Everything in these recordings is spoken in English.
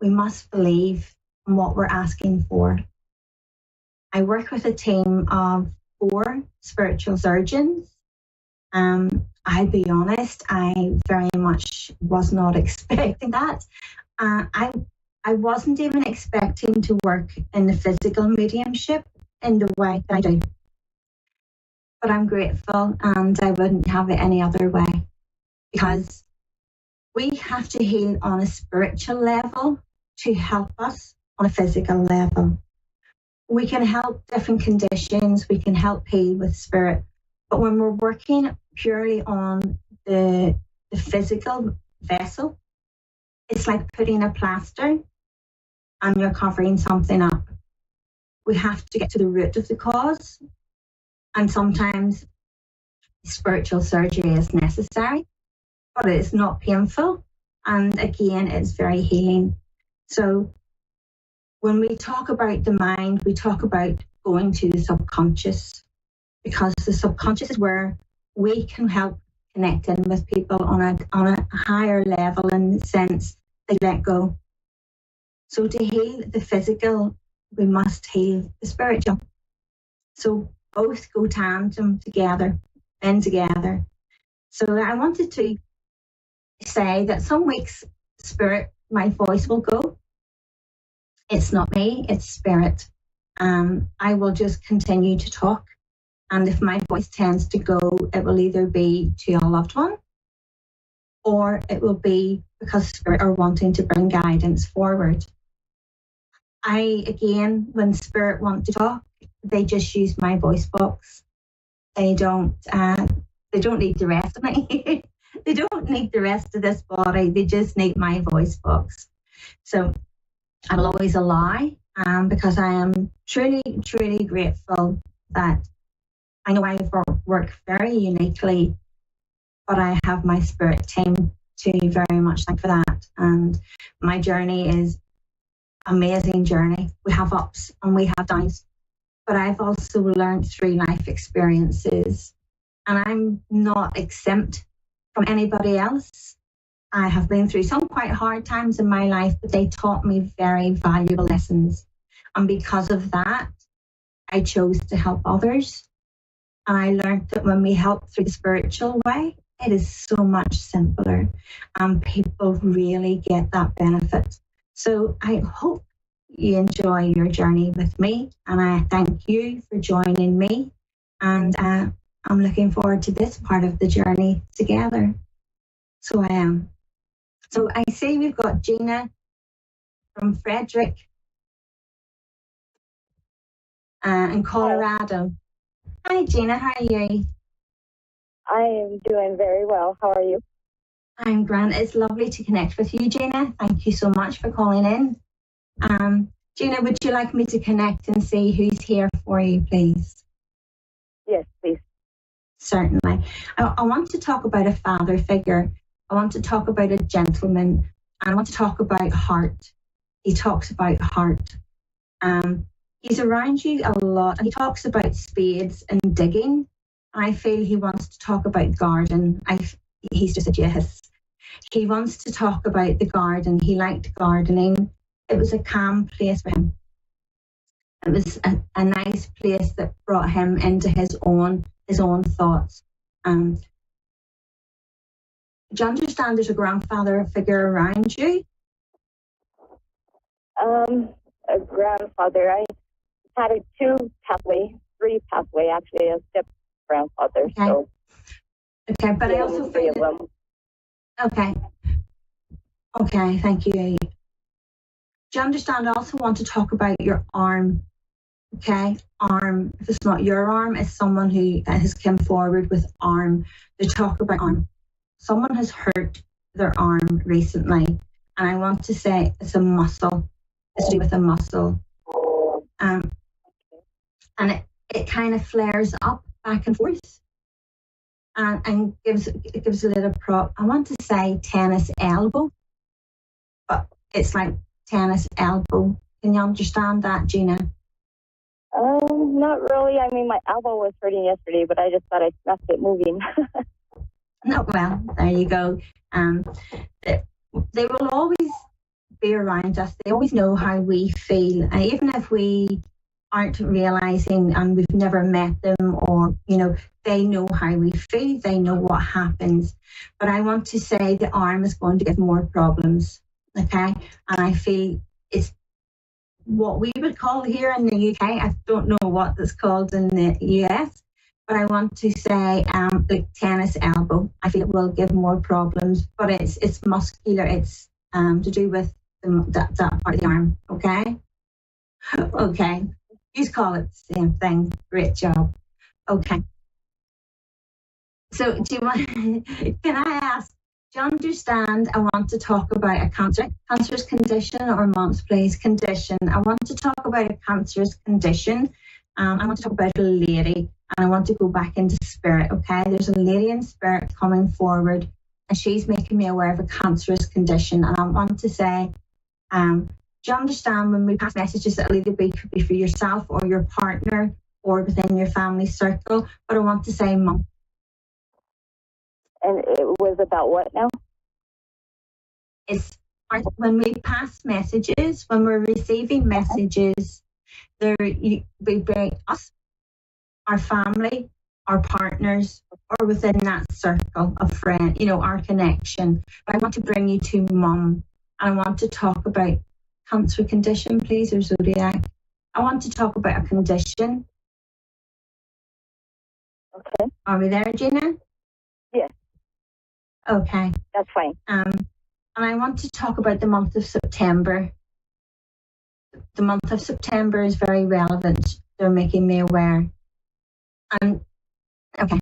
we must believe in what we're asking for. I work with a team of 4 spiritual surgeons. I'll be honest, I very much was not expecting that. I wasn't even expecting to work in the physical mediumship in the way that I do. But I'm grateful, and I wouldn't have it any other way, because we have to heal on a spiritual level to help us on a physical level. We can help different conditions, we can help heal with spirit, but when we're working purely on the physical vessel, it's like putting a plaster and you're covering something up. We have to get to the root of the cause, and sometimes spiritual surgery is necessary, but it's not painful, and again, it's very healing. So when we talk about the mind, we talk about going to the subconscious, because the subconscious is where we can help connect in with people on a higher level, in the sense they let go. So to heal the physical, we must heal the spiritual. So both go tandem together and together. So I wanted to say that some weeks, spirit, my voice will go. It's not me, it's spirit. I will just continue to talk. And if my voice tends to go, it will either be to a loved one, or it will be because spirit are wanting to bring guidance forward. Again, when spirit want to talk, they just use my voice box. They don't need the rest of me. They don't need the rest of this body. They just need my voice box. So I will always allow, because I am truly, truly grateful that I know I work very uniquely, but I have my spirit team to very much thank for that. And my journey is amazing journey. We have ups and we have downs, but I've also learned through life experiences, and I'm not exempt from anybody else. I have been through some quite hard times in my life, but they taught me very valuable lessons. And because of that, I chose to help others. And I learned that when we help through the spiritual way, it is so much simpler, and people really get that benefit. So I hope you enjoy your journey with me, and I thank you for joining me. And I'm looking forward to this part of the journey together. So I am. So I see we've got Gina from Frederick in Colorado. Hi, Gina. How are you? I am doing very well. How are you? I'm grand. It's lovely to connect with you, Gina. Thank you so much for calling in. Gina, would you like me to connect and see who's here for you, please? Yes, please. Certainly. I want to talk about a father figure. I want to talk about a gentleman. I want to talk about heart. He talks about heart. He's around you a lot, and he talks about spades and digging. I feel he wants to talk about garden. He's just a yes. He wants to talk about the garden. He liked gardening. It was a calm place for him. It was a nice place that brought him into his own thoughts. Do you understand there's a grandfather figure around you? A grandfather. I had a 3 pathway actually, a step grandfather. Okay. So okay, but I also feel them. Okay, thank you. Do you understand? I also want to talk about your arm. Okay, arm. If it's not your arm, it's someone who has come forward with arm. They talk about arm. Someone has hurt their arm recently, and I want to say it's a muscle. It's to do with a muscle. And it kind of flares up back and forth, and it gives a little prop. I want to say tennis elbow, but it's like tennis elbow. Can you understand that, Gina? Not really. I mean, my elbow was hurting yesterday, but I just thought I left it moving. No, well, there you go. They will always be around us. They always know how we feel. And even if we aren't realizing and we've never met them, or, they know how we feel, they know what happens. But I want to say the arm is going to give more problems. Okay. And I feel it's what we would call here in the UK. I don't know what it's called in the US, but I want to say like tennis elbow. I feel it will give more problems, but it's muscular. It's to do with that part of the arm. Okay. Okay. You call it the same thing. Great job. Okay. So do you want? Can I ask? Do you understand? I want to talk about a cancerous condition or Mont's condition. I want to talk about a cancerous condition. I want to talk about a lady, and I want to go back into spirit. Okay, there's a lady in spirit coming forward, and she's making me aware of a cancerous condition. And I want to say, do you understand when we pass messages that could be for yourself or your partner or within your family circle? But I want to say, Mum. And it was about what now? It's when we pass messages, when we're receiving messages, we bring us, our family, our partners, or within that circle of friends, our connection. But I want to bring you to Mum. I want to talk about cancer condition, please, or zodiac. I want to talk about a condition. Okay. Are we there, Gina? Yes. Okay. That's fine. And I want to talk about the month of September. The month of September is very relevant. They're making me aware. And okay.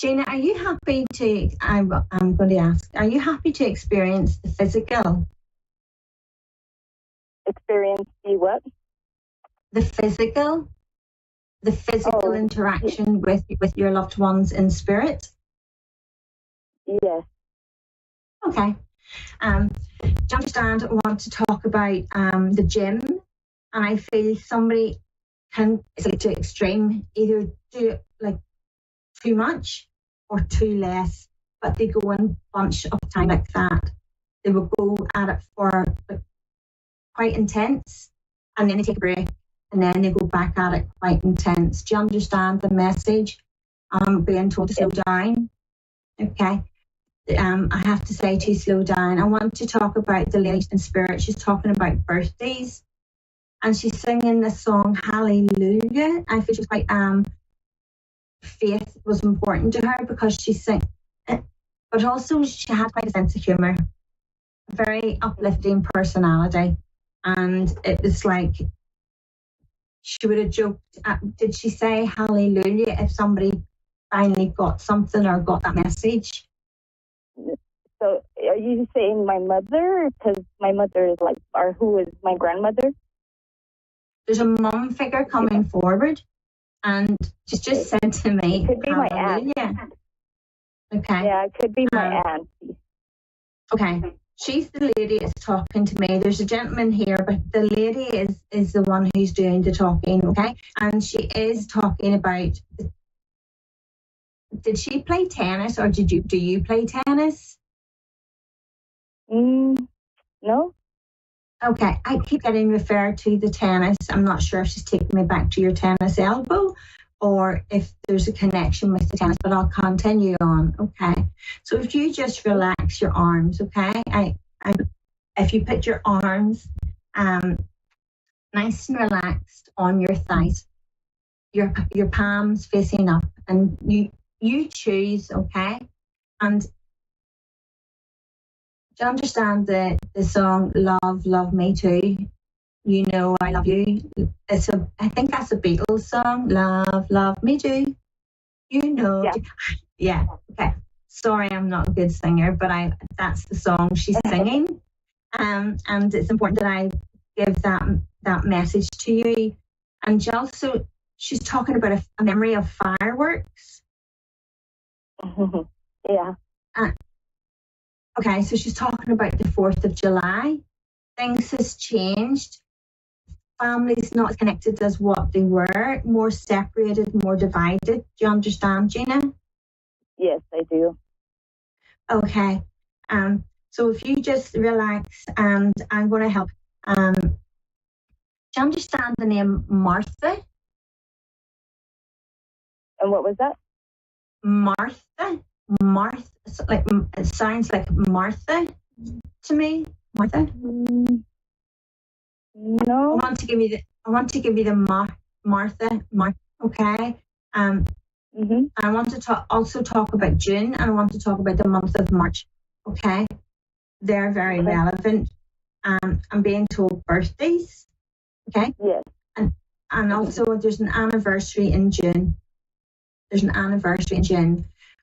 Gina, are you happy to, I'm going to ask, are you happy to experience the physical? Experience the what? The physical interaction with your loved ones in spirit? Yes. Okay. Do you understand? I want to talk about the gym, and I feel somebody it's like too extreme, either do like too much or too less, but they go in bunch of time like that. They will go at it for quite intense, and then they take a break, and then they go back at it quite intense. Do you understand the message? I'm being told to slow down. Okay. I have to say to slow down. I want to talk about the lady in spirit. She's talking about birthdays, and she's singing the song Hallelujah. I feel she's quite faith was important to her because she sang it, but also she had quite a sense of humour, a very uplifting personality, and it was like she would have joked. Did she say Hallelujah if somebody finally got something or got that message? So are you saying my mother? Because my mother is or who is my grandmother? There's a mum figure coming forward, and she's just said to me, it could be my aunt. Okay. Yeah, it could be my aunt. Okay. She's the lady that's talking to me. There's a gentleman here, but the lady is the one who's doing the talking, okay? And she is talking about, did she play tennis or do you play tennis? No. Okay, I keep getting referred to the tennis. I'm not sure if she's taking me back to your tennis elbow or if there's a connection with the tennis, but I'll continue on. Okay, so if you just relax your arms, okay? If you put your arms nice and relaxed on your thighs, your palms facing up, and you choose, okay? And do you understand the song Love Me Too? You know I love you. I think that's a Beatles song. Love me too. You know. Yeah. Yeah. Okay. Sorry, I'm not a good singer, but that's the song she's singing. And it's important that I give that message to you. And also, she's talking about a memory of fireworks. Yeah. Okay, so she's talking about the 4th of July. Things has changed. Families not as connected as what they were, more separated, more divided. Do you understand, Gina? Yes, I do. Okay. So if you just relax, and I'm going to help. Do you understand the name Martha? And what was that? Martha. Like it sounds like Martha to me. Martha. No. I want to give you the Martha. Okay. I want to also talk about June, and I want to talk about the month of March. Okay. They're very relevant. I'm being told birthdays. Okay. Yes. And also there's an anniversary in June.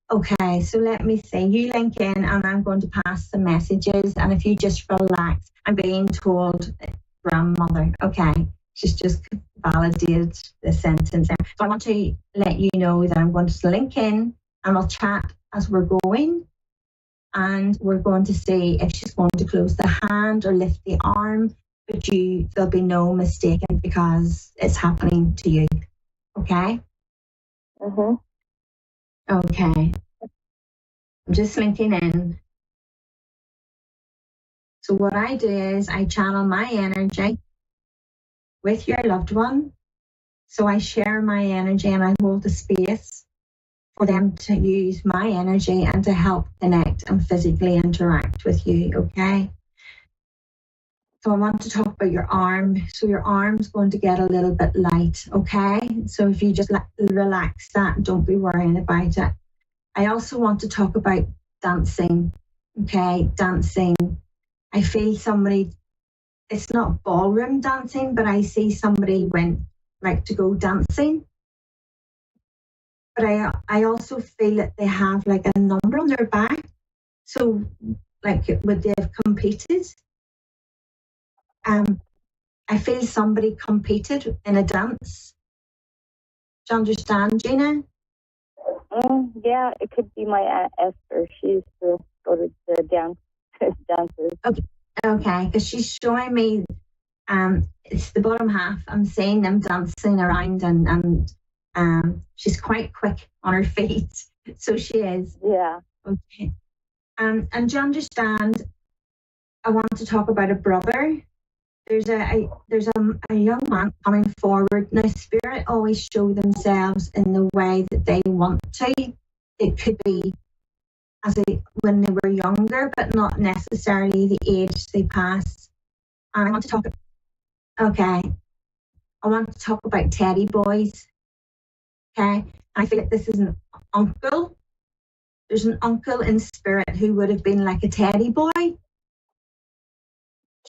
Okay, so let me see. You link in, and I'm going to pass the messages. And if you just relax, I'm being told grandmother. Okay, she's just validated the sentence. So I want to let you know that I'm going to link in, and we'll chat as we're going. And we're going to see if she's going to close the hand or lift the arm. But there'll be no mistaken, because it's happening to you. Okay? Okay. I'm just linking in. So what I do is I channel my energy with your loved one. So I share my energy, and I hold the space for them to use my energy and to help connect and physically interact with you. Okay? So I want to talk about your arm. So your arm's going to get a little bit light. Okay? So if you just relax that, don't be worrying about it. I also want to talk about dancing. Okay, dancing. I feel somebody, it's not ballroom dancing, but I see somebody went like to go dancing. But I also feel that they have like a number on their back. So like would they have competed? I feel somebody competed in a dance. Do you understand, Gina? Yeah, it could be my Aunt Esther. She used to go to the dances. Okay, because she's showing me, it's the bottom half. I'm seeing them dancing around, and she's quite quick on her feet. So she is. Yeah. Okay. And do you understand? I want to talk about a brother. There's a young man coming forward. Now, spirit always show themselves in the way that they want to. It could be when they were younger, but not necessarily the age they pass. And I want to talk. Okay, I want to talk about teddy boys. Okay, I feel like this is an uncle. There's an uncle in spirit who would have been like a teddy boy.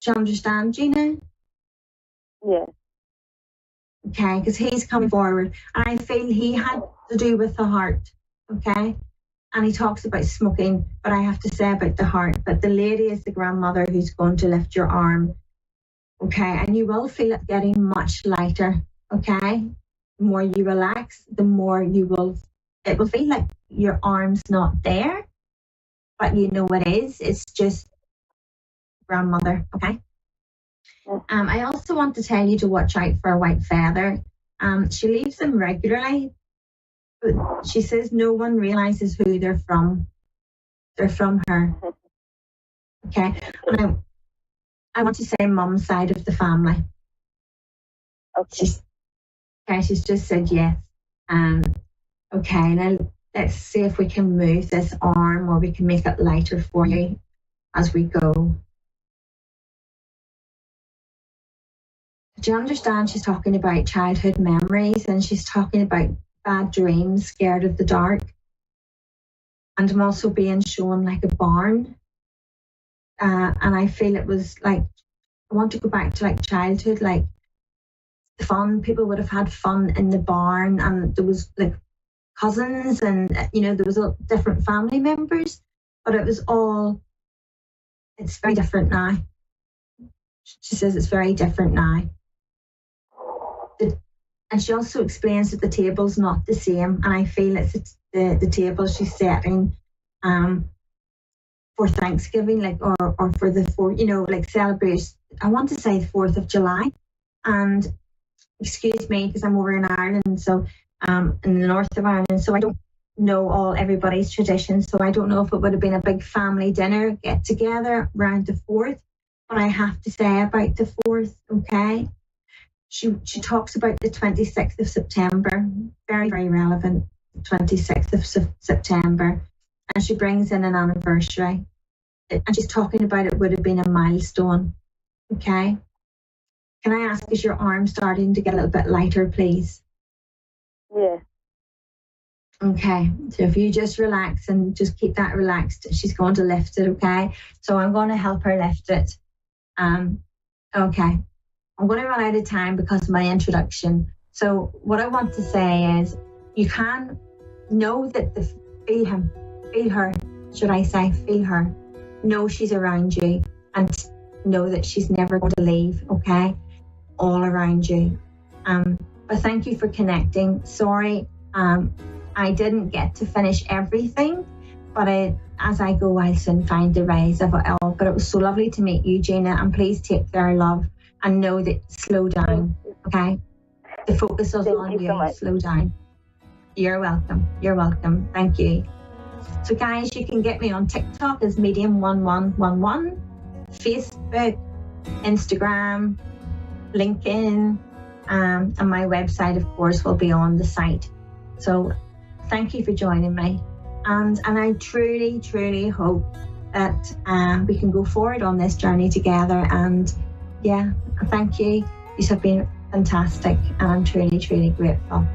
Do you understand, Gina? Yeah. Okay, because he's coming forward, and I feel he had to do with the heart. Okay, and he talks about smoking, but I have to say about the heart. But the lady is the grandmother who's going to lift your arm. Okay, and you will feel it getting much lighter. Okay, the more you relax, the more it will feel like your arm's not there, but you know it is. It's just grandmother. Okay. I also want to tell you to watch out for a white feather. She leaves them regularly, but she says no one realizes who they're from. They're from her. Okay. And I want to say mum's side of the family. Okay. She's just said yes. Okay, now let's see if we can move this arm, or we can make it lighter for you as we go. Do you understand? She's talking about childhood memories, and she's talking about bad dreams, scared of the dark. And I'm also being shown like a barn. And I feel it was like, I want to go back to like childhood, like fun. People would have had fun in the barn, and there was like cousins, and there was different family members, but it's very different now. She says it's very different now. And she also explains that the table's not the same, and I feel it's the table she's setting for Thanksgiving, like or for the like celebration. I want to say the 4th of July, and excuse me because I'm over in Ireland, so in the north of Ireland, so I don't know everybody's traditions, so I don't know if it would have been a big family dinner get together around the 4th. But I have to say about the 4th, okay? She talks about the 26th of September, very, very relevant, 26th of September. And she brings in an anniversary. And she's talking about it would have been a milestone, okay? Can I ask, is your arm starting to get a little bit lighter, please? Yeah. Okay, so if you just relax and just keep that relaxed, she's going to lift it, okay? So I'm going to help her lift it. Okay, I'm going to run out of time because of my introduction. So what I want to say is you can know that feel her, should I say, feel her. Know she's around you and know that she's never going to leave, okay? All around you. But thank you for connecting. Sorry, I didn't get to finish everything, but as I go, I'll soon find the rise of it all. But it was so lovely to meet you, Gina, and please take care, love, and know that slow down, okay? The focus is on you, so slow down. You're welcome, thank you. So guys, you can get me on TikTok as Medium1111, Facebook, Instagram, LinkedIn, and my website, of course, will be on the site. So thank you for joining me. And I truly, truly hope that we can go forward on this journey together. And yeah, thank you. You have been fantastic. And I'm truly, truly grateful.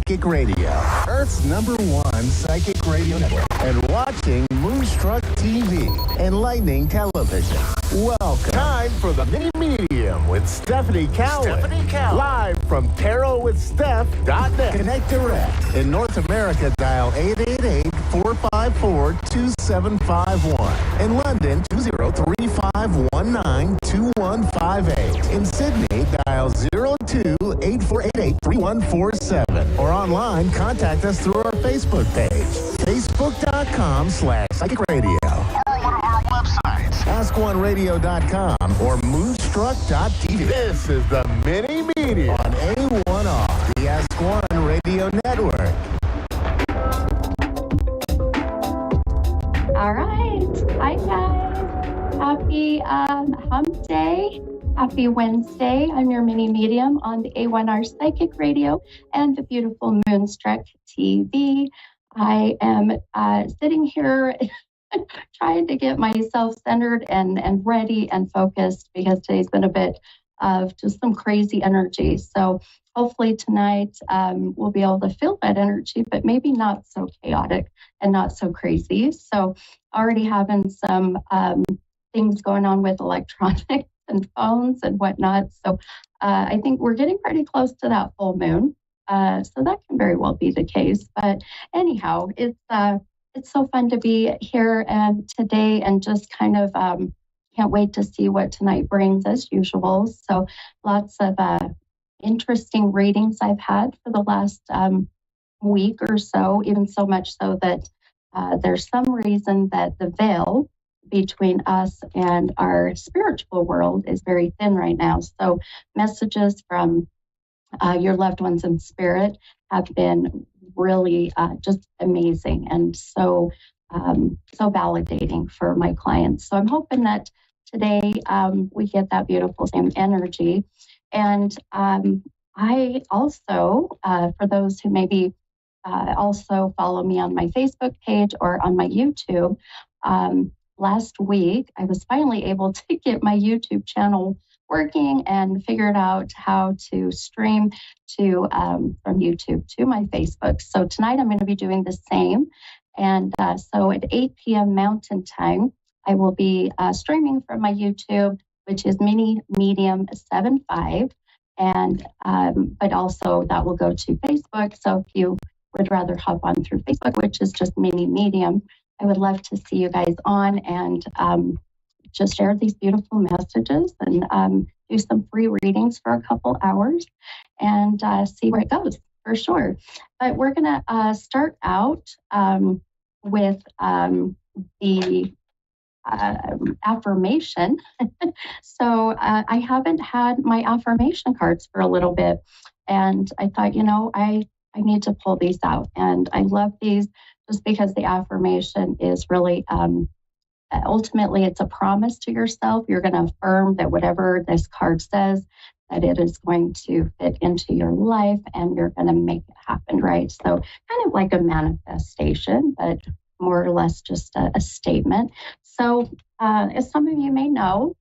Psychic Radio, Earth's #1 psychic radio network, and watching Moonstruck TV, enlightening television. Welcome. Time for the Mini Medium with Stephanie Cowan. Live from tarotwithsteph.net. Connect direct. In North America, dial 888-454-2751. In London, 203-519-2158. In Sydney, dial 02-8488-3147. Or online, contact us through our Facebook page, facebook.com/psychic radio. Or one of our websites, askoneradio.com or moonstruck.tv. This is the Mini Media on A1R, the Ask One Radio Network. All right. Hi, guys. Happy Hump Day. Happy Wednesday. I'm your mini medium on the A1R Psychic Radio and the beautiful Moonstruck TV. I am sitting here trying to get myself centered and ready and focused because today's been a bit of just some crazy energy. So hopefully tonight we'll be able to feel that energy, but maybe not so chaotic and not so crazy. So already having some things going on with electronics and phones and whatnot. So I think we're getting pretty close to that full moon. So that can very well be the case. But anyhow, it's so fun to be here today and just kind of can't wait to see what tonight brings as usual. So lots of interesting readings I've had for the last week or so, even so much so that there's some reason that the veil between us and our spiritual world is very thin right now. So messages from your loved ones in spirit have been really just amazing and so validating for my clients. So I'm hoping that today we get that beautiful same energy. And I also, for those who maybe also follow me on my Facebook page or on my YouTube, last week I was finally able to get my YouTube channel working and figured out how to stream to from YouTube to my Facebook. So tonight I'm going to be doing the same. And so at 8 p.m. Mountain Time, I will be streaming from my YouTube, which is Mini Medium 75. And but also that will go to Facebook. So if you would rather hop on through Facebook, which is just Mini Medium, I would love to see you guys on and just share these beautiful messages and do some free readings for a couple hours and see where it goes for sure. But we're going to start out with the affirmation. So I haven't had my affirmation cards for a little bit. And I thought, I need to pull these out. And I love these just because the affirmation is really, ultimately, it's a promise to yourself. You're going to affirm that whatever this card says, that it is going to fit into your life and you're going to make it happen, right? So kind of like a manifestation, but more or less just a statement. So as some of you may know,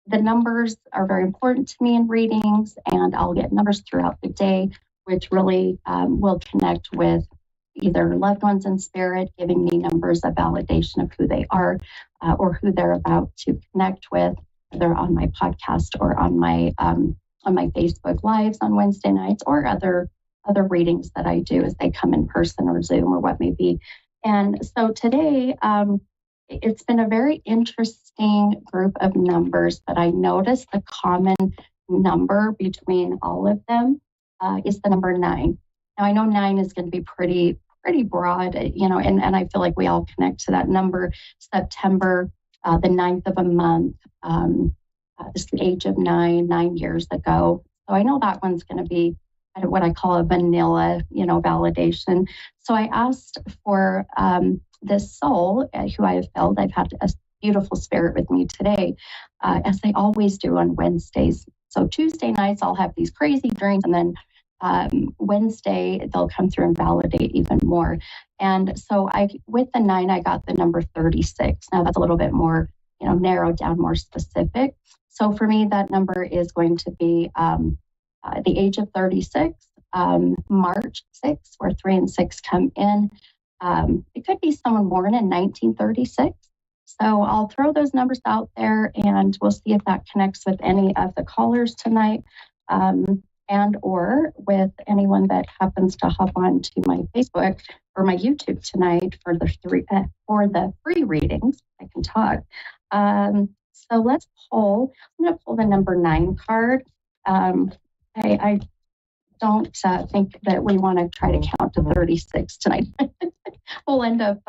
the numbers are very important to me in readings, and I'll get numbers throughout the day, which really will connect with either loved ones in spirit, giving me numbers of validation of who they are or who they're about to connect with, whether on my podcast or on my Facebook Lives on Wednesday nights, or other readings that I do as they come in person or Zoom or what may be. And so today, it's been a very interesting group of numbers, but I noticed the common number between all of them is the number 9. Now, I know 9 is going to be pretty broad, and I feel like we all connect to that number. September, the 9th of a month, is the age of 9 years ago. So I know that one's going to be what I call a vanilla, validation. So I asked for this soul who I have felt. I've had a beautiful spirit with me today, as they always do on Wednesdays. So Tuesday nights, I'll have these crazy dreams, and then Wednesday, they'll come through and validate even more. And so with the 9, I got the number 36. Now that's a little bit more, narrowed down, more specific. So for me, that number is going to be the age of 36, March 6th, where 3 and 6 come in. It could be someone born in 1936. So I'll throw those numbers out there and we'll see if that connects with any of the callers tonight, and or with anyone that happens to hop on to my Facebook or my YouTube tonight for the free readings. I can talk. So let's pull. I'm going to pull the number 9 card. I don't think that we want to try to count to 36 tonight. We'll end up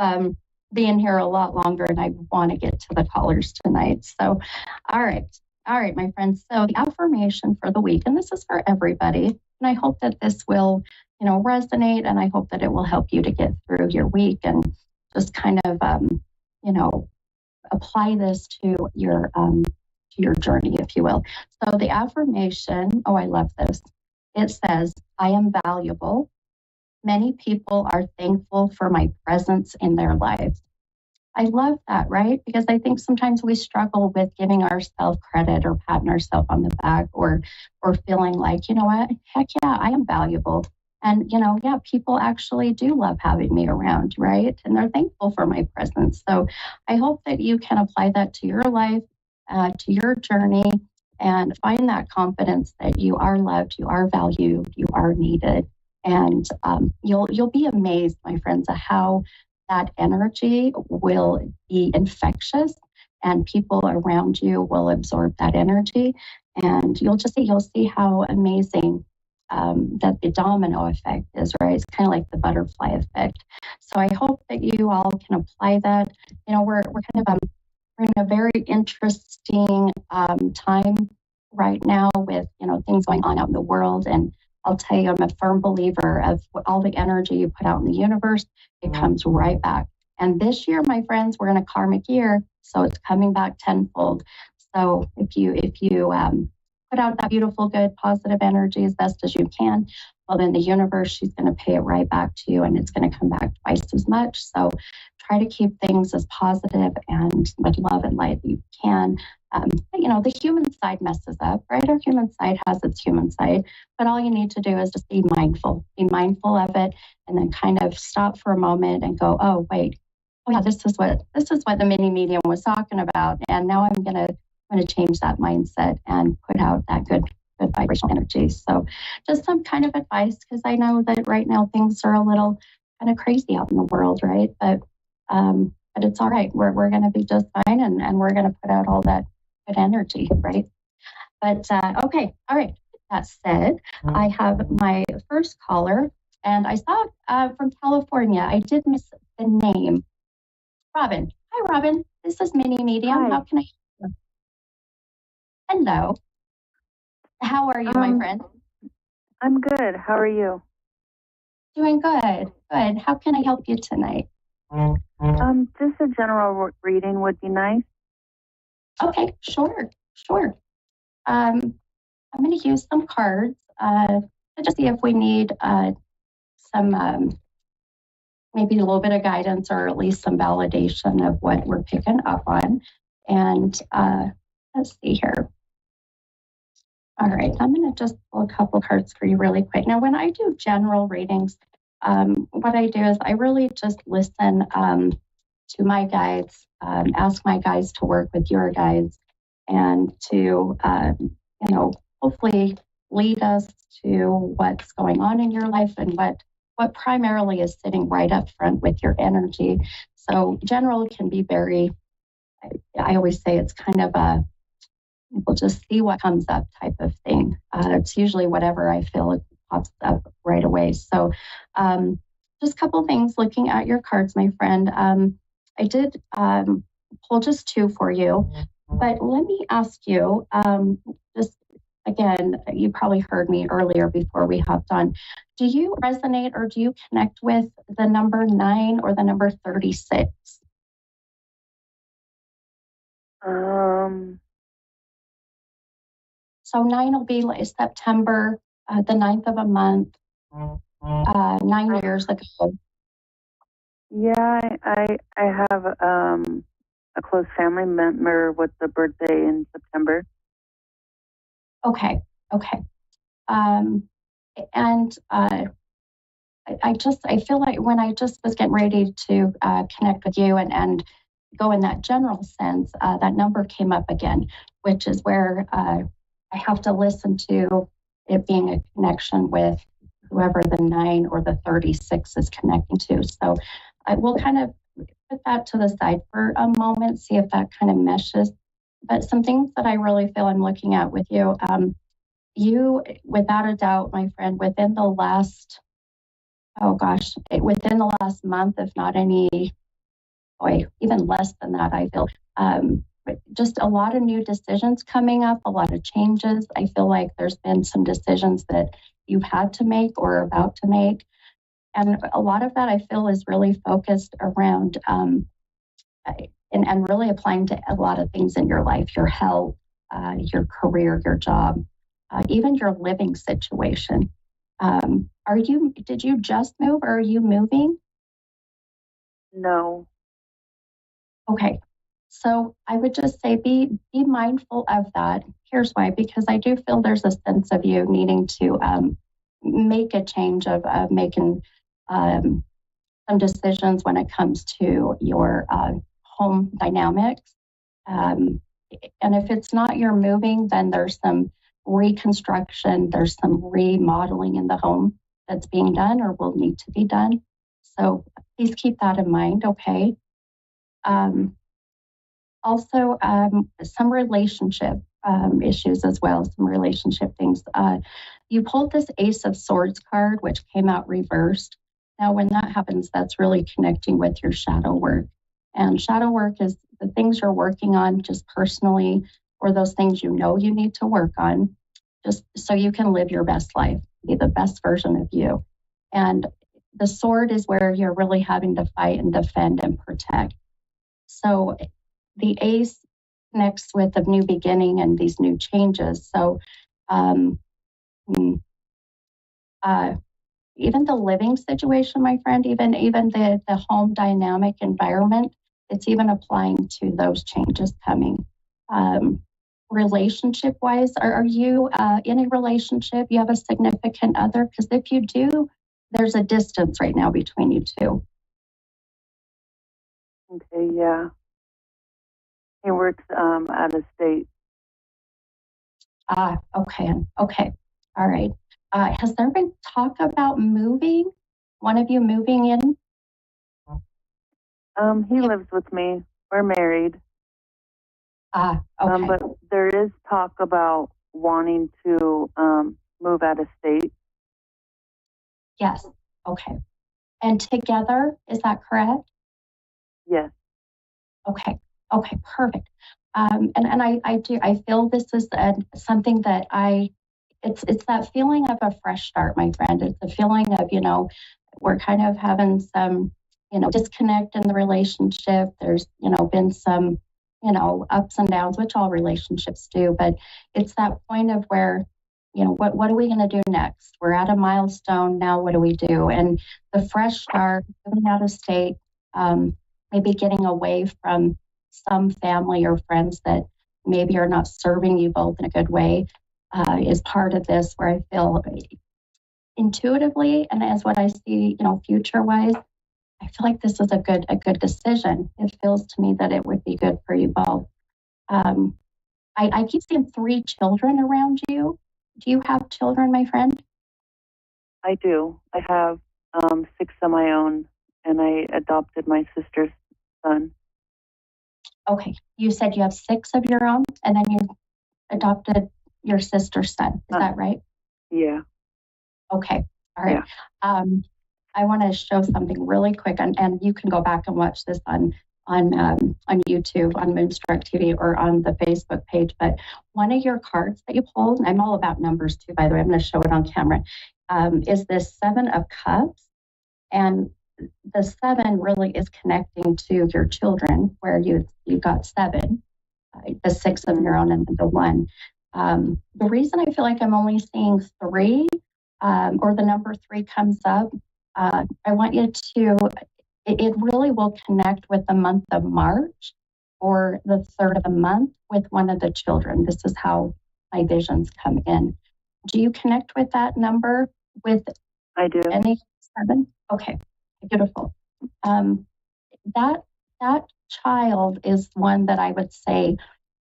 being here a lot longer, and I want to get to the callers tonight. So, all right, my friends. So the affirmation for the week, and this is for everybody, and I hope that this will, resonate, and I hope that it will help you to get through your week and just kind of, apply this to your journey, if you will. So the affirmation. Oh, I love this. It says, "I am valuable. Many people are thankful for my presence in their lives." I love that, right? Because I think sometimes we struggle with giving ourselves credit or patting ourselves on the back or feeling like, you know what, heck yeah, I am valuable. And, yeah, people actually do love having me around, right? And they're thankful for my presence. So I hope that you can apply that to your life, to your journey, and find that confidence that you are loved, you are valued, you are needed. And you'll be amazed, my friends, at how that energy will be infectious, and people around you will absorb that energy, and you'll see how amazing that the domino effect is, right? It's kind of like the butterfly effect. So I hope that you all can apply that. We're kind of we're in a very interesting time right now with things going on out in the world, and I'll tell you, I'm a firm believer of all the energy you put out in the universe, it comes right back. And this year, my friends, we're in a karmic year, so it's coming back tenfold. So if you put out that beautiful, good, positive energy as best as you can, well, then the universe, she's going to pay it right back to you, and it's going to come back twice as much. So try to keep things as positive and with love and light that you can. The human side messes up, right? Our human side has its human side, but all you need to do is just be mindful of it, and then kind of stop for a moment and go, oh, wait, oh yeah, this is what the mini medium was talking about. And now I'm going to change that mindset and put out that good vibrational energy. So just some kind of advice, because I know that right now things are a little kind of crazy out in the world, right? But it's all right. We're going to be just fine, and we're going to put out all that good energy, right? But okay, all right. That said, I have my first caller, and I saw from California. I did miss the name. Robin. Hi, Robin. This is Mini Medium. Hi. How can I help you? Hello. How are you, my friend? I'm good. How are you? Doing good. Good. How can I help you tonight? Just a general reading would be nice. Okay, sure. I'm going to use some cards to just see if we need some maybe a little bit of guidance, or at least some validation of what we're picking up on. And let's see here. All right, I'm going to just pull a couple cards for you really quick. Now, when I do general readings, what I do is I really just listen to my guides, ask my guides to work with your guides, and to, hopefully lead us to what's going on in your life and what primarily is sitting right up front with your energy. So general can be very, I always say it's kind of we'll just see what comes up type of thing. It's usually whatever I feel it pops up right away. So just a couple things looking at your cards, my friend. I did pull just 2 for you, but let me ask you, just again, you probably heard me earlier before we hopped on. Do you resonate or do you connect with the number 9 or the number 36? So 9 will be like September, the 9th of a month, 9 years ago. Yeah, I have a close family member with the birthday in September. Okay. Um, and I feel like when I just was getting ready to connect with you and go in that general sense, that number came up again, which is where I have to listen to it being a connection with whoever the 9 or the 36 is connecting to. So I will kind of put that to the side for a moment, see if that kind of meshes. But some things that I really feel I'm looking at with you, you, without a doubt, my friend, within the last within the last month, if not even less than that, I feel just a lot of new decisions coming up, a lot of changes. I feel like there's been some decisions that you've had to make or are about to make. And a lot of that I feel is really focused around and really applying to a lot of things in your life, your health, your career, your job, even your living situation. Did you just move or are you moving? No. Okay. So I would just say be mindful of that. Here's why, because I do feel there's a sense of you needing to make a change of making some decisions when it comes to your home dynamics. And if it's not your moving, then there's some reconstruction, there's some remodeling in the home that's being done or will need to be done. So please keep that in mind, okay? Also, some relationship issues as well, some relationship things. You pulled this Ace of Swords card, which came out reversed. Now, when that happens, that's really connecting with your shadow work. And shadow work is the things you're working on just personally, or those things you know you need to work on, just so you can live your best life, be the best version of you. And the sword is where you're really having to fight and defend and protect. So the ace connects with the new beginning and these new changes. So even the living situation, my friend, even the home dynamic environment, it's even applying to those changes coming. Relationship wise, are you in a relationship? You have a significant other? Because if you do, there's a distance right now between you two. Okay, yeah. He works out of state. Okay. All right. Has there been talk about moving? One of you moving in? He lives with me. We're married. Okay. But there is talk about wanting to move out of state. Yes. Okay. And together, is that correct? Yes. Okay, perfect. And I feel this is something that it's that feeling of a fresh start, my friend. It's the feeling of, we're kind of having some, disconnect in the relationship. There's, been some, ups and downs, which all relationships do, but it's that point of where, what are we going to do next? We're at a milestone now. What do we do? And the fresh start, moving out of state, maybe getting away from some family or friends that maybe are not serving you both in a good way is part of this, where I feel intuitively, and as what I see, future wise, I feel like this is a good decision. It feels to me that it would be good for you both. I keep seeing 3 children around you. Do you have children, my friend? I do. I have 6 of my own, and I adopted my sister's son. Okay. You said you have 6 of your own, and then you adopted your sister's son. Is that right? Yeah. Okay. All right. Yeah. I want to show something really quick, and you can go back and watch this on YouTube, on Moonstruck TV, or on the Facebook page. But one of your cards that you pulled, I'm all about numbers too, by the way, I'm going to show it on camera, is this 7 of Cups. And the 7 really is connecting to your children, where you got 7, the 6 of your own, and the 1. The reason I feel like I'm only seeing 3, or the number 3 comes up, I want you to, it really will connect with the month of March, or the 3rd of the month with one of the children. This is how my visions come in. Do you connect with that number with I do. any 7? Okay, beautiful. That child is one that I would say,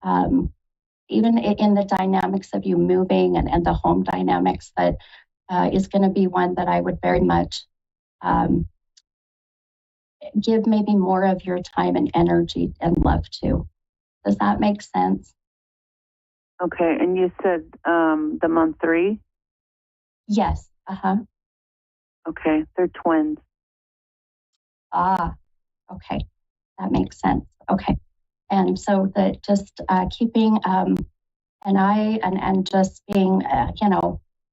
even in the dynamics of you moving and the home dynamics, that is going to be one that I would very much give maybe more of your time and energy and love to. Does that make sense? Okay, and you said the month 3? Yes. Okay, they're twins. Ah, okay. That makes sense. Okay. And so that just keeping an eye and just being,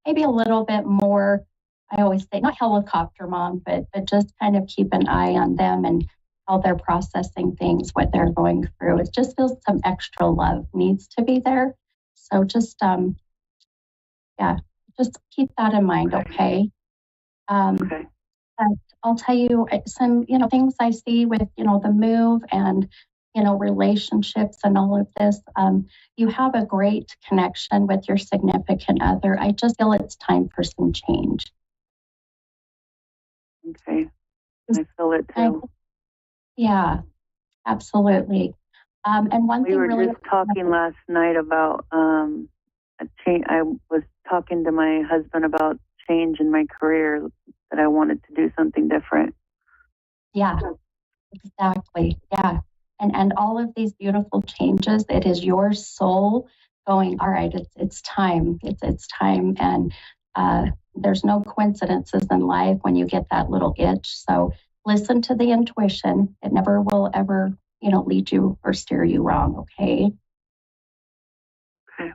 maybe a little bit more, I always say, not helicopter mom, but just kind of keep an eye on them and how they're processing things, what they're going through. It just feels some extra love needs to be there. So just, just keep that in mind, okay? Okay. But I'll tell you some, things I see with, the move and, relationships and all of this. You have a great connection with your significant other. I just feel it's time for some change. Okay. I feel it too. Yeah, absolutely. And one We thing were really just talking last night about a change. I was talking to my husband about change in my career, that I wanted to do something different. Yeah, exactly. Yeah. And all of these beautiful changes, it is your soul going, all right, it's time. It's time. And there's no coincidences in life when you get that little itch. So listen to the intuition. It never will ever, lead you or steer you wrong. Okay. Okay.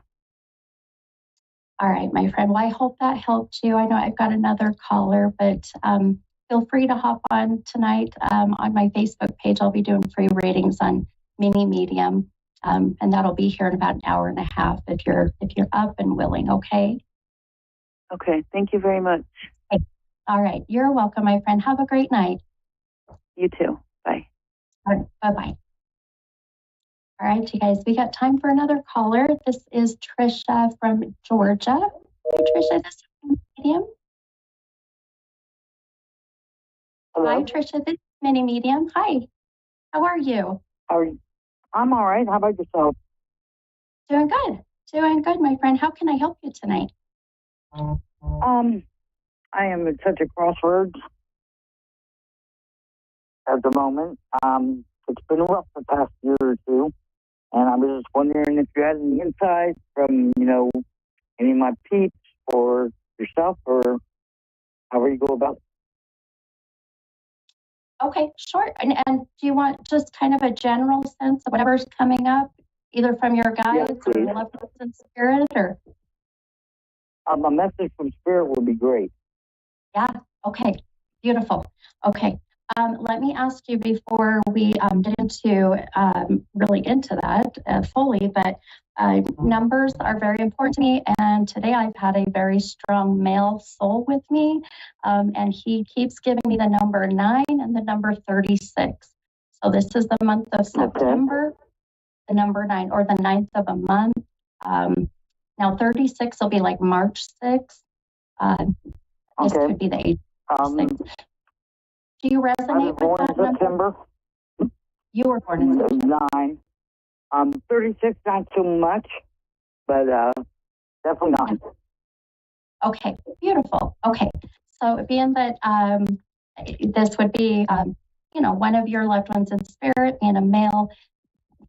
All right, my friend. Well, I hope that helped you. I know I've got another caller, but feel free to hop on tonight on my Facebook page. I'll be doing free readings on Mini Medium, and that'll be here in about an hour and a half if you're up and willing. Okay. Okay. Thank you very much. Okay. All right. You're welcome, my friend. Have a great night. You too. Bye. All right, bye-bye. All right, you guys, we got time for another caller. This is Trisha from Georgia. Hey, Trisha, this is Mini Medium. Hello? Hi, Trisha, this is Mini Medium. Hi, how are you? I'm all right. How about yourself? Doing good, my friend. How can I help you tonight? I am at such a crossroads at the moment. It's been rough the past year or two, and I was just wondering if you had any insight from, any of my peeps or yourself, or however you go about it. Okay, sure. And do you want just kind of a general sense of whatever's coming up, either from your guides or please. loved ones in spirit, or? A message from Spirit would be great. Yeah. Okay. Beautiful. Okay. Let me ask you before we get into really into that fully, but numbers are very important to me. And today I've had a very strong male soul with me, and he keeps giving me the number 9 and the number 36. So this is the month of September, the number 9, or the 9th of a month. Now 36 will be like March 6th. This could be the age. Do you resonate with that number? September. You were born in September. 9. 36, not so much, but definitely 9. Okay, beautiful. Okay, so being that this would be, one of your loved ones in spirit, being a male,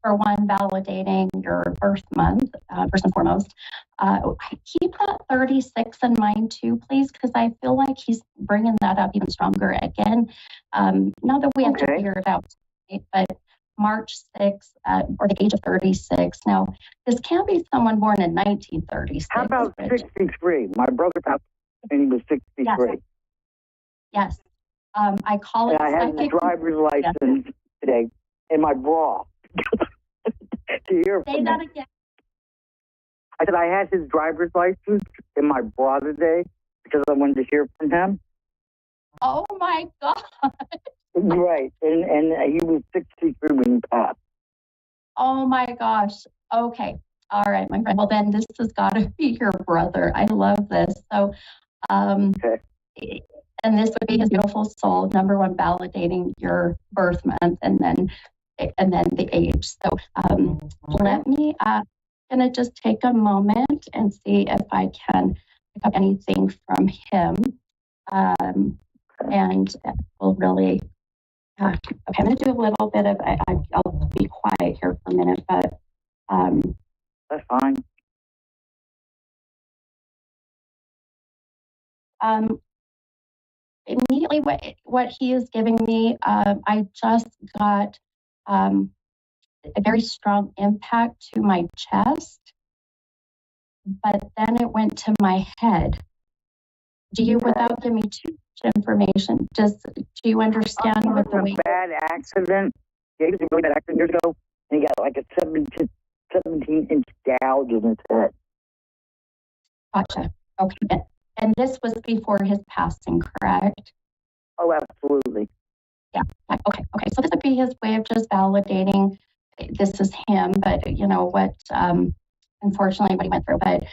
for one, validating your birth month, first and foremost. Keep that 36 in mind too, please, because I feel like he's bringing that up even stronger again. Not that we have to figure it out, but March 6th, or the age of 36. Now, this can't be someone born in 1936. How about 63? My brother passed and he was 63. Yes. I call it. And I had his driver's license today in my bra. To hear Say that again. I said I had his driver's license in my bra today because I wanted to hear from him. Oh my God. Right, and he was 63 when he passed. Oh my gosh. Okay. All right, my friend. Well, then this has got to be your brother. I love this. So, Okay. and this would be his beautiful soul, number one, validating your birth month, and then the age. So, let me gonna just take a moment and see if I can pick up anything from him, and we'll really. Okay, I'm going to do a little bit of. I'll be quiet here for a minute, but. That's fine. Immediately, what he is giving me, I just got a very strong impact to my chest, but then it went to my head. Do you, without giving me too much information, do you understand what the way? Bad accident. Yeah, he was in a really bad accident years ago, and he got like a 17-inch gouge in his head. Gotcha. Okay. And this was before his passing, correct? Oh, absolutely. Yeah. Okay. So this would be his way of just validating this is him, but you know what? Unfortunately, what he went through. But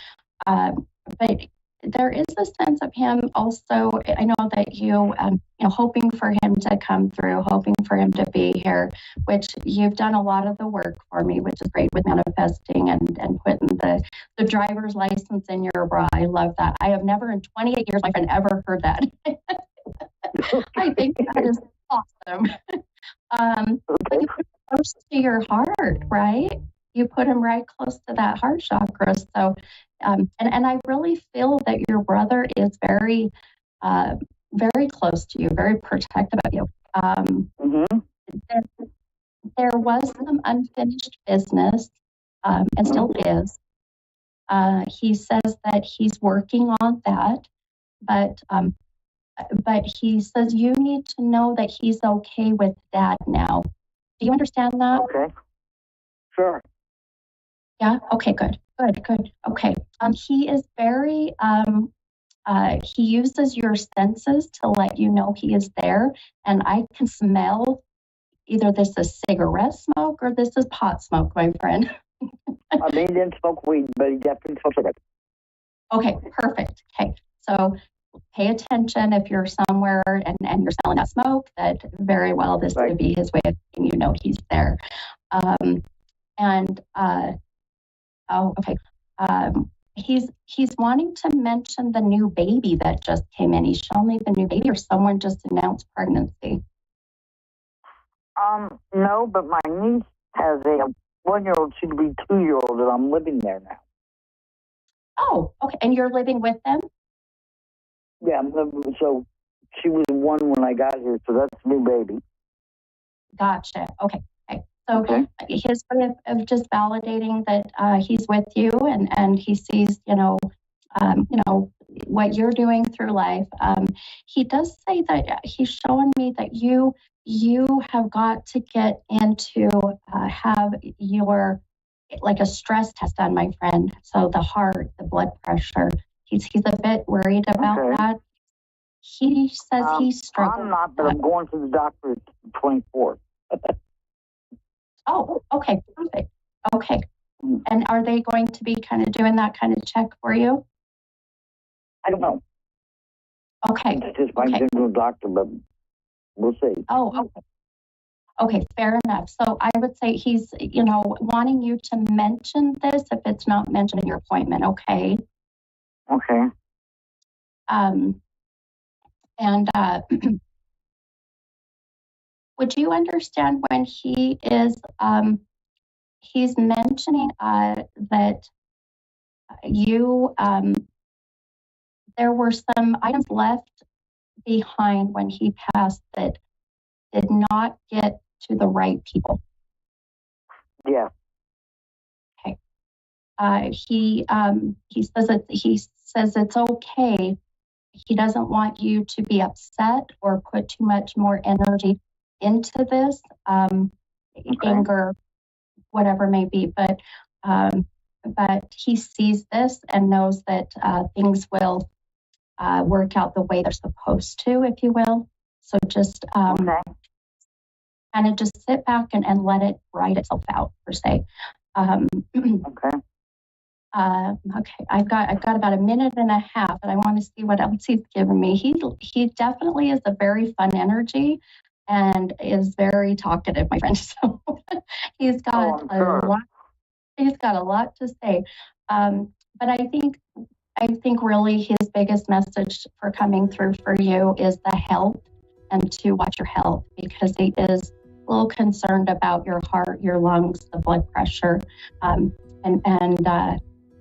there is a sense of him also. I know that you hoping for him to come through, hoping for him to be here, which you've done a lot of the work for me, which is great with manifesting and putting the driver's license in your bra. I love that. I have never in 28 years, my friend, ever heard that. I think that is awesome. But you put him close to your heart, right? You put him right close to that heart chakra. So, and I really feel that your brother is very, very close to you, very protective of you. There was some unfinished business, and still is. He says that he's working on that, but he says you need to know that he's okay with Dad now. Do you understand that? Okay. Sure. Yeah. Okay. Good. Okay. He is very. He uses your senses to let you know he is there, and I can smell either this is cigarette smoke or this is pot smoke, my friend. I mean, he didn't smoke weed, but he definitely smoked cigarettes. Okay. Perfect. Okay. So pay attention if you're somewhere and you're smelling that smoke, that very well this would be his way of letting you know he's there. He's wanting to mention the new baby that just came in. He's shown me the new baby, or someone just announced pregnancy. No, but my niece has a 1-year-old, soon to be 2-year-old, and I'm living there now. Oh, okay. And you're living with them? Yeah, I'm living, so she was 1 when I got here, so that's a new baby. Gotcha. Okay. So his way of just validating that he's with you and he sees, what you're doing through life. He does say that he's showing me that you have got to get into have your like a stress test done, my friend. So the heart, the blood pressure. He's a bit worried about that. He says he's struggling. I'm not, but I'm going to the doctor the 24th. Oh, okay, perfect. Okay. And are they going to be kind of doing that kind of check for you? I don't know. Okay. It's just my general doctor, but we'll see. Oh, okay. Okay, fair enough. So I would say he's, wanting you to mention this if it's not mentioned in your appointment, okay? Okay. Would you understand when he is, he's mentioning that you, there were some items left behind when he passed that did not get to the right people? Yeah. Okay. He says it's okay. He doesn't want you to be upset or put too much more energy into this, anger, whatever it may be. But he sees this and knows that things will work out the way they're supposed to, if you will. So just kind of just sit back and let it write itself out, per se. Okay. Okay, I've got about a minute and a half, and I want to see what else he's given me. He definitely is a very fun energy, and is very talkative, my friend. So he's got a lot. He's got a lot to say. But I think really his biggest message for coming through for you is the health, and to watch your health, because he is a little concerned about your heart, your lungs, the blood pressure,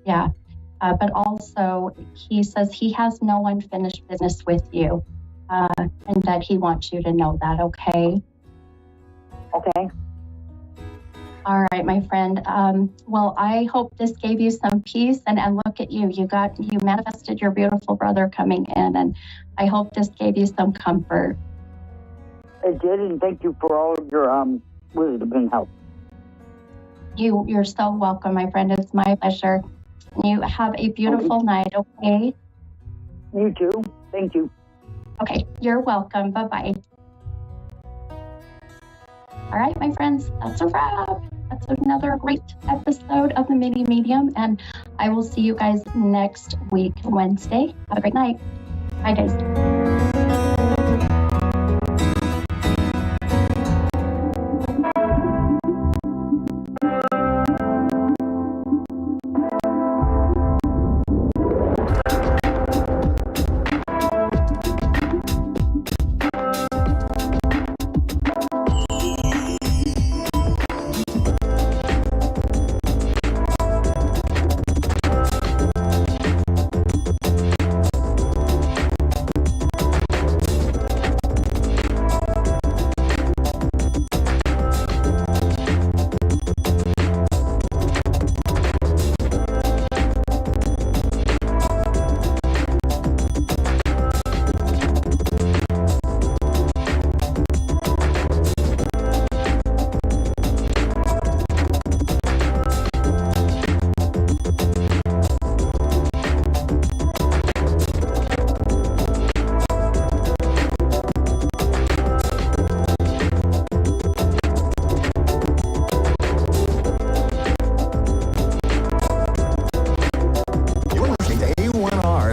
yeah. But also, he says he has no unfinished business with you, and that he wants you to know that. Okay. Okay. All right, my friend. Well, I hope this gave you some peace, and look at you. You manifested your beautiful brother coming in, and I hope this gave you some comfort. It did, and thank you for all of your wisdom and help. You're so welcome, my friend. It's my pleasure. You have a beautiful night, okay? You too. Thank you. Okay, you're welcome. Bye-bye. All right, my friends, that's a wrap. That's another great episode of the Mini Medium, and I will see you guys next week, Wednesday. Have a great night. Bye, guys.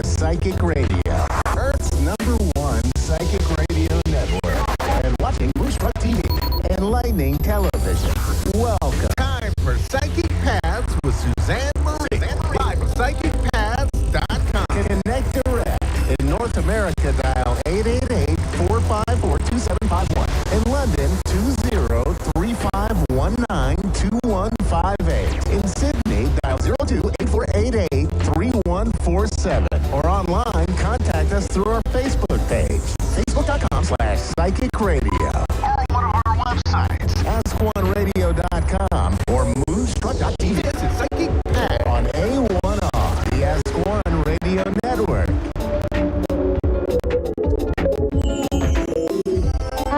Psychic Radio, Earth's #1 psychic radio network, and watching Moonstruck TV and Lightning Television. Welcome. Time for Psychic Paths with Suzanne Marie. Live at PsychicPaths.com. Connect direct. In North America, dial 888-454-2751. In London, 20-351-92158. In Sydney, dial 02-8488-3147. Or online, contact us through our Facebook page, facebook.com/Psychic Radio. Or one of our websites, AskOneRadio.com or Moonstruck.tv. This is Psychic Path on A1R, the Ask One Radio Network.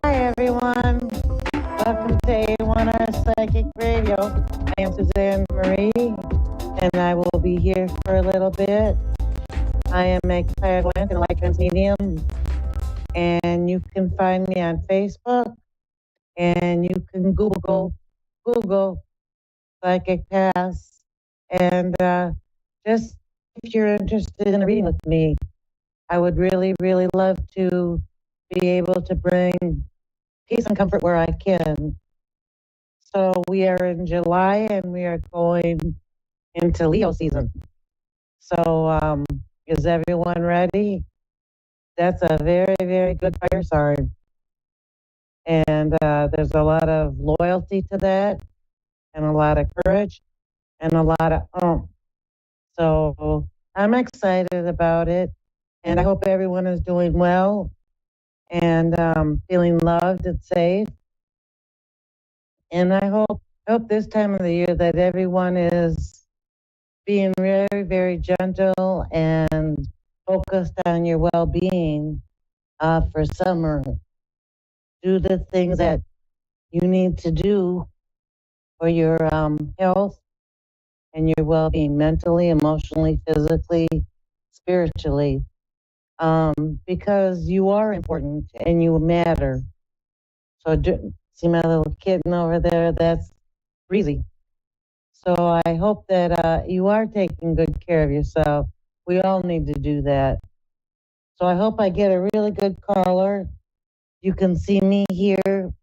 Hi, everyone. Welcome to A1R Psychic Radio. I am Suzanne Marie, and I will be here for a little bit. I am a clairvoyant and light trance medium, and you can find me on Facebook, and you can Google Psychic Paths, and just if you're interested in a reading with me, I would really, really love to be able to bring peace and comfort where I can. So we are in July, and we are going into Leo season. So is everyone ready? That's a very, very good fire sign. And there's a lot of loyalty to that, and a lot of courage, and a lot of So I'm excited about it, and I hope everyone is doing well and feeling loved and safe. And I hope this time of the year that everyone is being very, very gentle and focused on your well-being for summer. Do the things that you need to do for your health and your well-being, mentally, emotionally, physically, spiritually, because you are important and you matter. So see my little kitten over there? That's Breezy. So I hope that you are taking good care of yourself. We all need to do that. So I hope I get a really good caller. You can see me here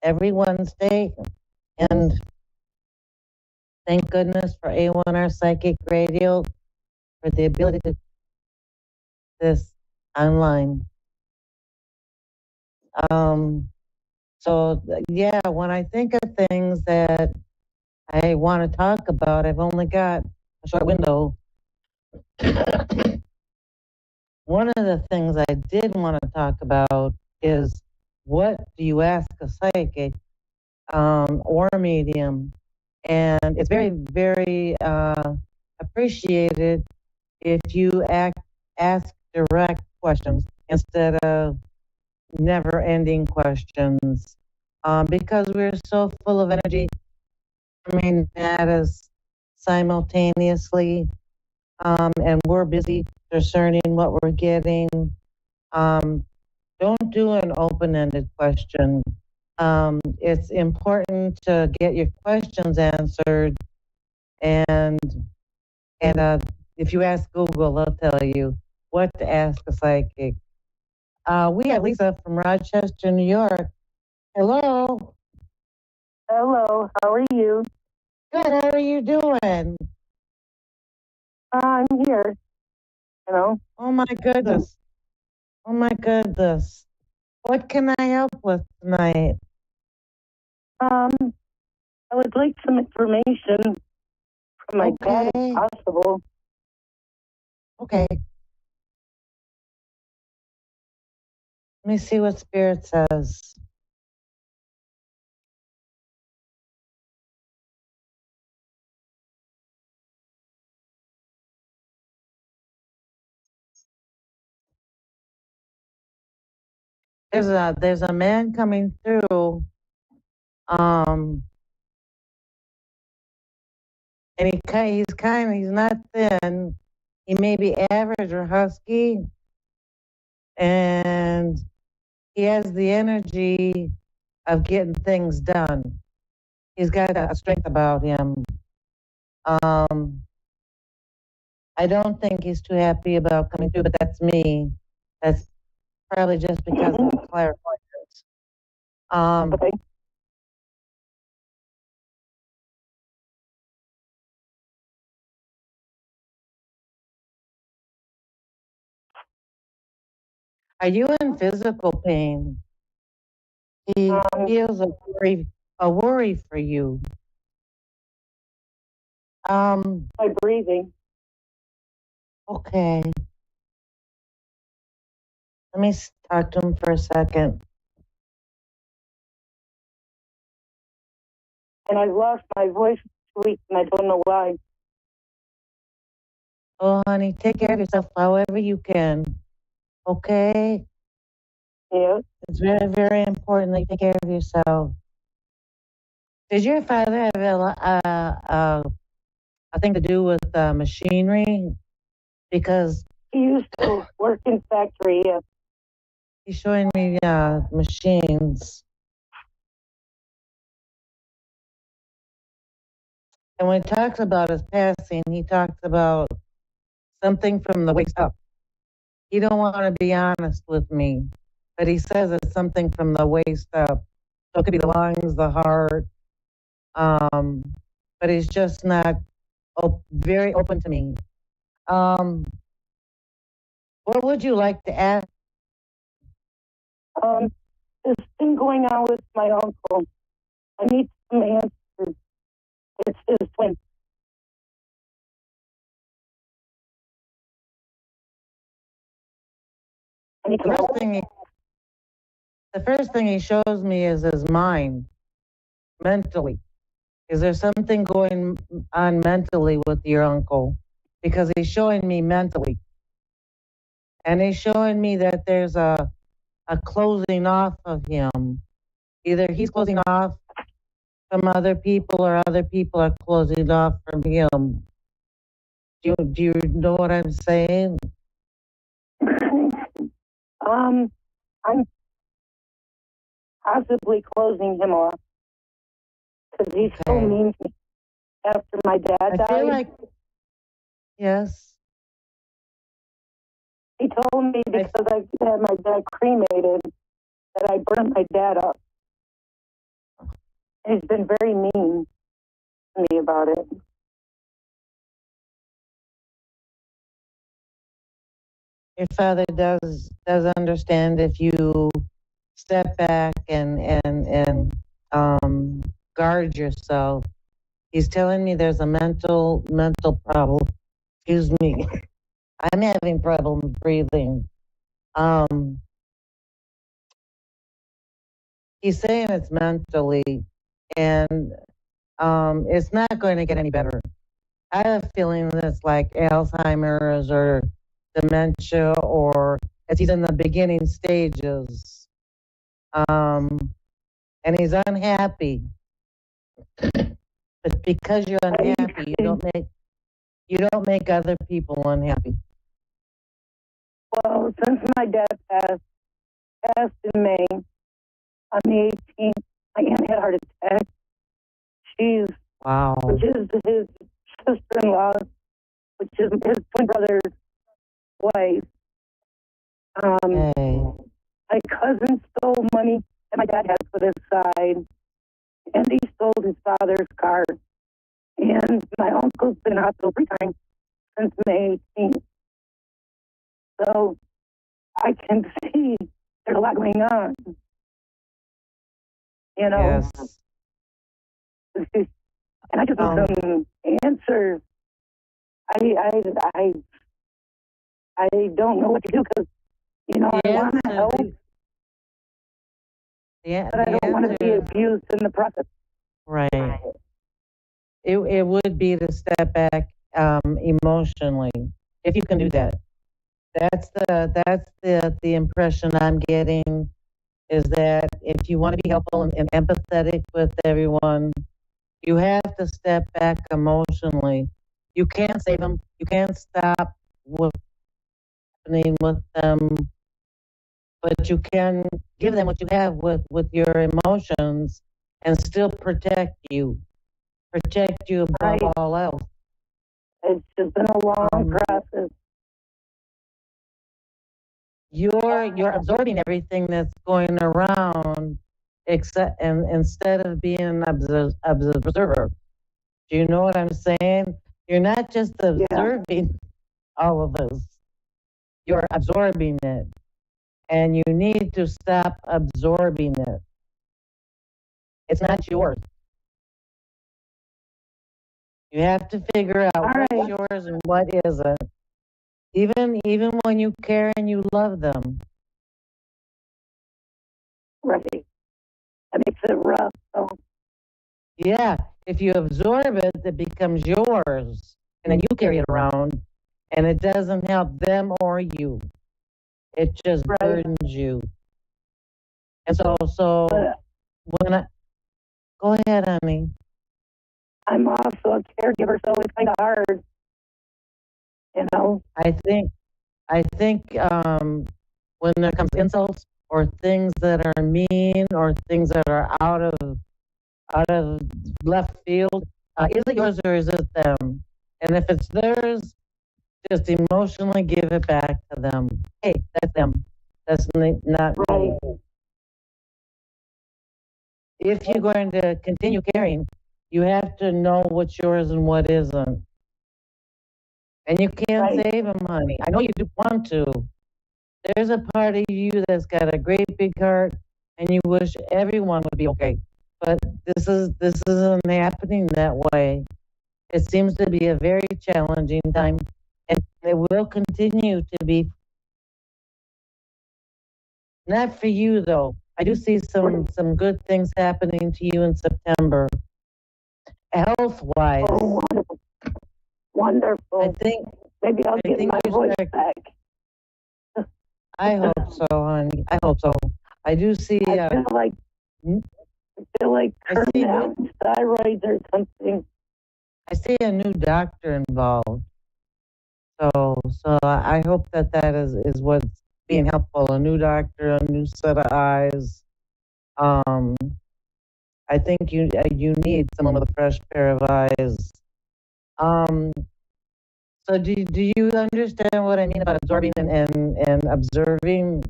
every Wednesday. And thank goodness for A1R Psychic Radio for the ability to do this online. Yeah, when I think of things that I want to talk about, I've only got a short window. One of the things I did want to talk about is, what do you ask a psychic or medium? And it's very, very appreciated if you ask direct questions instead of never-ending questions, because we're so full of energy coming at us simultaneously, and we're busy discerning what we're getting. Don't do an open-ended question. It's important to get your questions answered, and if you ask Google, they'll tell you what to ask a psychic. We have Lisa from Rochester, New York. Hello. Hello, how are you? Good. How are you doing? I'm here. Oh my goodness. Oh my goodness. What can I help with tonight? I would like some information from my dad, if possible. Okay. Let me see what Spirit says. There's a man coming through, and he's not thin. He may be average or husky, and he has the energy of getting things done. He's got a strength about him. I don't think he's too happy about coming through, but that's me. That's probably just because of the clairvoyance. Okay. Are you in physical pain? He feels a worry for you. My breathing. Okay. Let me talk to him for a second. And I've lost my voice for 2 weeks, and I don't know why. Oh, honey, take care of yourself however you can. Okay? Yeah. It's very, very important that you take care of yourself. Did your father have a thing to do with machinery? Because He used to work in factory. Yeah. he's showing me machines. And when he talks about his passing, he talks about something from the waist up. He don't want to be honest with me, but he says it's something from the waist up. So it could be the lungs, the heart, but he's just not very open to me. What would you like to ask? This thing going on with my uncle. I need some answers. It's his twin. The first thing he shows me is his mind, mentally. Is there something going on mentally with your uncle? Because he's showing me mentally. And he's showing me that there's a closing off of him. Either he's closing off from other people or other people are closing off from him. Do you know what I'm saying? I'm possibly closing him off because he's so mean to me. after my dad I died. feel like, yes. He told me because I had my dad cremated that I burned my dad up. And he's been very mean to me about it. Your father does understand if you step back and guard yourself. He's telling me there's a mental problem. Excuse me. I'm having problems breathing. He's saying it's mentally, and it's not going to get any better. I have a feeling that it's like Alzheimer's or dementia, or as he's in the beginning stages. And he's unhappy. But because you're unhappy, you don't make other people unhappy. Well, since my dad passed in May, on the 18th, my aunt had a heart attack. She's, Wow. which is his sister-in-law, which is his twin brother's wife. Hey. My cousin stole money that my dad had put aside, and he stole his father's car. And my uncle's been in hospital 3 times since May 18th. So I can see there's a lot going on. You know, Yes. and I just want some answers. I don't know what to do because, you know, I want to help, but I don't want to be abused in the process. Right. It would be to step back emotionally, if you can do that. That's the impression I'm getting, is that if you want to be helpful and empathetic with everyone, you have to step back emotionally. You can't save them. You can't stop what's happening with them, but you can give them what you have with your emotions and still protect you above all else. It's just been a long process. You're absorbing everything that's going around, except and instead of being an observer. Do you know what I'm saying? You're not just observing all of this. You're absorbing it, and you need to stop absorbing it. It's not yours. You have to figure out what's yours and what isn't. Even when you care and you love them. Right. That makes it rough. So. Yeah. If you absorb it, it becomes yours. And then you carry it around. And it doesn't help them or you. It just burdens you. And so when go ahead, honey. I'm also a caregiver, so it's kind of hard. You know? I think when there comes insults or things that are mean or things that are out of left field, is it yours or is it them? And if it's theirs, just emotionally give it back to them. Hey, that's them. That's not me. If you're going to continue caring, you have to know what's yours and what isn't. And you can't save them, honey. I know you do want to. There's a part of you that's got a great big heart, and you wish everyone would be okay. But this isn't happening that way. It seems to be a very challenging time, and it will continue to be. Not for you, though. I do see some good things happening to you in September, health-wise. Oh, wonderful. Wonderful. I think maybe I'll get my voice back. I hope so, honey. I hope so. I do see. I feel like thyroids or something. I see a new doctor involved. So I hope that is what's being helpful. A new doctor, a new set of eyes. I think you need someone with a fresh pair of eyes. So do you understand what I mean about absorbing and observing?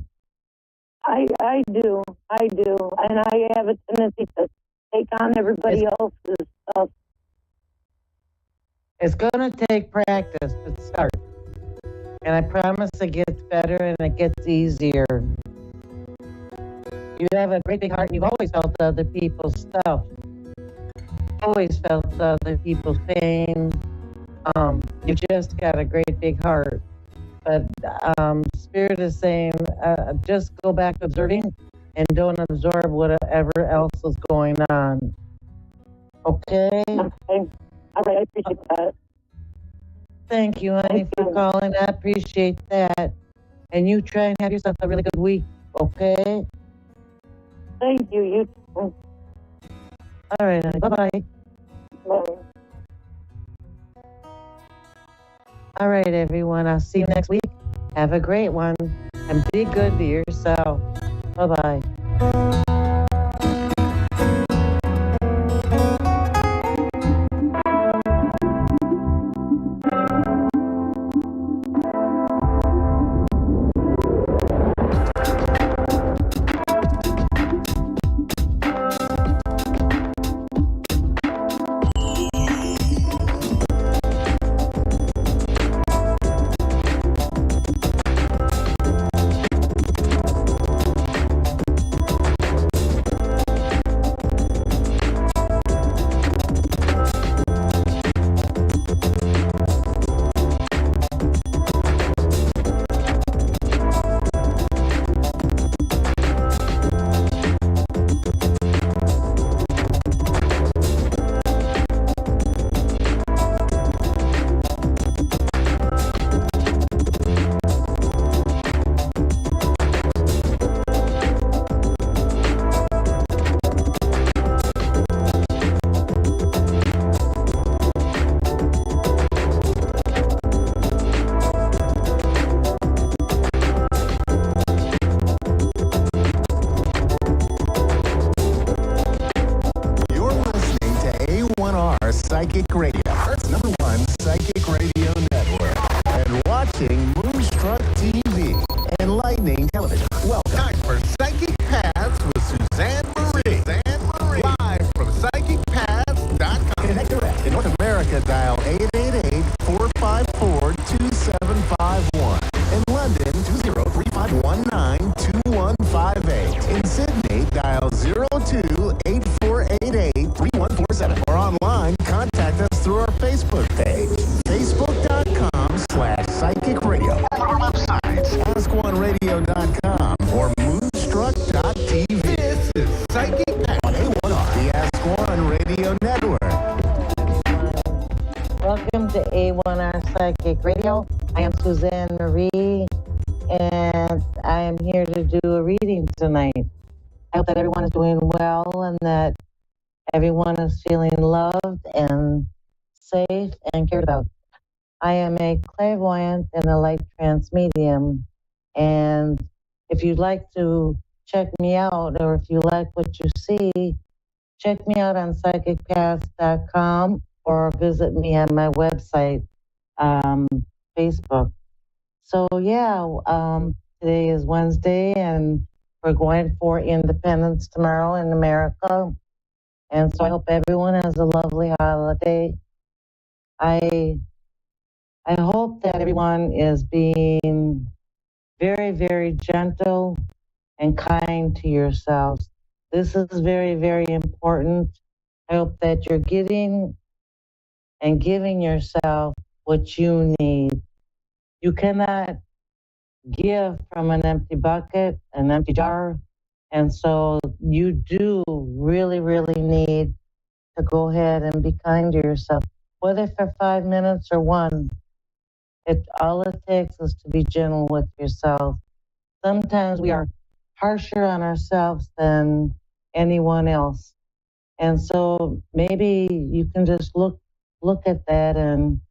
I do, and I have a tendency to take on everybody else's stuff. It's going to take practice to start. And I promise it gets better and it gets easier. You have a great big heart and you've always felt other people's stuff. Always felt other people's pain. You just got a great big heart. But Spirit is saying, just go back to observing and don't absorb whatever else is going on. Okay? Okay. All right, I appreciate that. Thank you, honey, for calling. I appreciate that. And you try and have yourself a really good week, okay? Thank you. You too. All right, honey. Bye-bye. Bye. All right, everyone. I'll see you next week. Have a great one. And be good to yourself. Bye-bye. You're listening to A1R Psychic Radio, Earth's #1 psychic radio network, and watching Moonstruck TV and Lightning Television. Welcome. Time for Psychic Paths with Suzanne Marie. Live from PsychicPaths.com. Connect direct. In North America, dial 888-454-2751. In London, 203-519-2158. In Sydney, dial 02-8488-3147. Or online, contact us through our Facebook page, facebook.com/psychic radio. Our websites, askoneradio.com or moonstruck.tv. This is Psychic Path on A1R, the Ask One Radio Network. Welcome to A1R Psychic Radio. I am Suzanne Marie, and I am here to do a reading tonight. I hope that everyone is doing well and that everyone is feeling loved and safe and cared about. I am a clairvoyant and a light trance medium, and if you'd like to check me out or if you like what you see, check me out on psychicpaths.com or visit me on my website, Facebook. So today is Wednesday and we're going for Independence tomorrow in America. And so I hope everyone has a lovely holiday. I hope that everyone is being very, very gentle and kind to yourselves. This is very, very important. I hope that you're getting and giving yourself what you need. You cannot give from an empty bucket, an empty jar. And so you do really, really need to go ahead and be kind to yourself, whether for 5 minutes or one. All it takes is to be gentle with yourself. Sometimes we are harsher on ourselves than anyone else. And so maybe you can just look at that and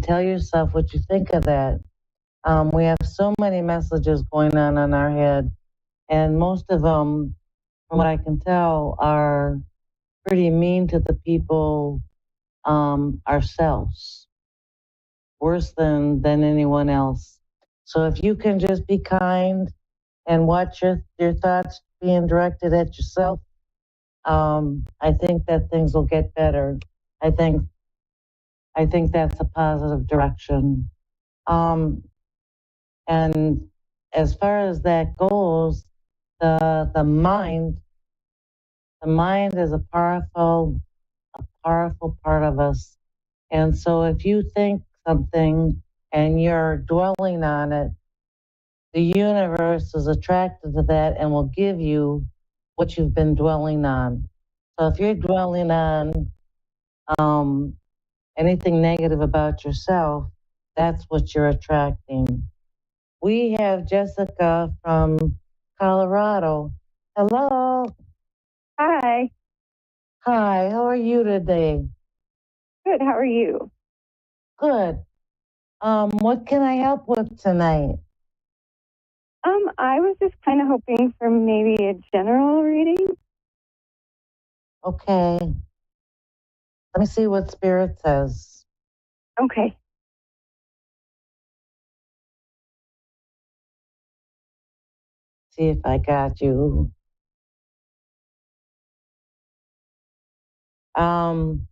tell yourself what you think of that. We have so many messages going on in our head, and most of them, from what I can tell, are pretty mean to the people ourselves, worse than anyone else. So if you can just be kind and watch your thoughts being directed at yourself, I think that things will get better. I think that's a positive direction. And as far as that goes, the mind is a powerful part of us. And so if you think something and you're dwelling on it, the universe is attracted to that and will give you what you've been dwelling on. So if you're dwelling on anything negative about yourself, that's what you're attracting. We have Jessica from Colorado. Hello. Hi. Hi, how are you today? Good. How are you? Good. What can I help with tonight? I was just kind of hoping for maybe a general reading. Okay. Let me see what Spirit says. Okay. See if I got you. I'm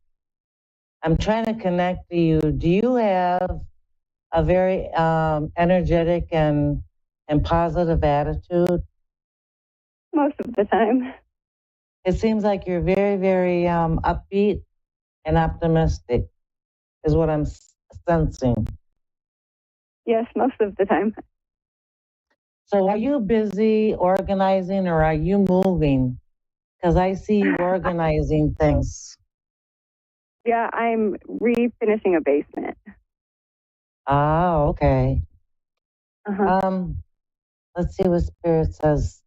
trying to connect to you. Do you have a very energetic and positive attitude? Most of the time. It seems like you're very, very upbeat and optimistic, is what I'm sensing. Yes, most of the time. So are you busy organizing or are you moving? Because I see you organizing things. Yeah, I'm refinishing a basement. Oh, okay. Uh-huh. Let's see what Spirit says.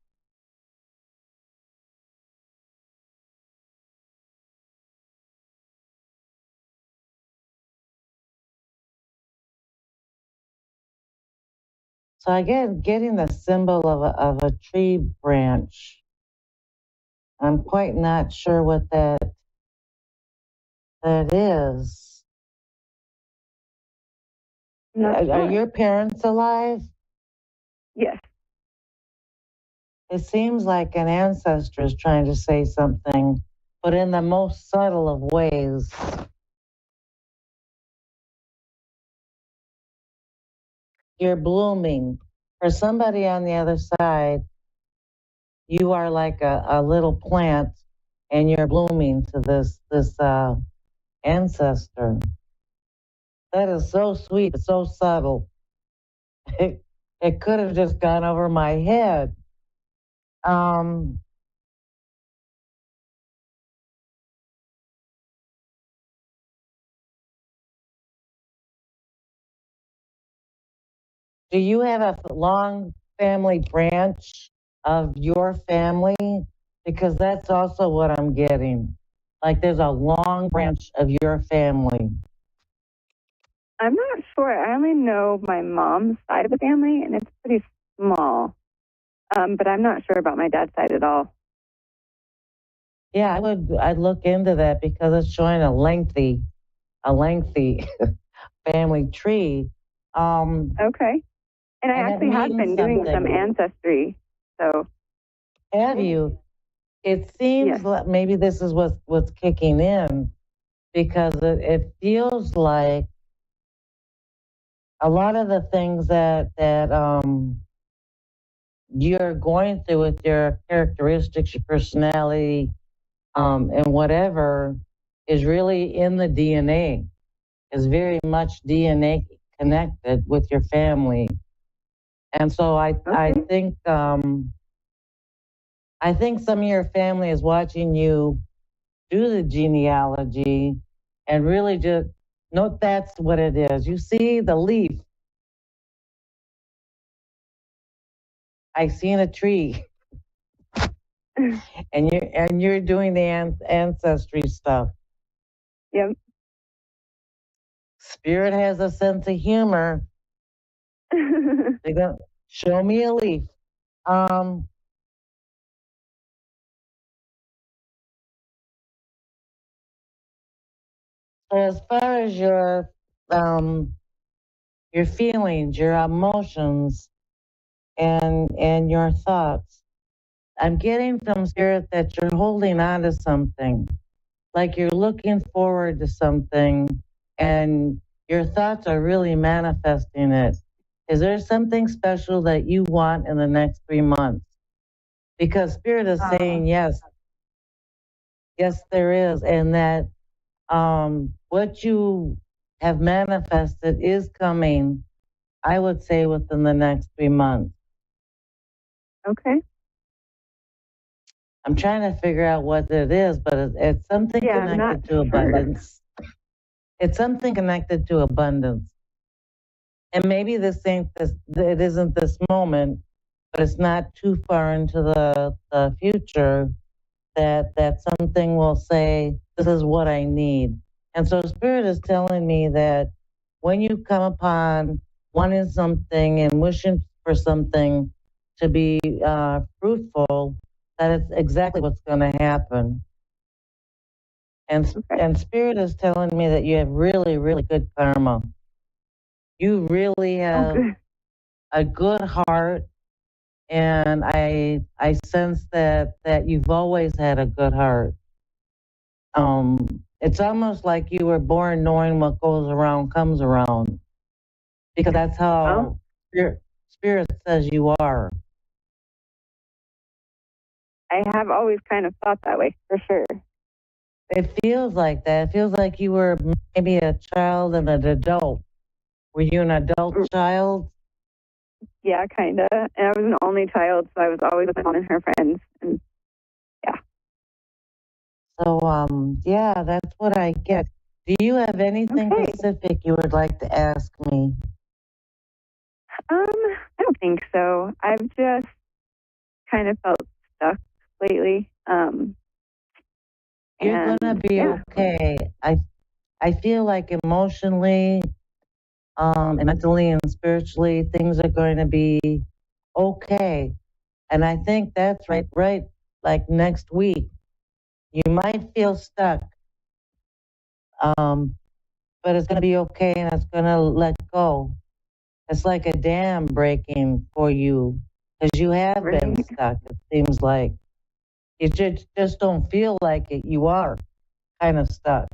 So I getting the symbol of a tree branch. I'm quite not sure what that is. Are your parents alive? Yes. It seems like an ancestor is trying to say something, but in the most subtle of ways. You're blooming. For somebody on the other side, you are like a little plant and you're blooming to this ancestor. That is so sweet, so subtle. It could have just gone over my head. Do you have a long family branch of your family? Because that's also what I'm getting. Like there's a long branch of your family. I'm not sure. I only know my mom's side of the family, and it's pretty small. But I'm not sure about my dad's side at all. Yeah, I'd look into that because it's showing a lengthy family tree. Okay. And I actually have been doing some ancestry. So have you? It seems like maybe this is what's kicking in because it feels like a lot of the things that you're going through with your characteristics, your personality, and whatever is really in the DNA. Is very much DNA connected with your family, and so I think some of your family is watching you do the genealogy and really just note that's what it is. You see the leaf. I seen a tree. and you're doing the ancestry stuff. Yep. Spirit has a sense of humor. They're gonna show me a leaf. So as far as your feelings, your emotions, and your thoughts, I'm getting from spirit that you're holding on to something, like you're looking forward to something, and your thoughts are really manifesting it. Is there something special that you want in the next 3 months? Because spirit is saying yes, yes, there is, and that what you have manifested is coming, I would say, within the next 3 months. Okay. I'm trying to figure out what it is, but it's something connected to abundance. It's something connected to abundance. And maybe it isn't this moment, but it's not too far into the future that something will say, this is what I need. And so Spirit is telling me that when you come upon wanting something and wishing for something to be fruitful, that it's exactly what's going to happen. And Spirit is telling me that you have really, really good karma. You really have a good heart, and I sense that you've always had a good heart. It's almost like you were born knowing what goes around comes around, because that's how Spirit says you are. I have always kind of thought that way, for sure. It feels like that. It feels like you were maybe a child and an adult. Were you an adult child? Yeah, kind of. And I was an only child, so I was always with my mom and her friends. And yeah. So, yeah, that's what I get. Do you have anything specific you would like to ask me? I don't think so. I've just kind of felt stuck lately. You're gonna be okay. I feel like emotionally, and mentally and spiritually, things are going to be okay. And I think that's right, like next week. You might feel stuck, but it's going to be okay, and it's going to let go. It's like a dam breaking for you, because you have been stuck, it seems like. You just don't feel like it. You are kind of stuck.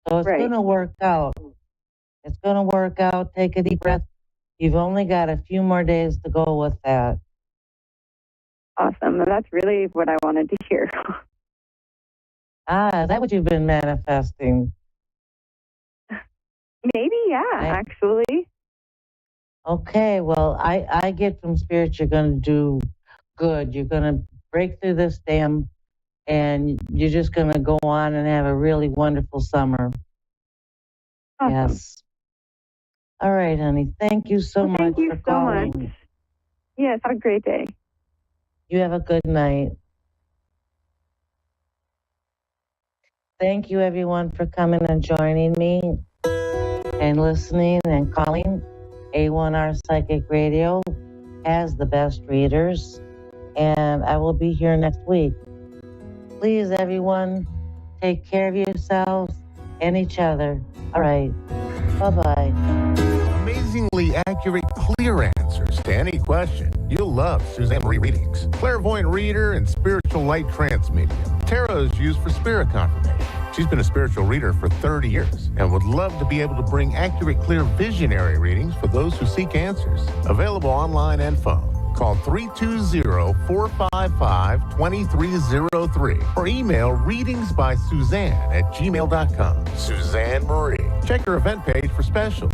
So it's going to work out. It's going to work out. Take a deep breath. You've only got a few more days to go with that. Awesome. That's really what I wanted to hear. Is that what you've been manifesting? Maybe, yeah, actually. Okay, well, I get from Spirit you're going to do good. You're going to break through this dam, and you're just going to go on and have a really wonderful summer. Awesome. Yes. All right, honey. Thank you so much for calling. Thank you so much. Yes, have a great day. You have a good night. Thank you, everyone, for coming and joining me and listening and calling. A1R Psychic Radio has the best readers, and I will be here next week. Please, everyone, take care of yourselves and each other. All right. Bye-bye. Amazingly accurate, clear answers to any question. You'll love Suzanne Marie readings. Clairvoyant reader and spiritual light trance medium. Tarot is used for spirit confirmation. She's been a spiritual reader for 30 years and would love to be able to bring accurate, clear, visionary readings for those who seek answers. Available online and phone. Call 320-455-2303 or email readingsbysuzanne@gmail.com. Suzanne Marie. Check her event page for specials.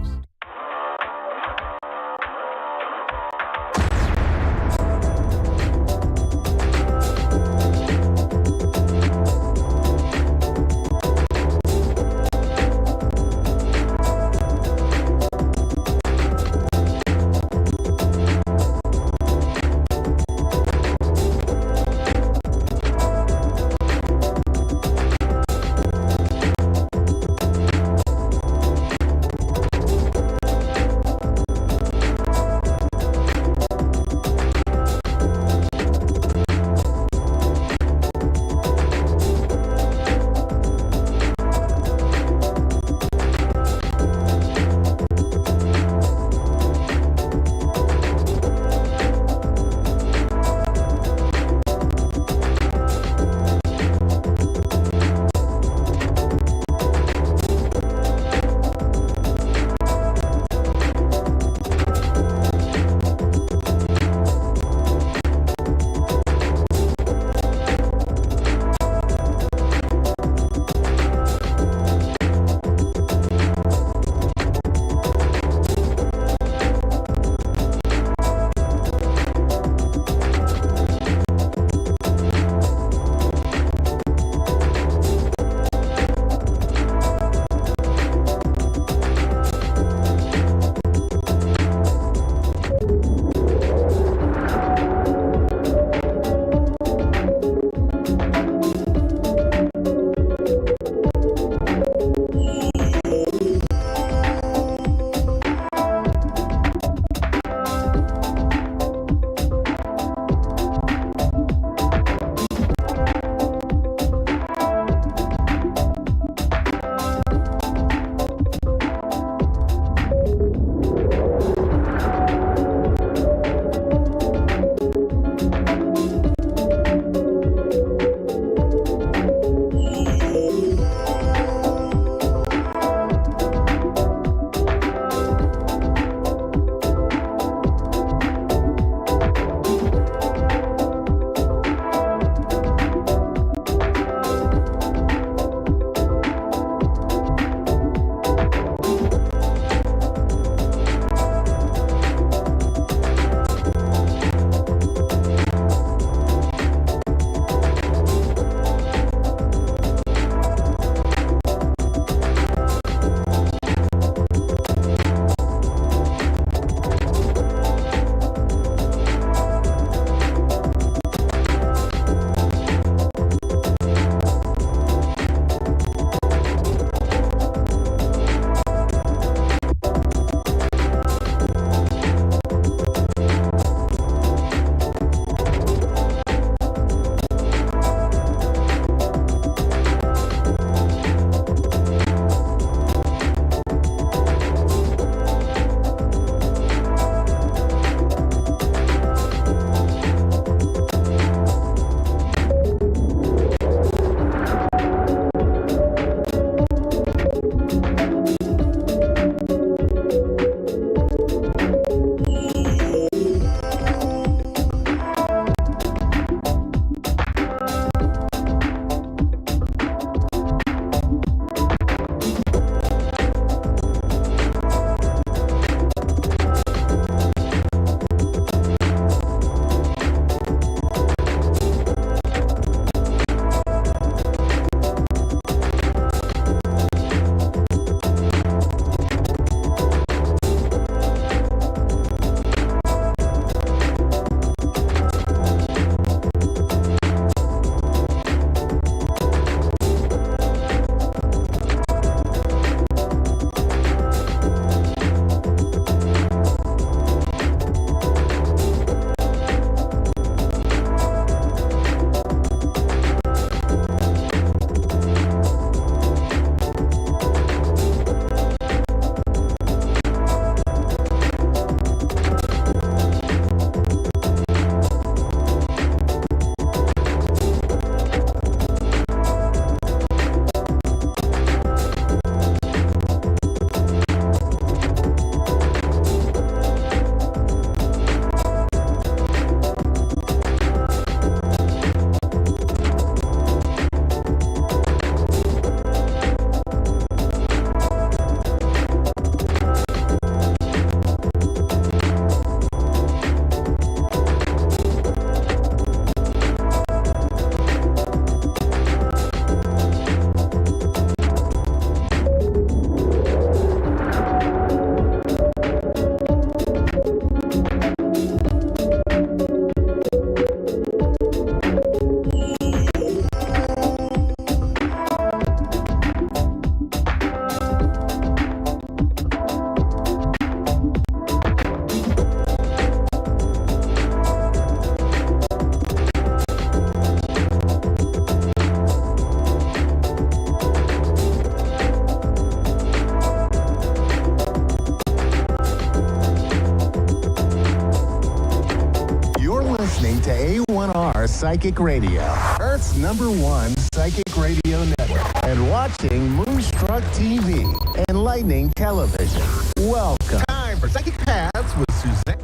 Psychic Radio, Earth's #1 psychic radio network, and watching Moonstruck TV and Lightning Television. Welcome. Time for Psychic Paths with Suzanne.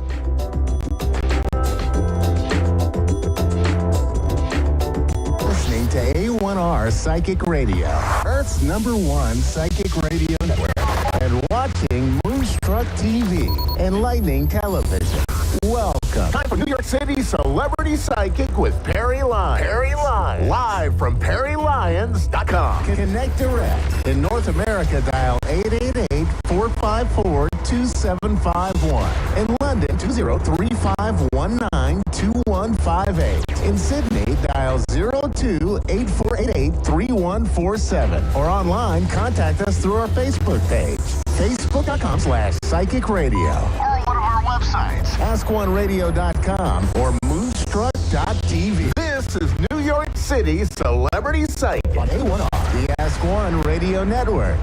Listening to A1R Psychic Radio, Earth's #1 psychic radio network, and watching Moonstruck TV and Lightning Television. Welcome. Time for New York City Celebrity Psychic with Perry Lyons. Perry Lyons. Live from PerryLyons.com. Connect direct. In North America, dial 888-454-2751. In London, 203-519-2158. In Sydney, dial 02-8488-3147. Or online, contact us through our Facebook page, facebook.com/Psychic Radio. Websites, AskOneRadio.com or Moonstruck.tv. This is New York City Celebrity Psychic on A1R, the Ask One Radio Network.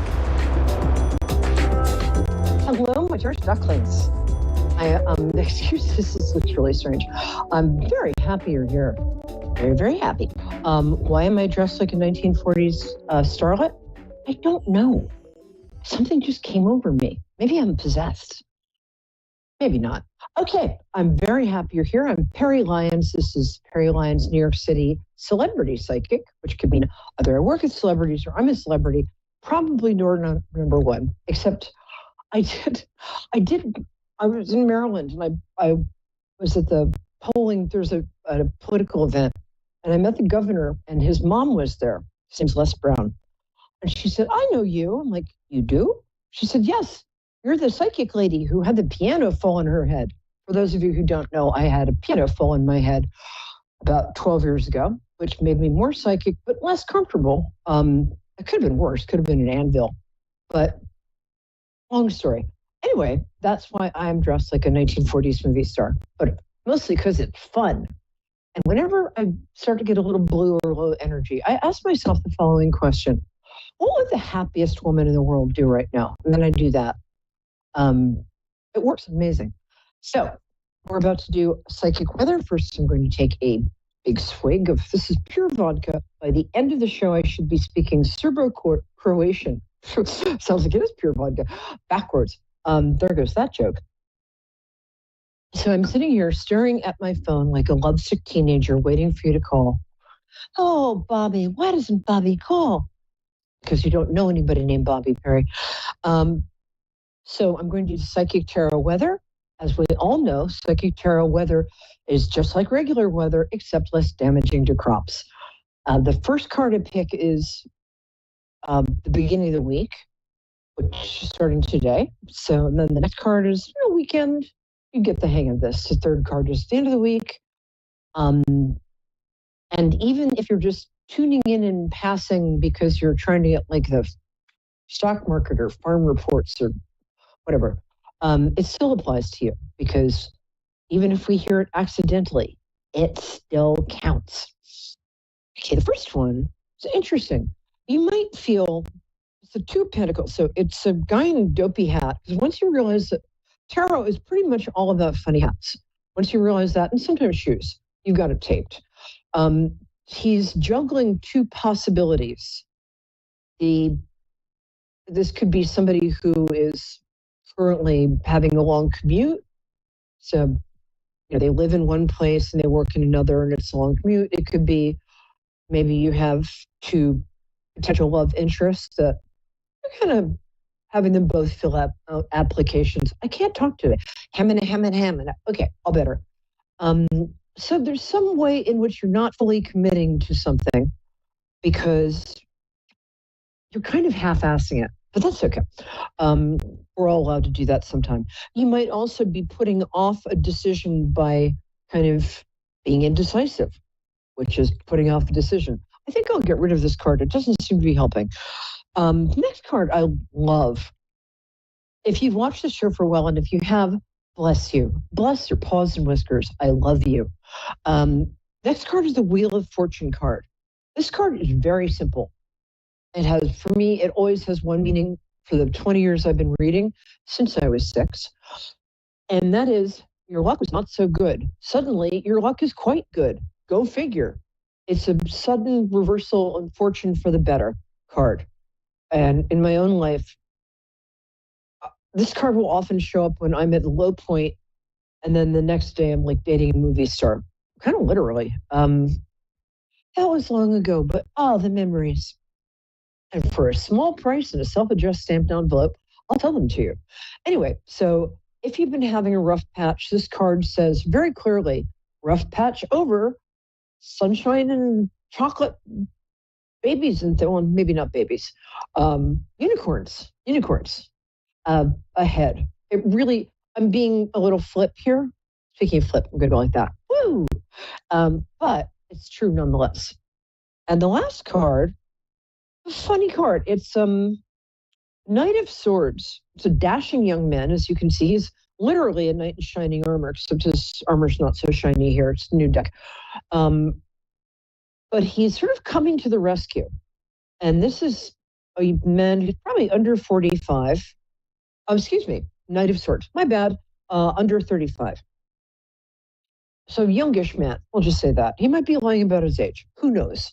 Hello, my church ducklings. This looks really strange. I'm very happy you're here. Very, very happy. Why am I dressed like a 1940s starlet? I don't know. Something just came over me. Maybe I'm possessed. Maybe not. Okay, I'm very happy you're here. I'm Perry Lyons. This is Perry Lyons, New York City Celebrity Psychic, which could mean either I work with celebrities or I'm a celebrity. Probably number one, except I was in Maryland and I was at the polling. There's a political event and I met the governor and his mom was there. His name's Les Brown. And she said, I know you. I'm like, you do? She said, yes. You're the psychic lady who had the piano fall on her head. For those of you who don't know, I had a piano fall on my head about 12 years ago, which made me more psychic, but less comfortable. It could have been worse. Could have been an anvil. But long story. Anyway, that's why I'm dressed like a 1940s movie star, but mostly because it's fun. And whenever I start to get a little blue or low energy, I ask myself the following question. What would the happiest woman in the world do right now? And then I do that. It works amazing. So we're about to do psychic weather. First, I'm going to take a big swig of, this is pure vodka. By the end of the show, I should be speaking Serbo-Croatian. Sounds like it is pure vodka. Backwards. There goes that joke. So I'm sitting here staring at my phone like a lovesick teenager waiting for you to call. Oh, Bobby, why doesn't Bobby call? Because you don't know anybody named Bobby, Perry. So I'm going to do psychic tarot weather. As we all know, psychic tarot weather is just like regular weather, except less damaging to crops. The first card I pick is the beginning of the week, which is starting today. So and then the next card is weekend. You get the hang of this. The third card is the end of the week. And even if you're just tuning in passing because you're trying to get like the stock market or farm reports or whatever, it still applies to you because even if we hear it accidentally, it still counts. Okay, the first one is interesting. You might feel it's the Two of Pentacles. So it's a guy in a dopey hat. Because once you realize that tarot is pretty much all about funny hats. Once you realize that, and sometimes shoes, you've got it taped. He's juggling two possibilities. This could be somebody who is currently having a long commute. So, they live in one place and they work in another and it's a long commute. It could be maybe you have two potential love interests that you're kind of having them both fill out applications. I can't talk to it. Ham. Okay, all better. So there's some way in which you're not fully committing to something because you're kind of half-assing it, but that's okay. We're all allowed to do that sometime. You might also be putting off a decision by kind of being indecisive, which is putting off a decision. I think I'll get rid of this card. It doesn't seem to be helping. The next card I love. If you've watched the show for a while, and if you have, bless you. Bless your paws and whiskers. I love you. Next card is the Wheel of Fortune card. This card is very simple. It has, for me, it always has one meaning for the 20 years I've been reading, since I was 6. And that is, your luck was not so good. Suddenly, your luck is quite good. Go figure. It's a sudden reversal of fortune for the better card. And in my own life, this card will often show up when I'm at the low point, and then the next day I'm like dating a movie star, kind of literally. That was long ago, but the memories. And for a small price and a self-addressed stamped envelope, I'll tell them to you. Anyway, so if you've been having a rough patch, this card says very clearly, rough patch over, sunshine and chocolate babies and well, maybe not babies, unicorns ahead. It really, I'm being a little flip here. Speaking of flip, I'm going to go like that. Woo! But it's true nonetheless. And the last card, a funny card. It's Knight of Swords. It's a dashing young man, as you can see. He's literally a knight in shining armor, except his armor's not so shiny here. It's a new deck. But he's sort of coming to the rescue. And this is a man who's probably under 45. Excuse me, Knight of Swords. My bad. Under 35. So youngish man, we'll just say that. He might be lying about his age. Who knows?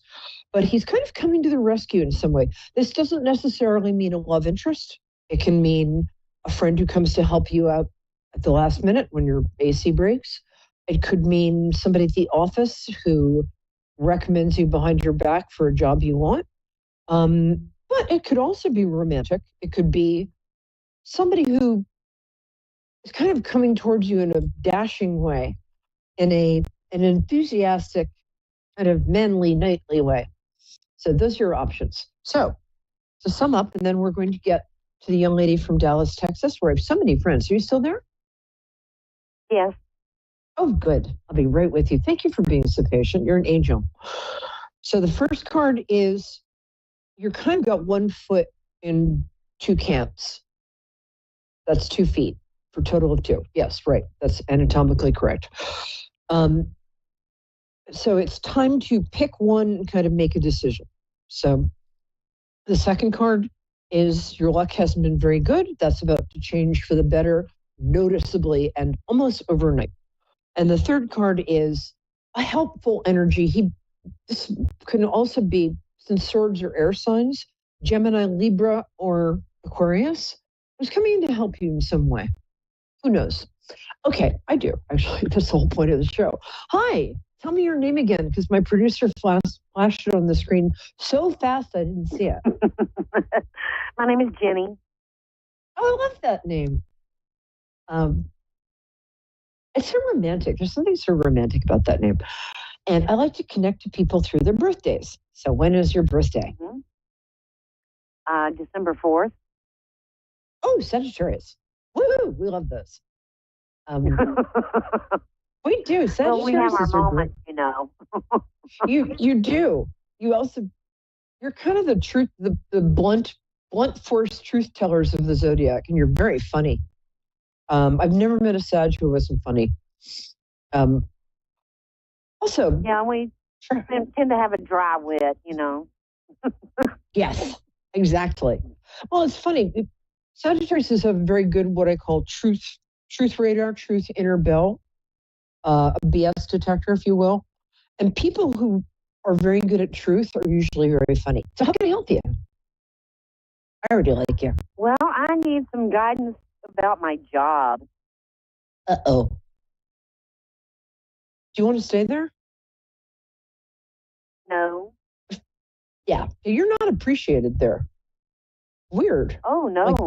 But he's kind of coming to the rescue in some way. This doesn't necessarily mean a love interest. It can mean a friend who comes to help you out at the last minute when your AC breaks. It could mean somebody at the office who recommends you behind your back for a job you want. But it could also be romantic. It could be somebody who is kind of coming towards you in a dashing way, in an enthusiastic, kind of manly, knightly way. So those are your options. So to sum up, and then we're going to get to the young lady from Dallas, Texas, where I have so many friends. Are you still there? Yes. Oh, good. I'll be right with you. Thank you for being so patient. You're an angel. So the first card is you're kind of got 1 foot in 2 camps. That's 2 feet for a total of 2. Yes, right. That's anatomically correct. So it's time to pick one and kind of make a decision. So the second card is your luck hasn't been very good. That's about to change for the better noticeably and almost overnight. And the third card is a helpful energy. This can also be, since swords are air signs, Gemini, Libra, or Aquarius, who's coming in to help you in some way. Who knows? Okay, I do. Actually, that's the whole point of the show. Hi, tell me your name again, because my producer flashed it on the screen so fast I didn't see it. My name is Jenny. Oh, I love that name. It's so romantic. There's something so romantic about that name. And I like to connect to people through their birthdays. So when is your birthday? December 4th. Oh, Sagittarius. Woo! We love those. We do. Sagittarius well, we have our is moments, you know. you do. You're kind of the truth, the blunt force truth tellers of the zodiac, and you're very funny. I've never met a Sag who wasn't funny. Also, yeah, we tend to have a dry wit, you know. Yes, exactly. Well, it's funny. Sagittarius is a very good, what I call truth radar, truth inner bell, a BS detector, if you will. And people who are very good at truth are usually very funny. So how can I help you? I already like you. Well, I need some guidance about my job. Uh-oh. Do you want to stay there? No. Yeah, you're not appreciated there. Weird. Oh no, it's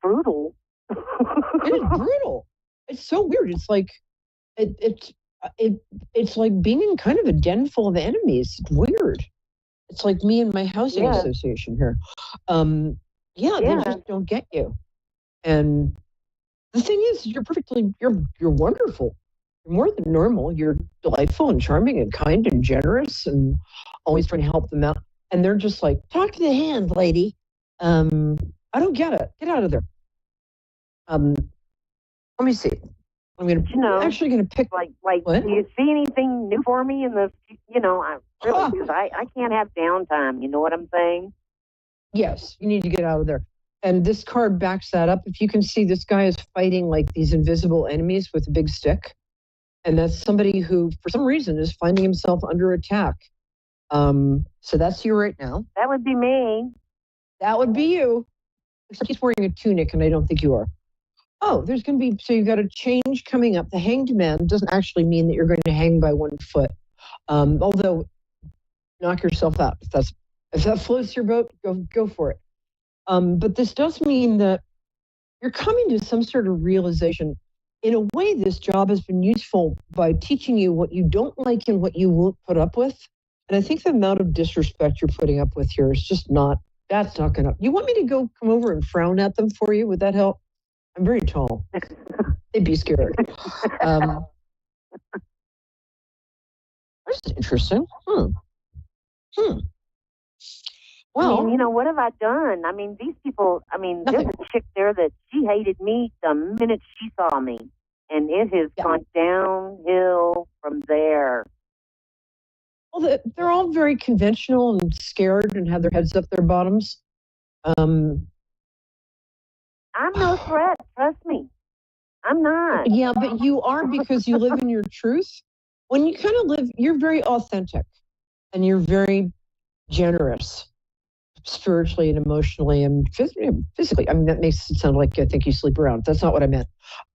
brutal. It is brutal. It's so weird. It's like it's like being in kind of a den full of enemies. It's weird. It's like me and my housing association here. They just don't get you. And the thing is, you're wonderful. You're more than normal. You're delightful and charming and kind and generous and always trying to help them out. And they're just like, talk to the hand, lady. I don't get it. Get out of there. Let me see. I'm actually gonna pick. Like, what? Do you see anything new for me in the? I can't have downtime. You know what I'm saying? Yes, you need to get out of there. And this card backs that up. If you can see, this guy is fighting like these invisible enemies with a big stick. And that's somebody who, for some reason, is finding himself under attack. So that's you right now. That would be me. That would be you. Except he's wearing a tunic, and I don't think you are. Oh, there's going to be, so you've got a change coming up. The hanged man doesn't actually mean that you're going to hang by one foot. Although, knock yourself out. If that floats your boat, go for it. But this does mean that you're coming to some sort of realization. In a way, this job has been useful by teaching you what you don't like and what you won't put up with. And I think the amount of disrespect you're putting up with here is just that's not going to. You want me to come over and frown at them for you? Would that help? I'm very tall. They'd be scared. This is interesting. Well, I mean, what have I done? I mean, these people, nothing. There's a chick there that she hated me the minute she saw me. And it has gone downhill from there. Well, they're all very conventional and scared and have their heads up their bottoms. I'm no threat, trust me. I'm not. Yeah, but you are, because you live in your truth. When you kind of live, you're very authentic and you're very generous, spiritually and emotionally and physically. I mean, that makes it sound like I think you sleep around. That's not what I meant.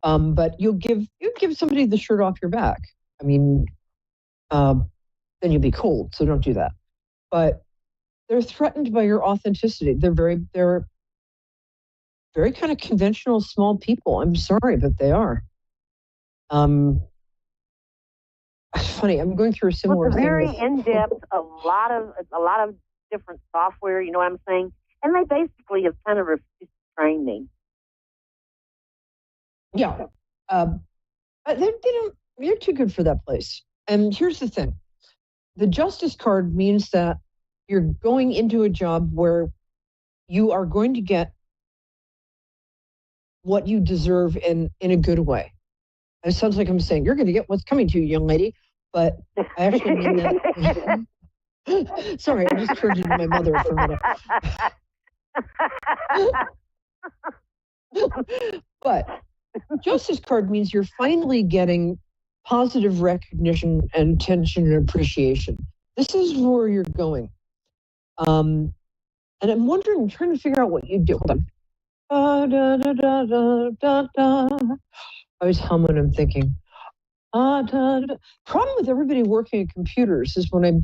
But you give somebody the shirt off your back. I mean, then you'll be cold. So don't do that. But they're threatened by your authenticity. They're very kind of conventional, small people. I'm sorry, but they are. Funny. I'm going through a similar thing. Very in depth. A lot of different software. You know what I'm saying? And they basically have kind of refused to train me. Yeah, you're too good for that place. And here's the thing: the justice card means that you're going into a job where you are going to get what you deserve in a good way. It sounds like I'm saying you're going to get what's coming to you, young lady, but I actually mean that. Sorry, I just turned into my mother for a minute. But justice card means you're finally getting positive recognition and attention and appreciation. This is where you're going. And I'm wondering, I'm trying to figure out what you do. Hold on. I always hum when I'm thinking. Problem with everybody working at computers is when I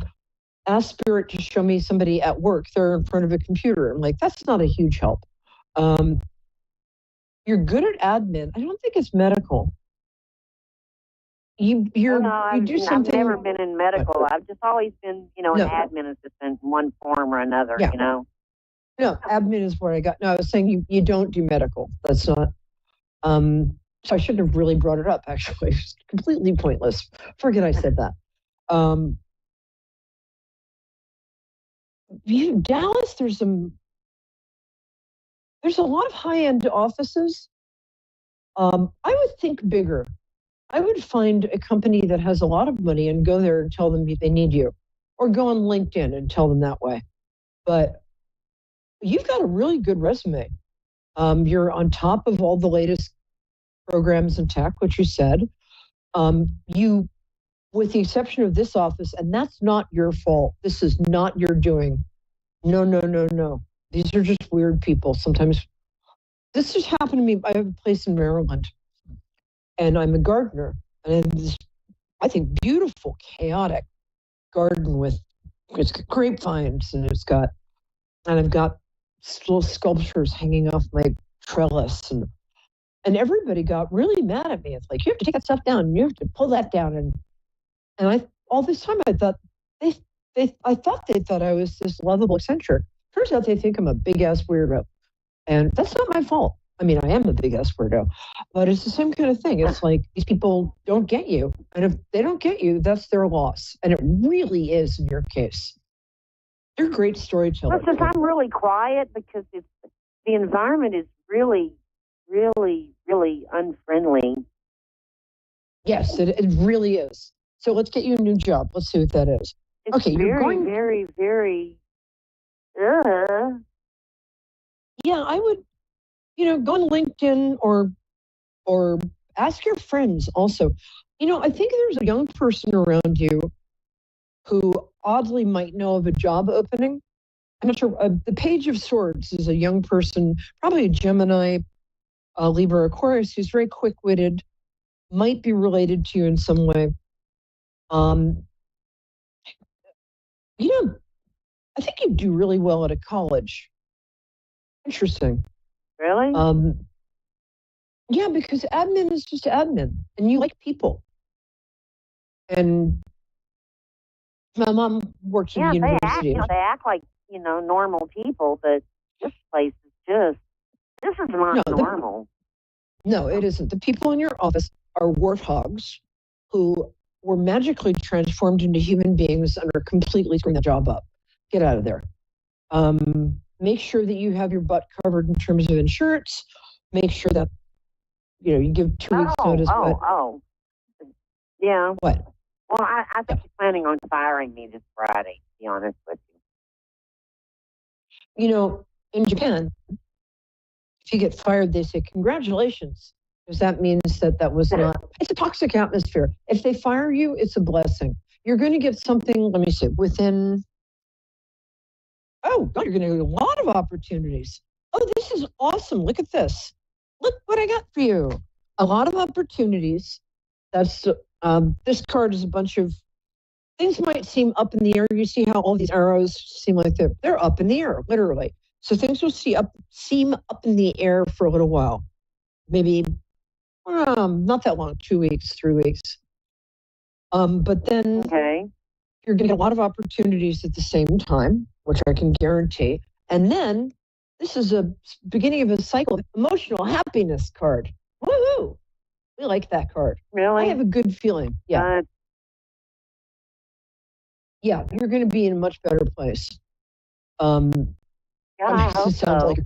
ask Spirit to show me somebody at work, they're in front of a computer. I'm like, that's not a huge help. You're good at admin. I don't think it's medical. You do something. I've never been in medical. I've just always been, an admin assistant in one form or another. No, admin is where I got. No, I was saying you don't do medical. That's not. So I shouldn't have really brought it up. Actually, it's completely pointless. Forget I said that. Dallas, there's a lot of high-end offices. I would think bigger. I would find a company that has a lot of money and go there and tell them they need you, or go on LinkedIn and tell them that way. But you've got a really good resume. You're on top of all the latest programs and tech, which you said. You, with the exception of this office, and that's not your fault. This is not your doing. No. These are just weird people. Sometimes this just happened to me. I have a place in Maryland, and I'm a gardener, and I have this, I think, beautiful, chaotic garden it's got grapevines, and I've got little sculptures hanging off my trellis, and everybody got really mad at me. It's like, you have to take that stuff down, and you have to pull that down, and I all this time I thought they thought I was this lovable eccentric. Turns out they think I'm a big ass weirdo, and that's not my fault. I mean, I am a big ass weirdo, but it's the same kind of thing. It's like these people don't get you, and if they don't get you, that's their loss, and it really is in your case. You're a great storyteller. Well, since I'm really quiet because the environment is really, really, really unfriendly. Yes, it really is. So let's get you a new job. Let's see what that is. It's okay, very, you're going. Very, very. Yeah, I would. Go on LinkedIn or ask your friends also. I think there's a young person around you who oddly might know of a job opening. I'm not sure. The Page of Swords is a young person, probably a Gemini, Libra, Aquarius, who's very quick-witted, might be related to you in some way. I think you do really well at a college. Interesting. Really? Yeah, because admin is just admin, and you like people. And my mom works at Yeah, the they university. they act like, normal people, but this place is this is not normal. No, it isn't. The people in your office are warthogs who were magically transformed into human beings and are completely screwing the job up. Get out of there. Make sure that you have your butt covered in terms of insurance. Make sure that, you give 2 weeks notice. Yeah. What? Well, I think he's planning on firing me this Friday, to be honest with you. In Japan, if you get fired, they say, congratulations, because that means that was not, it's a toxic atmosphere. If they fire you, it's a blessing. You're going to get something, let me see, within, oh, God, you're going to get a lot of opportunities. Oh, this is awesome. Look at this. Look what I got for you. A lot of opportunities. That's, this card is a bunch of, things might seem up in the air. You see how all these arrows seem like they're up in the air, literally. So things will seem up in the air for a little while. Maybe not that long, 2 weeks, 3 weeks. But then you're going to get a lot of opportunities at the same time, which I can guarantee. And then this is a beginning of a cycle. Emotional happiness card. Woohoo! We like that card. Really? I have a good feeling. Yeah. Yeah, you're going to be in a much better place. I hope so. Like,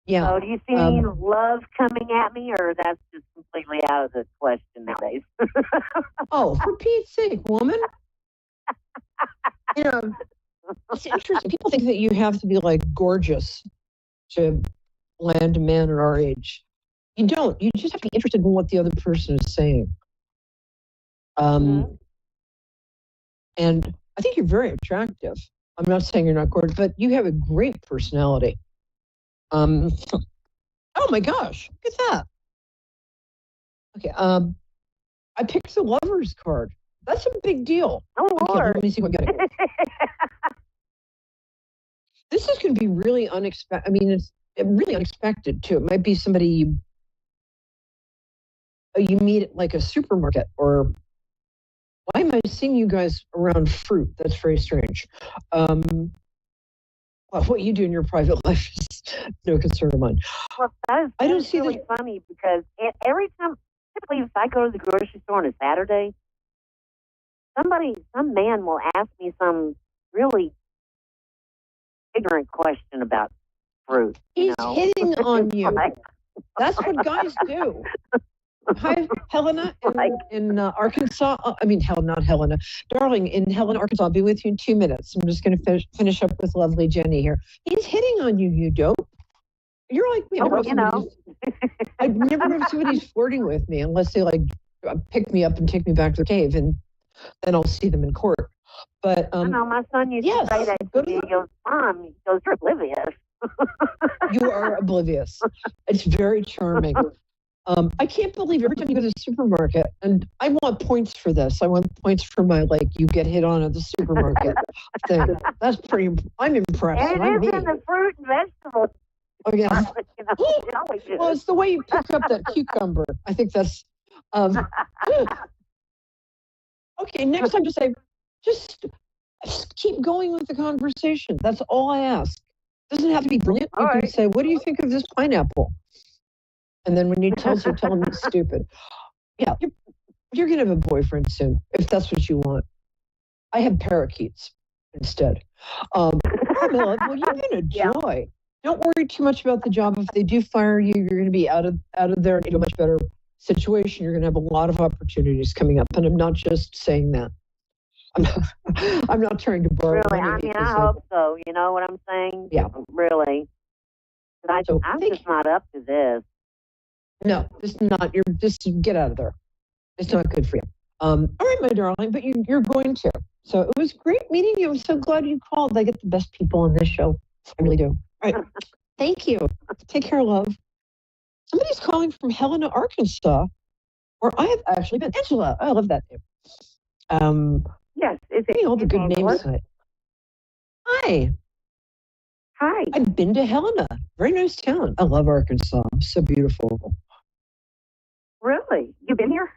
yeah. So do you see any love coming at me, or that's just completely out of the question nowadays? Oh, for Pete's sake, woman. It's interesting. People think that you have to be like gorgeous to land a man at our age. You don't. You just have to be interested in what the other person is saying. And I think you're very attractive. I'm not saying you're not gorgeous, but you have a great personality. Oh my gosh, look at that. Okay, I picked the Lover's card. That's a big deal. Oh, Lord. Let me see what I'm getting. This is going to be really unexpected. I mean, it's really unexpected, too. It might be somebody you meet at like a supermarket, or why am I seeing you guys around fruit? That's very strange. Well, what you do in your private life is no concern of mine. Well, that's really funny because every time, typically if I go to the grocery store on a Saturday, some man will ask me some really ignorant question about fruit. He's hitting on you. That's what guys do. Hi, Helena in Arkansas. I mean, not Helena. Darling, in Helena, Arkansas. I'll be with you in 2 minutes. I'm just going to finish up with lovely Jenny here. He's hitting on you, you dope. You're like me. I'd never know if somebody's flirting with me unless they pick me up and take me back to the cave, and then I'll see them in court. But I know my son used to say that to me. He goes, Mom, you're oblivious. You are oblivious. It's very charming. I can't believe every time you go to the supermarket, and I want points for this. I want points for my, you get hit on at the supermarket thing. That's pretty, I'm impressed. And it is in the fruit and vegetables. Oh, yeah. Well, it's the way you pick up that cucumber. I think that's, okay, next time just keep going with the conversation. That's all I ask. It doesn't have to be brilliant. You can say, what do you think of this pineapple? And then when he tells you, tell him it's stupid. Yeah, you're going to have a boyfriend soon, if that's what you want. I have parakeets instead. Carmela, well, you've been a joy. Don't worry too much about the job. If they do fire you, you're going to be out of there in a much better situation. You're going to have a lot of opportunities coming up. And I'm not just saying that. I'm not trying to borrow money. I hope so. You know what I'm saying? Yeah. Really. I'm just not up to this. No, this is not. Just get out of there. It's not good for you. All right, my darling, but you're going to. So it was great meeting you. I'm so glad you called. I get the best people on this show. I really do. All right. Thank you. Take care, love. Somebody's calling from Helena, Arkansas, where I have actually been. Angela. I love that name. Yes, is Getting all the good Angela? names tonight. Hi. Hi. I've been to Helena. Very nice town. I love Arkansas. So beautiful. Really? You've been here?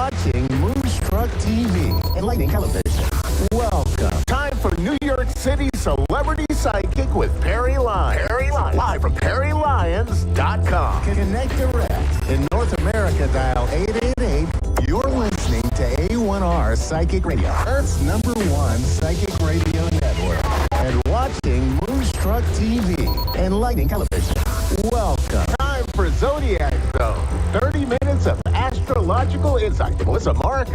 watching Moonstruck TV and Lightning Television. Welcome. Time for New York City Celebrity Psychic with Perry Lyons. Perry Lyons. Live from PerryLyons.com. Connect direct. In North America, dial 888. You're listening to A1R Psychic Radio, Earth's #1 psychic radio network. And watching Moonstruck TV and Lightning Television. Welcome. Time for Zodiac Zone. 30 minutes of astrological insight with Melissa Mark.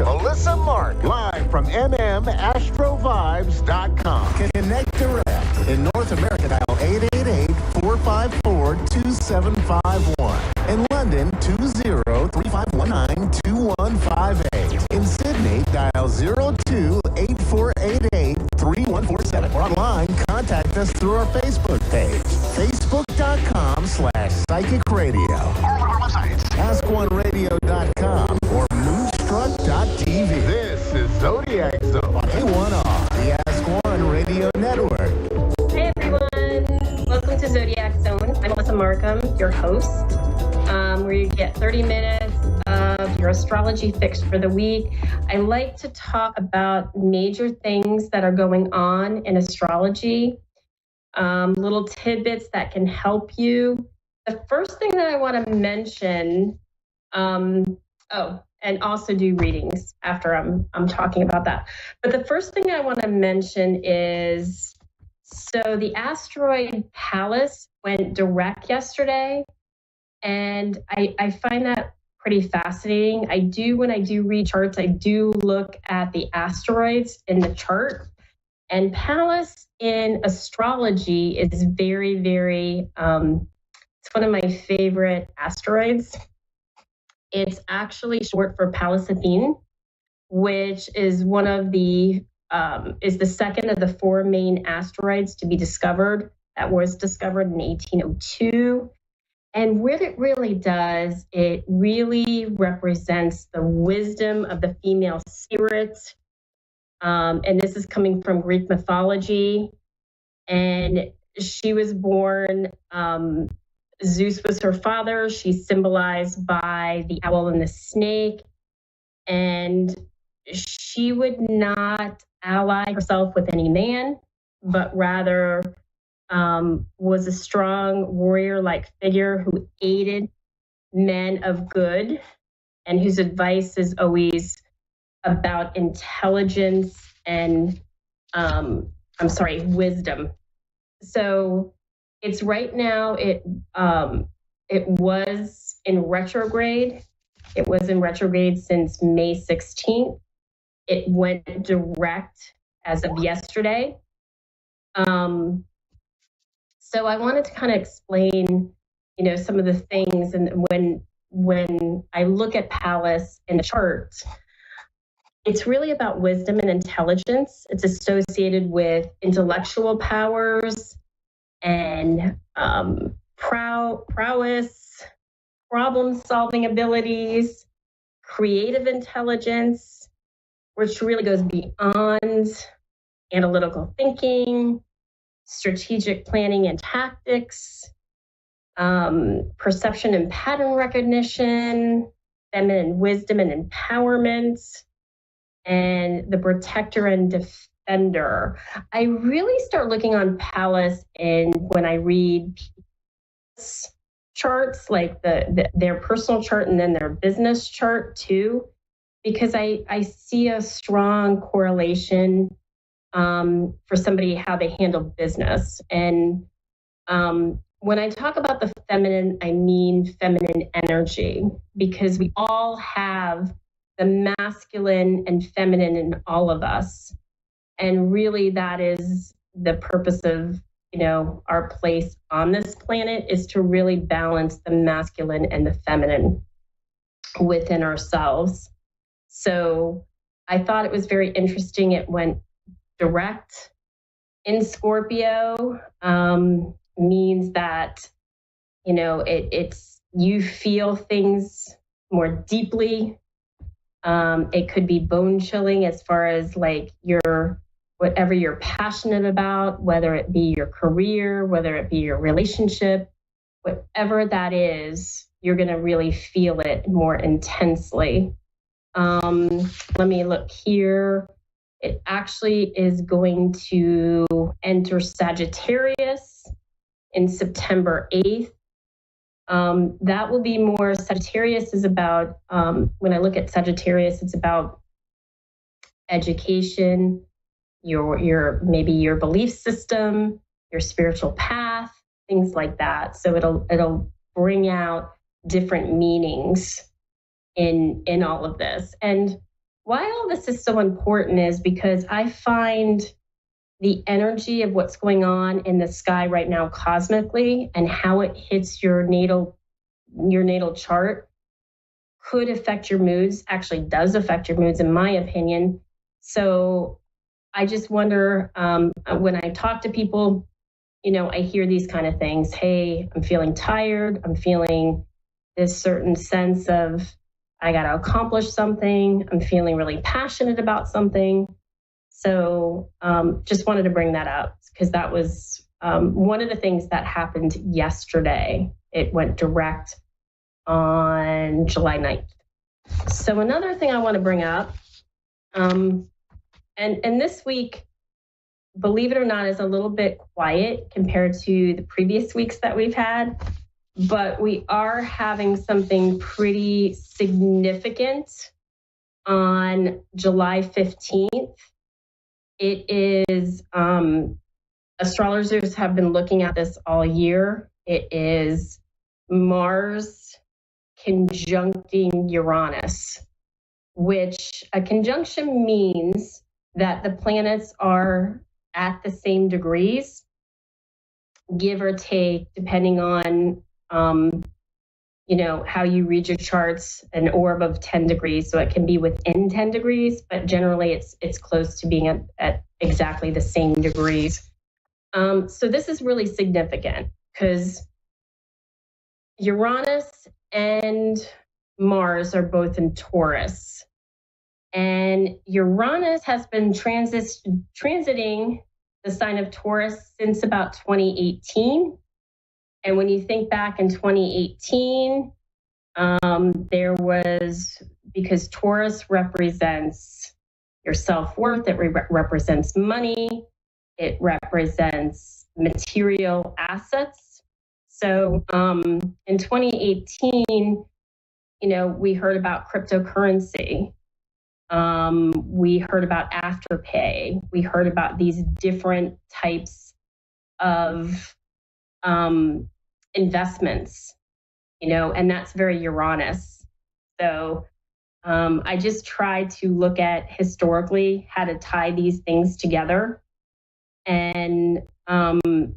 Live from MMAstroVibes.com. Connect direct. In North America, dial 888-454-2751. In London, 20-3519-2158. In Sydney, dial 02-8488-3147. Or online, contact us through our Facebook page, facebook.com/psychic radio. Or one of our websites, askoneradio.com or moonstruck.tv. This is Zodiac Zone on A1R, the Ask One Radio Network. Hey everyone, welcome to Zodiac Zone. I'm Melissa Markham, your host, where you get 30 minutes of your astrology fix for the week. I like to talk about major things that are going on in astrology, little tidbits that can help you. The first thing that I want to mention, and also do readings after I'm talking about that. But the first thing I want to mention is, so the asteroid Pallas went direct yesterday, and I find that pretty fascinating. When I do read charts, I do look at the asteroids in the chart, and Pallas in astrology is very, very, it's one of my favorite asteroids. It's actually short for Pallas Athene, which is one of the is the second of the 4 main asteroids to be discovered. That was discovered in 1802. And what it really does, it really represents the wisdom of the female spirit. And this is coming from Greek mythology. And she was born, Zeus was her father. She's symbolized by the owl and the snake. And she would not ally herself with any man, but rather was a strong warrior-like figure who aided men of good and whose advice is always about intelligence and, wisdom. So it's right now, it was in retrograde. It was in retrograde since May 16th. It went direct as of yesterday. So I wanted to kind of explain, some of the things. And when I look at Pallas in the chart, it's really about wisdom and intelligence. It's associated with intellectual powers and prowess, problem-solving abilities, creative intelligence, which really goes beyond analytical thinking, strategic planning and tactics, perception and pattern recognition, feminine wisdom and empowerment, and the protector and defender. I really start looking on Pallas when I read charts, like their personal chart and then their business chart too, because I see a strong correlation for somebody, how they handle business. And when I talk about the feminine, I mean feminine energy, because we all have the masculine and feminine in all of us. And really that is the purpose of, our place on this planet, is to really balance the masculine and the feminine within ourselves. So I thought it was very interesting. It went direct in Scorpio, means that, it's you feel things more deeply. It could be bone chilling as far as like whatever you're passionate about, whether it be your career, whether it be your relationship, whatever that is, you're going to really feel it more intensely. Let me look here. It actually is going to enter Sagittarius in September 8th. That will be more, Sagittarius is about, when I look at Sagittarius, it's about education, maybe your belief system, your spiritual path, things like that. So it'll bring out different meanings in all of this. And why all this is so important is because I find the energy of what's going on in the sky right now cosmically and how it hits your natal chart could affect your moods, actually does affect your moods in my opinion. So I just wonder, when I talk to people, I hear these kind of things. Hey, I'm feeling tired. I'm feeling this certain sense of I got to accomplish something. I'm feeling really passionate about something. So just wanted to bring that up because that was one of the things that happened yesterday. It went direct on July 9th. So another thing I want to bring up, and this week, believe it or not, is a little bit quiet compared to the previous weeks that we've had, but we are having something pretty significant on July 15th. It is, astrologers have been looking at this all year. It is Mars conjuncting Uranus, which a conjunction means that the planets are at the same degrees, give or take, depending on, how you read your charts, an orb of 10 degrees. So it can be within 10 degrees, but generally it's close to being at exactly the same degrees. So this is really significant because Uranus and Mars are both in Taurus. And Uranus has been transiting the sign of Taurus since about 2018. And when you think back in 2018, there was, because Taurus represents your self-worth, it represents money, it represents material assets. So in 2018, we heard about cryptocurrency. We heard about Afterpay. We heard about these different types of investments, and that's very Uranus. So I just try to look at historically how to tie these things together. And I'm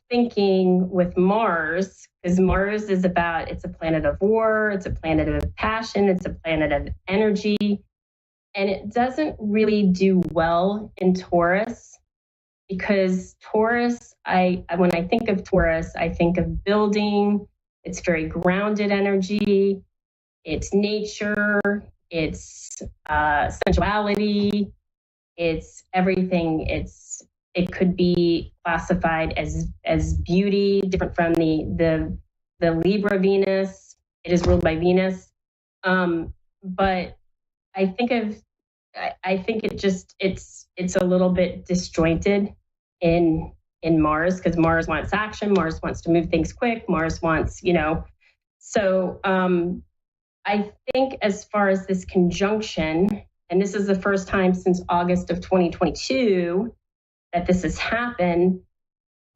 thinking with Mars, because Mars is it's a planet of war, it's a planet of passion, it's a planet of energy, and it doesn't really do well in Taurus because Taurus, when I think of Taurus, I think of building. It's very grounded energy. It's nature. It's sensuality. It's everything. It could be classified as beauty, different from the Libra Venus. It is ruled by Venus, but I think it's a little bit disjointed in Mars because Mars wants action. Mars wants to move things quick. Mars wants, So I think as far as this conjunction, and this is the first time since August of 2022 that this has happened,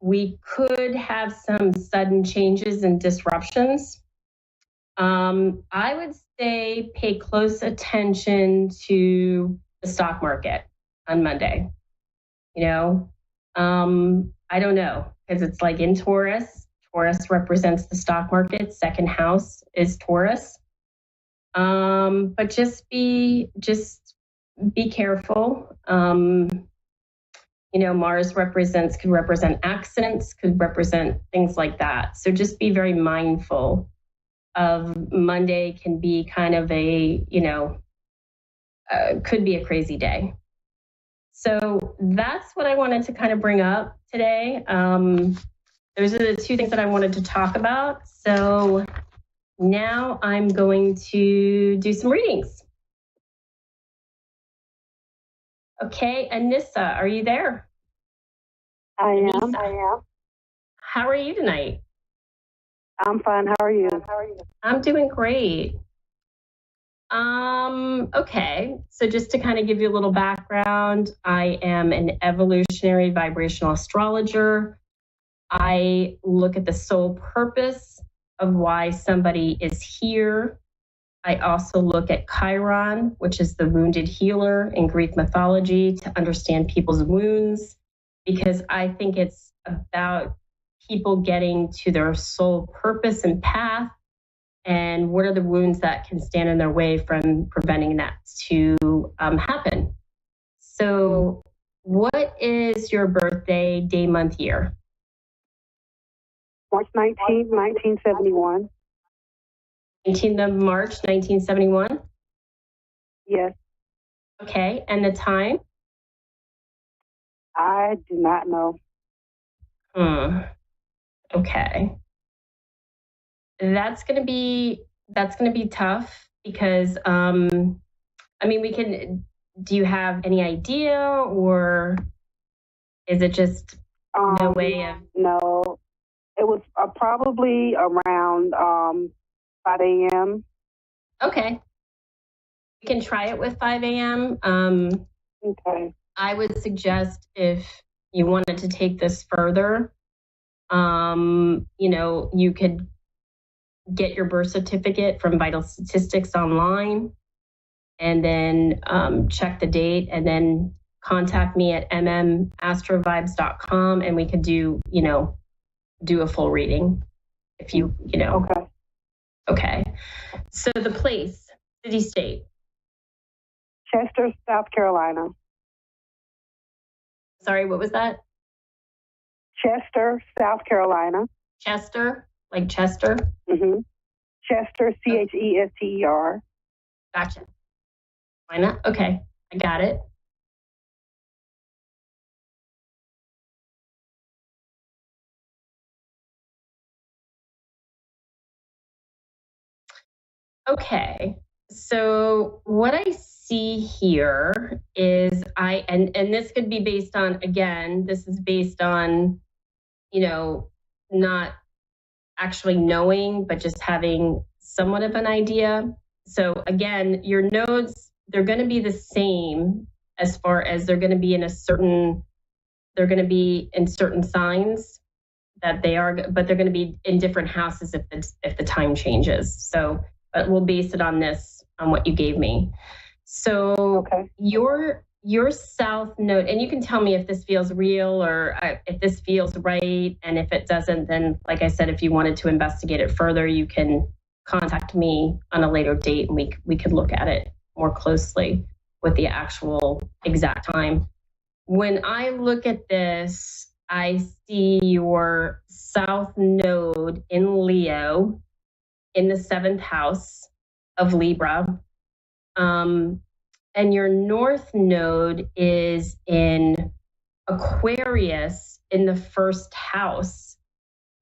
we could have some sudden changes and disruptions. I would say pay close attention to the stock market on Monday. I don't know, because it's like in Taurus. Taurus represents the stock market. Second house is Taurus. But just be careful. Mars could represent accidents, could represent things like that. So just be very mindful of Monday can be kind of could be a crazy day. So that's what I wanted to kind of bring up today. Those are the two things that I wanted to talk about. So now I'm going to do some readings. Okay, Anissa, are you there? I am. Anissa, how are you tonight? I'm fine. How are you? I'm doing great. Okay, so just to kind of give you a little background, I am an evolutionary vibrational astrologer. I look at the sole purpose of why somebody is here. I also look at Chiron, which is the wounded healer in Greek mythology, to understand people's wounds, because I think it's about people getting to their soul purpose and path, and what are the wounds that can stand in their way from preventing that to happen. So what is your birthday, day, month, year? March 19th, 1971. 19th of March, 1971? Yes. Okay, and the time? I do not know. Okay. That's gonna be tough because I mean, we can, do you have any idea, or is it just no way of? No, it was probably around 5 a.m. Okay. We can try it with 5 a.m. Okay. I would suggest, if you wanted to take this further, you know, you could get your birth certificate from Vital Statistics online, and then check the date, and then contact me at mmastroVibes.com, and we could do, you know, do a full reading if you know. Okay. Okay. So the place, city, state. Chester, South Carolina. Sorry, what was that? Chester, South Carolina. Chester, like Chester? Mm-hmm. Chester, Chester. Gotcha. Why not? Okay, I got it. Okay, so what I see here is and this could be based on, again, this is based on, you know, not actually knowing, but just having somewhat of an idea. So again, your nodes, they're going to be the same, as far as they're going to be in certain signs that they are, but they're going to be in different houses if the time changes. So, but we'll base it on what you gave me. So okay. your south node, and you can tell me if this feels real or if this feels right, and if it doesn't, then like I said, if you wanted to investigate it further, you can contact me on a later date, and we could look at it more closely with the actual exact time. When I look at this, I see your south node in Leo in the 7th house of Libra. And your north node is in Aquarius in the 1st house.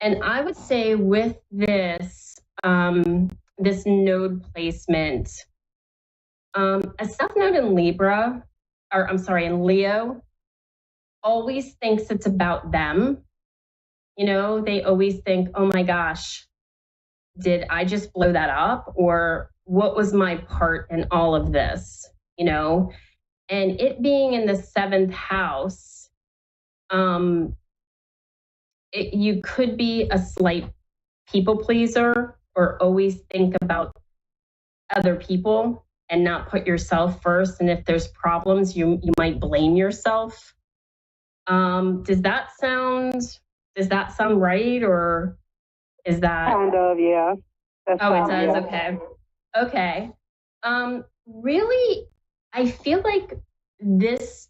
And I would say with this, this node placement, a south node in Libra, or I'm sorry, in Leo, always thinks it's about them. You know, they always think, oh my gosh, did I just blow that up? Or what was my part in all of this? You know, and it being in the 7th house, you could be a slight people pleaser, or always think about other people and not put yourself first. And if there's problems, you might blame yourself. Does that sound right, or is that kind of, yeah? It does. Yeah. Okay. Really, I feel like in this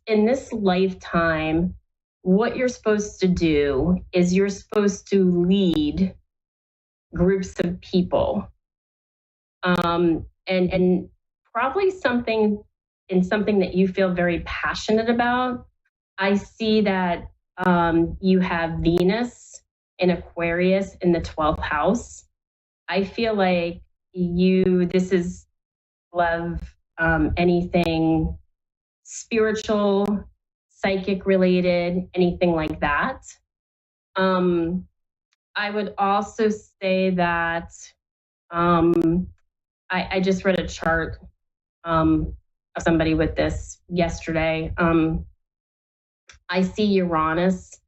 lifetime, what you're supposed to do is you're supposed to lead groups of people, and probably something that you feel very passionate about. I see that you have Venus in Aquarius in the 12th house. I feel like this is love, anything spiritual, psychic related, anything like that. I would also say that I just read a chart of somebody with this yesterday. I see Uranus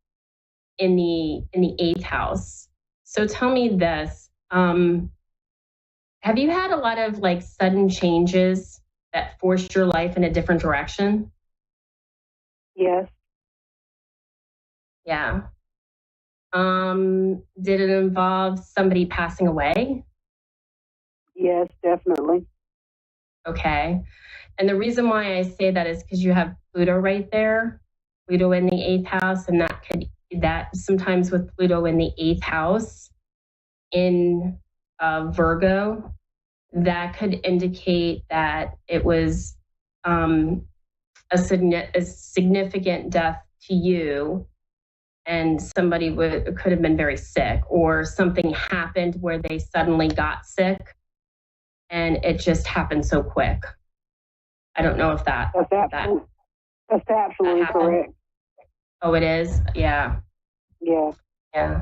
in the 8th house. So tell me this. Have you had a lot of like sudden changes that forced your life in a different direction? Yes. Yeah. Did it involve somebody passing away? Yes, definitely. Okay. And the reason why I say that is because you have Pluto right there, Pluto in the 8th house, and that sometimes with Pluto in the 8th house in Virgo, that could indicate that it was a significant death to you, and somebody could have been very sick, or something happened where they suddenly got sick and it just happened so quick. I don't know if that's absolutely correct. Oh, it is? Yeah. Yeah. Yeah.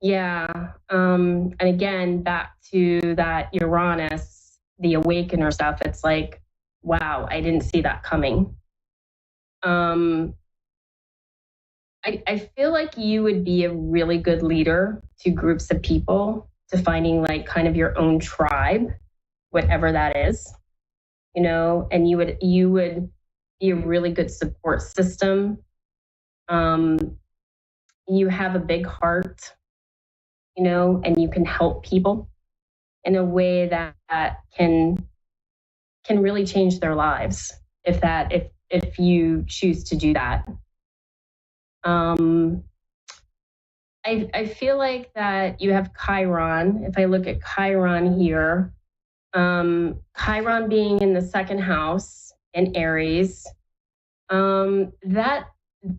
Yeah. And again, back to that Uranus, the awakener stuff, it's like, wow, I didn't see that coming. I feel like you would be a really good leader to groups of people, to finding like kind of your own tribe, whatever that is, and you would be a really good support system. You have a big heart, and you can help people in a way that can really change their lives if you choose to do that. I feel like that you have Chiron. If I look at Chiron here, Chiron being in the 2nd house in Aries, that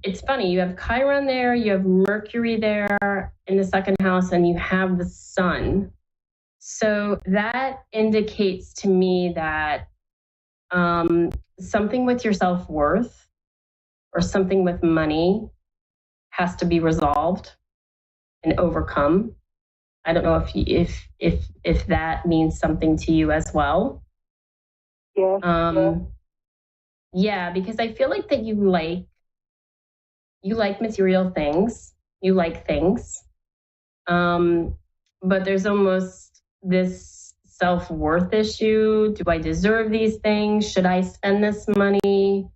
it's funny. You have Chiron there, you have Mercury there in the 2nd house, and you have the Sun. So that indicates to me that something with your self-worth or something with money has to be resolved and overcome. I don't know if that means something to you as well. Yeah. Yeah, because I feel like that you like material things. You like things. But there's almost this self-worth issue. Do I deserve these things? Should I spend this money?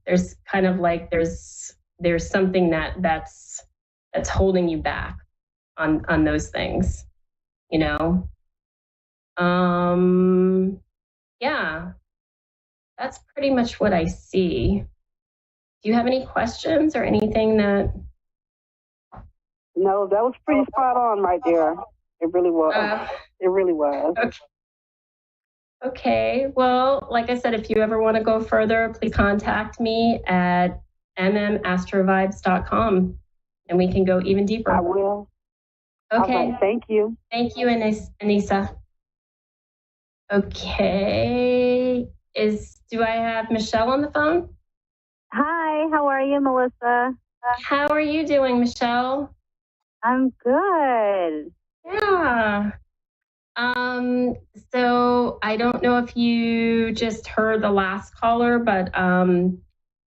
There's kind of like there's something that's holding you back on those things, yeah, that's pretty much what I see. Do you have any questions or anything that? No, that was pretty spot on right there. It really was. It really was. Okay. Well, like I said, if you ever want to go further, please contact me at mmastrovibes.com and we can go even deeper. I will. Okay. All right, thank you. Thank you, Anissa. Okay. Do I have Michelle on the phone? Hi, how are you, Melissa? How are you doing, Michelle? I'm good. Yeah. So I don't know if you just heard the last caller, but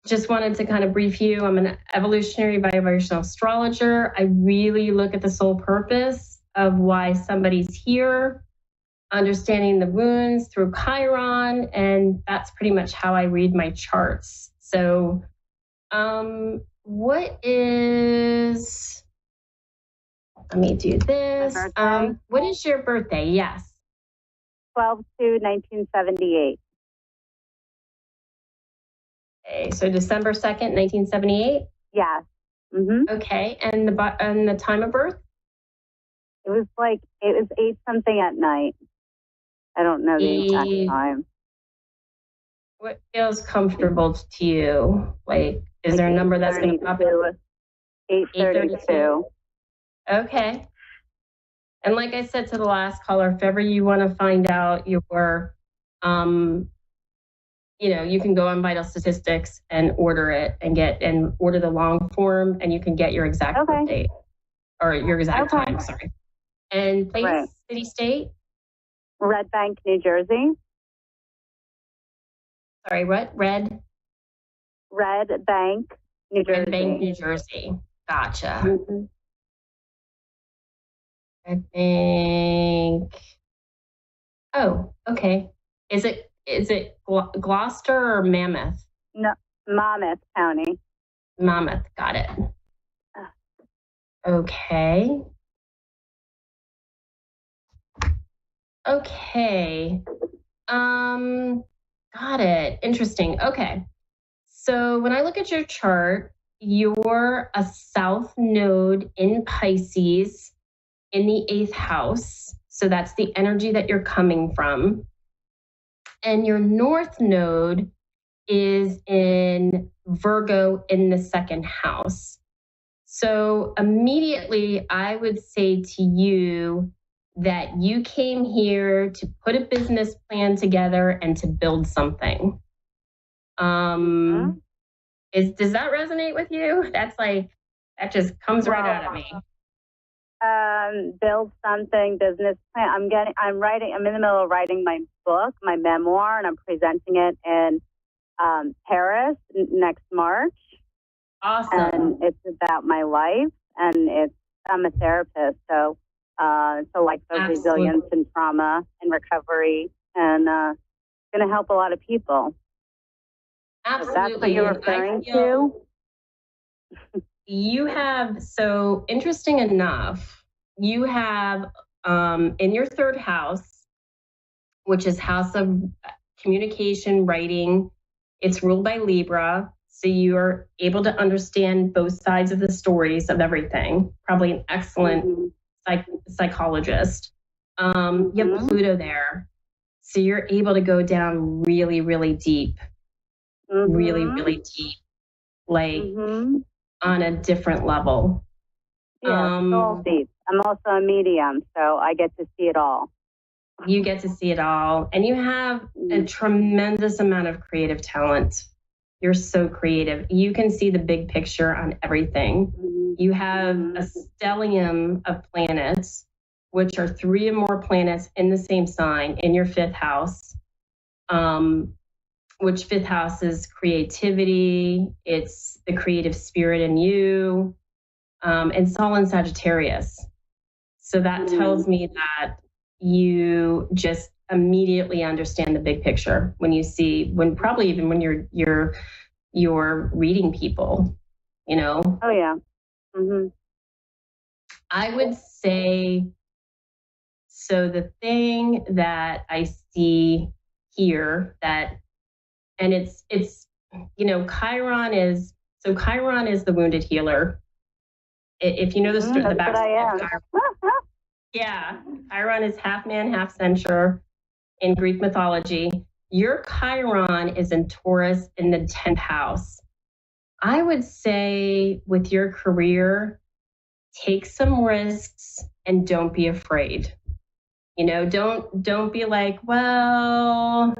just wanted to kind of brief you. I'm an evolutionary vibrational astrologer. I really look at the soul purpose of why somebody's here, understanding the wounds through Chiron, and that's pretty much how I read my charts. So let me do this. What is your birthday? Yes. 12/2/1978. Okay, so December 2nd, 1978? Yeah. Mm-hmm. Okay, and the time of birth? It was 8-something at night. I don't know the exact time. What feels comfortable to you? Like, is there a number that's going to pop up? 8:32. Okay. And like I said to the last caller, if ever you want to find out your, you can go on Vital Statistics and order it and order the long form, and you can get your exact date or your exact time, sorry. And place, city, state? Red Bank, New Jersey. Sorry, what? Red Bank, New Jersey. Red Bank, New Jersey. Gotcha. Mm-hmm. Red Bank. Oh, okay. Is it Gloucester or Mammoth? No, Monmouth County. Monmouth, got it. Okay. Okay. Got it. Interesting. Okay. So when I look at your chart, you're a south node in Pisces in the 8th house. So that's the energy that you're coming from. And your north node is in Virgo in the 2nd house. So immediately I would say to you that you came here to put a business plan together and to build something. Does that resonate with you? That's like, that just comes right out of me. Build something, business plan. I'm in the middle of writing my book, my memoir, and I'm presenting it in Paris next March. Awesome. And it's about my life, and I'm a therapist, so it's a life of resilience and trauma and recovery, and going to help a lot of people. Absolutely. That's what you're referring to? You have, so interesting enough, you have in your 3rd house, which is house of communication, writing, it's ruled by Libra. So you're able to understand both sides of the stories of everything. Probably an excellent psychologist. You have Pluto there. So you're able to go down really, really deep. Really, really deep. Like on a different level. Yeah, soul deep. I'm also a medium, so I get to see it all. You get to see it all. And you have a tremendous amount of creative talent. You're so creative. You can see the big picture on everything. You have a stellium of planets, which are 3 or more planets in the same sign in your 5th house, which 5th house is creativity. It's the creative spirit in you, and Sol in Sagittarius. So that tells me that you just immediately understand the big picture probably even when you're reading people, Oh yeah. I would say, so the thing that I see here and it's Chiron is the wounded healer. If you know the backstory of Chiron. Yeah, Chiron is half man, half centaur in Greek mythology. Your Chiron is in Taurus in the 10th house. I would say with your career, take some risks and don't be afraid. Don't be like, well,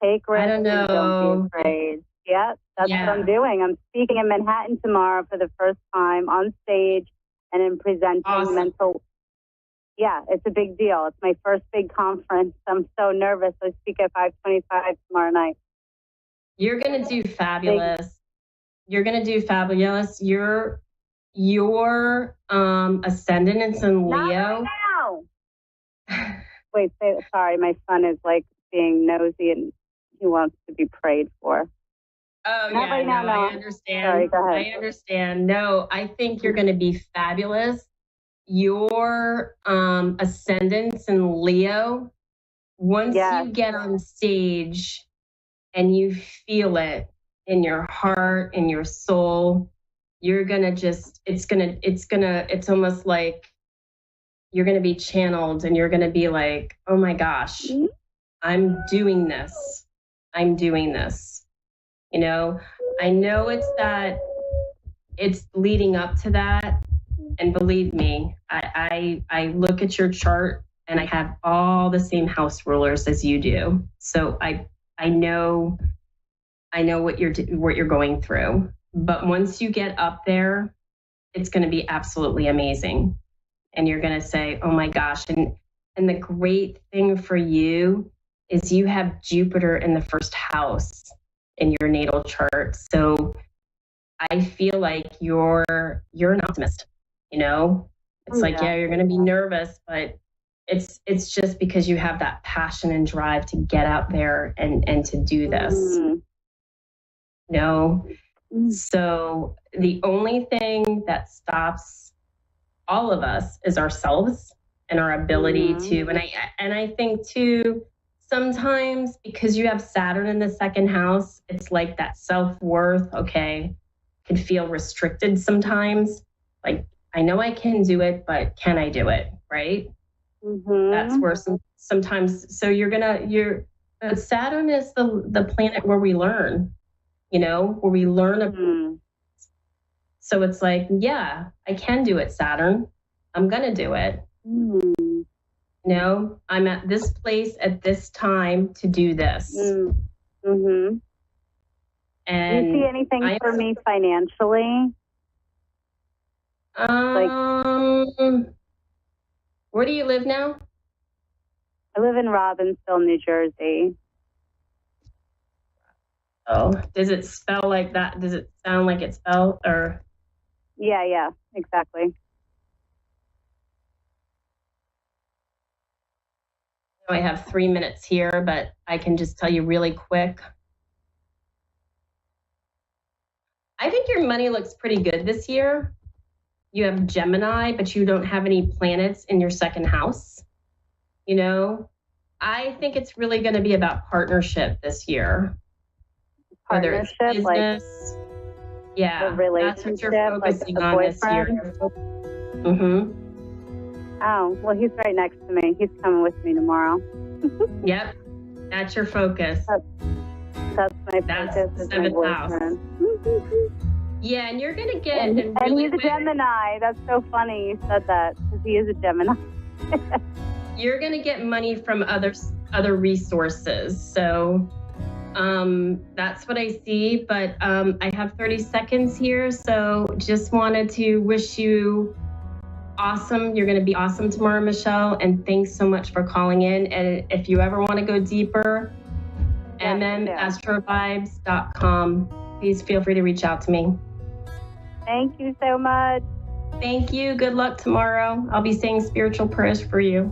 take risks. I don't know. Don't be afraid. Yeah, that's what I'm doing. I'm speaking in Manhattan tomorrow for the first time on stage and in presenting mental. Yeah, it's a big deal. It's my first big conference. I'm so nervous. I speak at 5:25 tomorrow night. You're going to do fabulous. You're going to do fabulous. Your ascendant is in Leo. Not right now. Wait, sorry. My son is like being nosy and he wants to be prayed for. Oh, Not right now, no. I understand. Sorry, go ahead. I understand. No, I think you're going to be fabulous. Your ascendance in Leo, once you get on stage and you feel it in your heart, in your soul, you're going to it's almost like you're going to be channeled and you're going to be like, oh my gosh, I'm doing this. I know it's leading up to that. And believe me, I look at your chart and I have all the same house rulers as you do. So I know what you're going through. But once you get up there, it's going to be absolutely amazing. And you're going to say, oh my gosh. And the great thing for you is you have Jupiter in the first house in your natal chart. So I feel like you're an optimist, you know? It's like, yeah, you're going to be nervous, but it's just because you have that passion and drive to get out there and to do this. You know? So the only thing that stops all of us is ourselves and our ability to, and I think too, sometimes because you have Saturn in the second house, it's like that self-worth, okay, can feel restricted sometimes. Like, I know I can do it, but can I do it, right? That's where sometimes, so Saturn is the planet where we learn, you know, where we learn. So it's like, yeah, I can do it, Saturn. I'm going to do it. You know, I'm at this place at this time to do this. And do you see anything for me financially? Where do you live now? I live in Robbinsville, New Jersey. Oh, does it spell like that? Does it sound like it's spelled or? Yeah, exactly. I have 3 minutes here, but I can just tell you really quick. I think your money looks pretty good this year. You have Gemini, but you don't have any planets in your second house. You know, I think it's really going to be about partnership this year. Partnership, whether it's business, a relationship, that's what you're focusing on this year. Oh, well, he's right next to me. He's coming with me tomorrow. Yep, that's your focus. That's my focus. The seventh house. Yeah, and you're gonna get. And he's a Gemini. That's so funny you said that because he is a Gemini. You're gonna get money from other resources. So that's what I see. But I have 30 seconds here, so just wanted to wish you awesome. You're gonna be awesome tomorrow, Michelle. And thanks so much for calling in. And if you ever want to go deeper, mmastroVibes.com. Please feel free to reach out to me. Thank you so much. Thank you. Good luck tomorrow. I'll be saying spiritual prayers for you.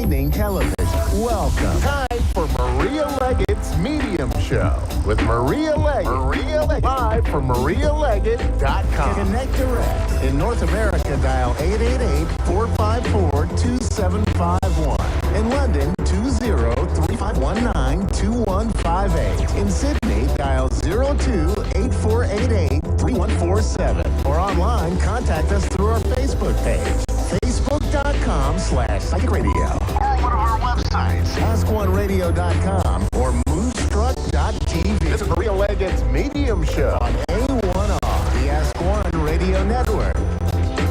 Lightning Television. Welcome. Time for Maria Leggett's Medium Show with Maria Leggett. Live from MariaLeggett.com. Connect direct. In North America, dial 888-454-2751. In London, 20-3519-2158. In Sydney, dial 02-8488-3147. Or online, contact us through our Facebook page. Facebook.com/Psychic Radio. Or one of our websites, AskOneRadio.com or Moonstruck.tv. This is Maria Leggett's Medium Show on A1R, the Ask One Radio Network.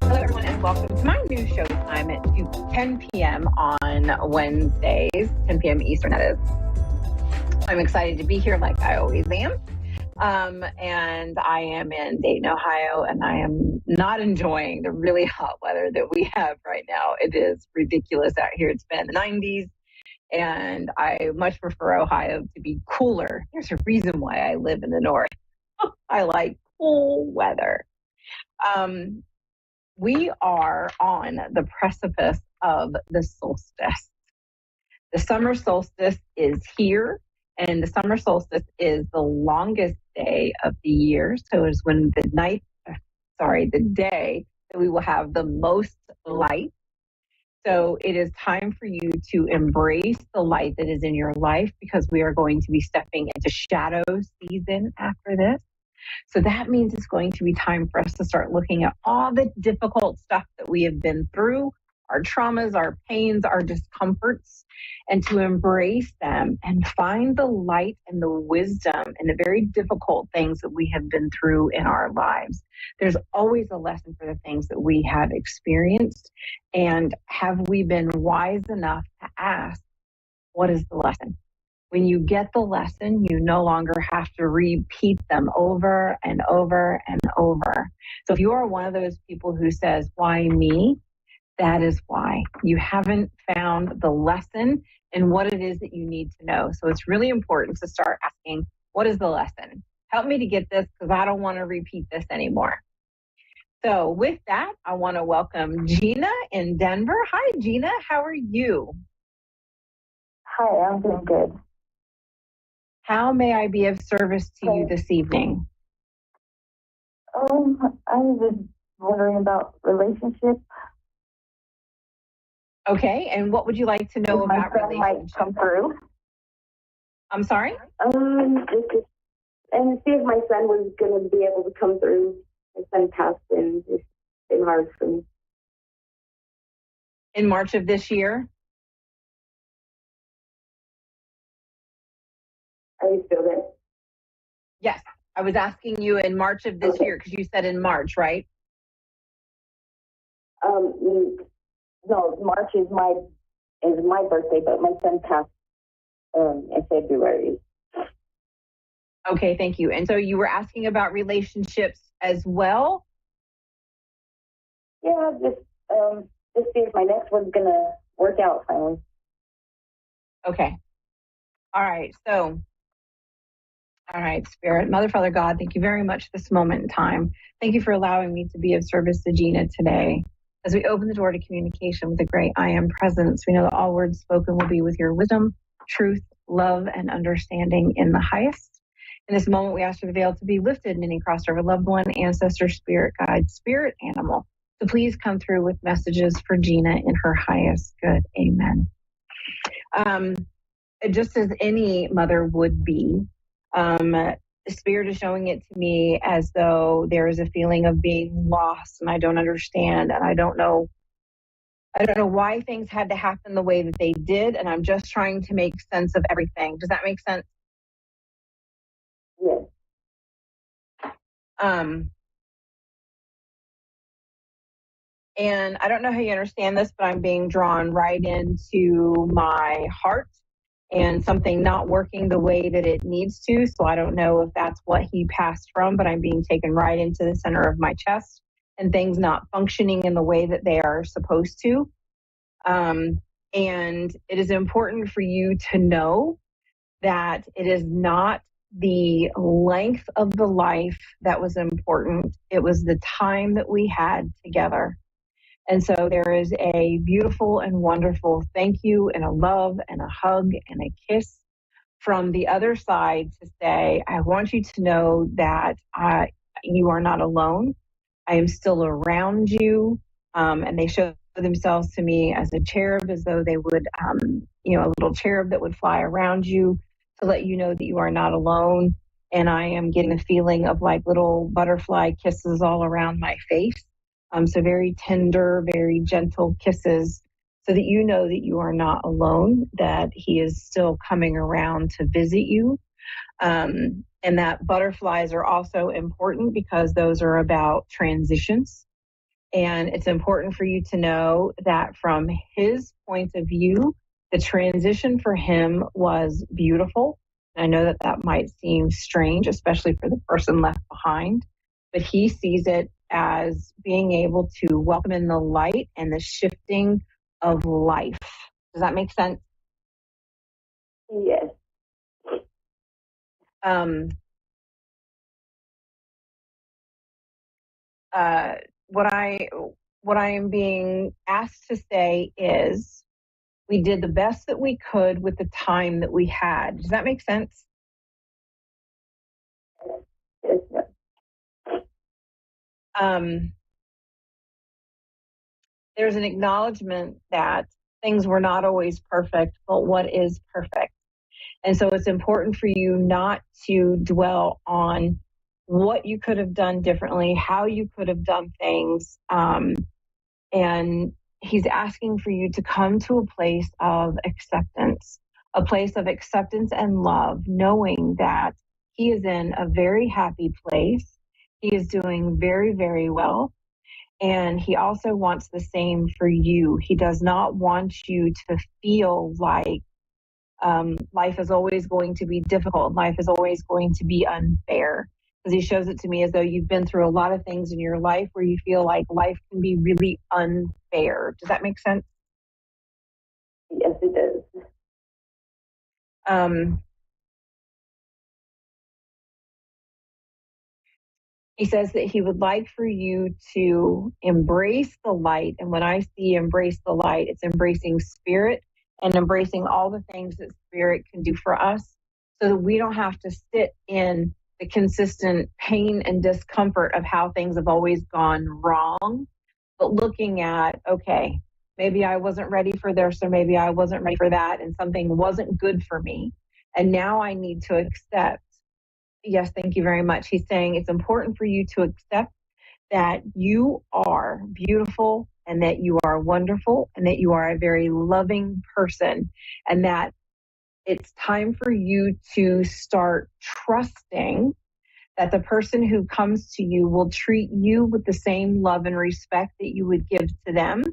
Hello, everyone, and welcome to my new show time at 10 p.m. on Wednesdays, 10 p.m. Eastern, that is. I'm excited to be here like I always am. And I am in Dayton, Ohio, and I am not enjoying the really hot weather that we have right now. It is ridiculous out here. It's been in the 90s, and I much prefer Ohio to be cooler. There's a reason why I live in the north. I like cool weather. We are on the precipice of the solstice. The summer solstice is here. And the summer solstice is the longest day of the year. So it's when the day that we will have the most light. So it is time for you to embrace the light that is in your life, because we are going to be stepping into shadow season after this. So that means it's going to be time for us to start looking at all the difficult stuff that we have been through, our traumas, our pains, our discomforts, and to embrace them and find the light and the wisdom in the very difficult things that we have been through in our lives. There's always a lesson for the things that we have experienced. And have we been wise enough to ask, what is the lesson? When you get the lesson, you no longer have to repeat them over and over and over. So if you are one of those people who says, why me? That is why you haven't found the lesson and what it is that you need to know. So it's really important to start asking, what is the lesson? Help me to get this, because I don't want to repeat this anymore. So with that, I want to welcome Gina in Denver. Hi, Gina. How are you? Hi, I'm doing good. How may I be of service to you this evening? I was wondering about relationships. Okay, and what would you like to know about relationships? Might come through. I'm sorry? And see if my son was going to be able to come through. My son passed, and it's been hard for me. In March of this year? Are you still there? Yes, I was asking you in March of this year, because you said in March, right? No, March is my birthday, but my son passed in February. Okay, thank you. And so you were asking about relationships as well? Yeah, just see if my next one's gonna work out finally. Okay. All right. Spirit, Mother, Father, God, thank you very much this moment in time. Thank you for allowing me to be of service to Gina today. As we open the door to communication with the great I Am presence, we know that all words spoken will be with your wisdom, truth, love, and understanding in the highest. In this moment, we ask for the veil to be lifted, and any crossed over loved one, ancestor, spirit, guide, spirit, animal. So please come through with messages for Gina in her highest good. Amen. Just as any mother would be, the Spirit is showing it to me as though there is a feeling of being lost, and I don't understand, and I don't know why things had to happen the way that they did, and I'm just trying to make sense of everything. Does that make sense? Yes. And I don't know how you understand this, but I'm being drawn right into my heart and something not working the way that it needs to. So I don't know if that's what he passed from, but I'm being taken right into the center of my chest and things not functioning in the way that they are supposed to. And it is important for you to know that it is not the length of the life that was important. It was the time that we had together. And so there is a beautiful and wonderful thank you and a love and a hug and a kiss from the other side to say, I want you to know that you are not alone. I am still around you. And they show themselves to me as a cherub, as though they would, a little cherub that would fly around you to let you know that you are not alone. And I am getting a feeling of like little butterfly kisses all around my face. So very tender, very gentle kisses so that you know that you are not alone, that he is still coming around to visit you. And that butterflies are also important because those are about transitions. And it's important for you to know that from his point of view, the transition for him was beautiful. I know that that might seem strange, especially for the person left behind, but he sees it as being able to welcome in the light and the shifting of life. Does that make sense? Yes. What I am being asked to say is we did the best that we could with the time that we had. Does that make sense? Yes. There's an acknowledgement that things were not always perfect, but what is perfect? And so it's important for you not to dwell on what you could have done differently, how you could have done things. And he's asking for you to come to a place of acceptance and love, knowing that he is in a very happy place. He is doing very, very well. And he also wants the same for you. He does not want you to feel like life is always going to be difficult. Life is always going to be unfair. Because he shows it to me as though you've been through a lot of things in your life where you feel like life can be really unfair. Does that make sense? Yes, it does. He says that he would like for you to embrace the light. And when I see embrace the light, it's embracing spirit and embracing all the things that spirit can do for us so that we don't have to sit in the consistent pain and discomfort of how things have always gone wrong, but looking at, okay, maybe I wasn't ready for this or maybe I wasn't ready for that and something wasn't good for me. And now I need to accept. Yes, thank you very much. He's saying it's important for you to accept that you are beautiful and that you are wonderful and that you are a very loving person and that it's time for you to start trusting that the person who comes to you will treat you with the same love and respect that you would give to them.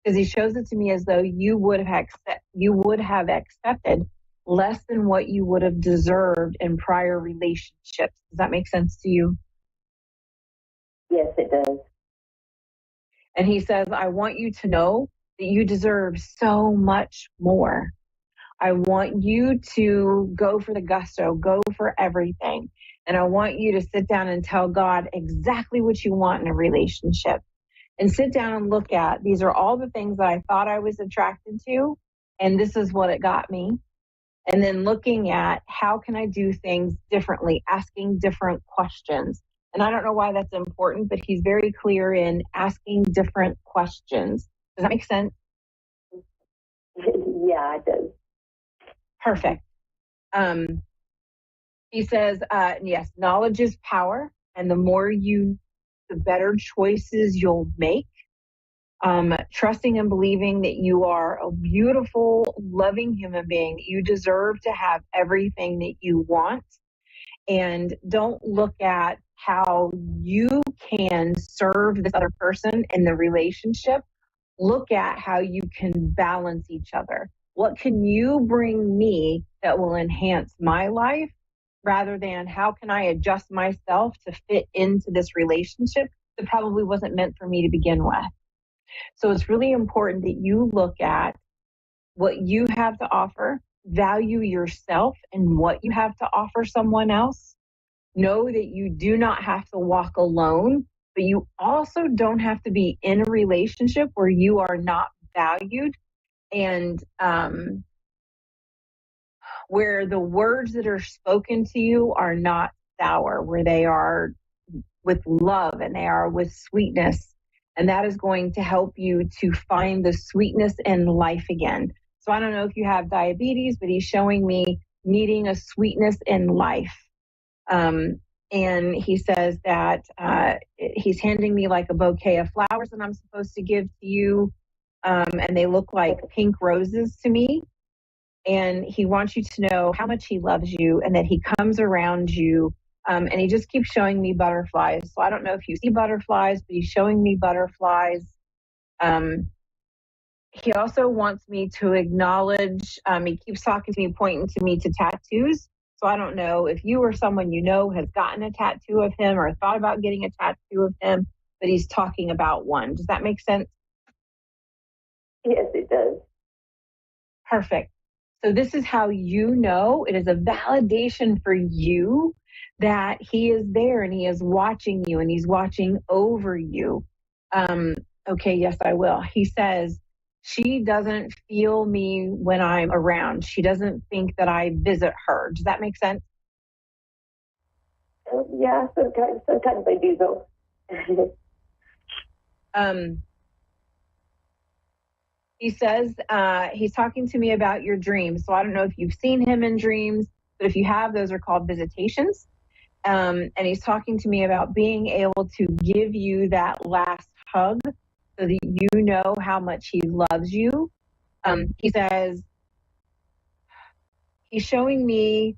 Because he shows it to me as though you would have accepted less than what you would have deserved in prior relationships. Does that make sense to you? Yes, it does. And he says, I want you to know that you deserve so much more. I want you to go for the gusto, go for everything. And I want you to sit down and tell God exactly what you want in a relationship. And sit down and look at, these are all the things that I thought I was attracted to, and this is what it got me. And then looking at how can I do things differently, asking different questions. And I don't know why that's important, but he's very clear in asking different questions. Does that make sense? Yeah, it does. Perfect. He says, yes, knowledge is power. And the more the better choices you'll make. Trusting and believing that you are a beautiful, loving human being. You deserve to have everything that you want. And don't look at how you can serve this other person in the relationship. Look at how you can balance each other. What can you bring me that will enhance my life rather than how can I adjust myself to fit into this relationship that probably wasn't meant for me to begin with. So it's really important that you look at what you have to offer, value yourself and what you have to offer someone else. Know that you do not have to walk alone but you also don't have to be in a relationship where you are not valued and where the words that are spoken to you are not sour, where they are with love and they are with sweetness. And that is going to help you to find the sweetness in life again. So I don't know if you have diabetes, but he's showing me needing a sweetness in life. And he says that he's handing me like a bouquet of flowers that I'm supposed to give to you. And they look like pink roses to me. And he wants you to know how much he loves you and that he comes around you. And he just keeps showing me butterflies. So I don't know if you see butterflies, but he's showing me butterflies. He also wants me to acknowledge, he keeps talking to me, pointing to me to tattoos. So I don't know if you or someone you know has gotten a tattoo of him or thought about getting a tattoo of him, but he's talking about one. Does that make sense? Yes, it does. Perfect. So this is how you know it is a validation for you that he is there and he is watching you and he's watching over you. Okay, yes, I will. He says, she doesn't feel me when I'm around. She doesn't think that I visit her. Does that make sense? Yeah, sometimes I do though. He says he's talking to me about your dreams. So I don't know if you've seen him in dreams, but if you have, those are called visitations. And he's talking to me about being able to give you that last hug so that you know how much he loves you. He says he's showing me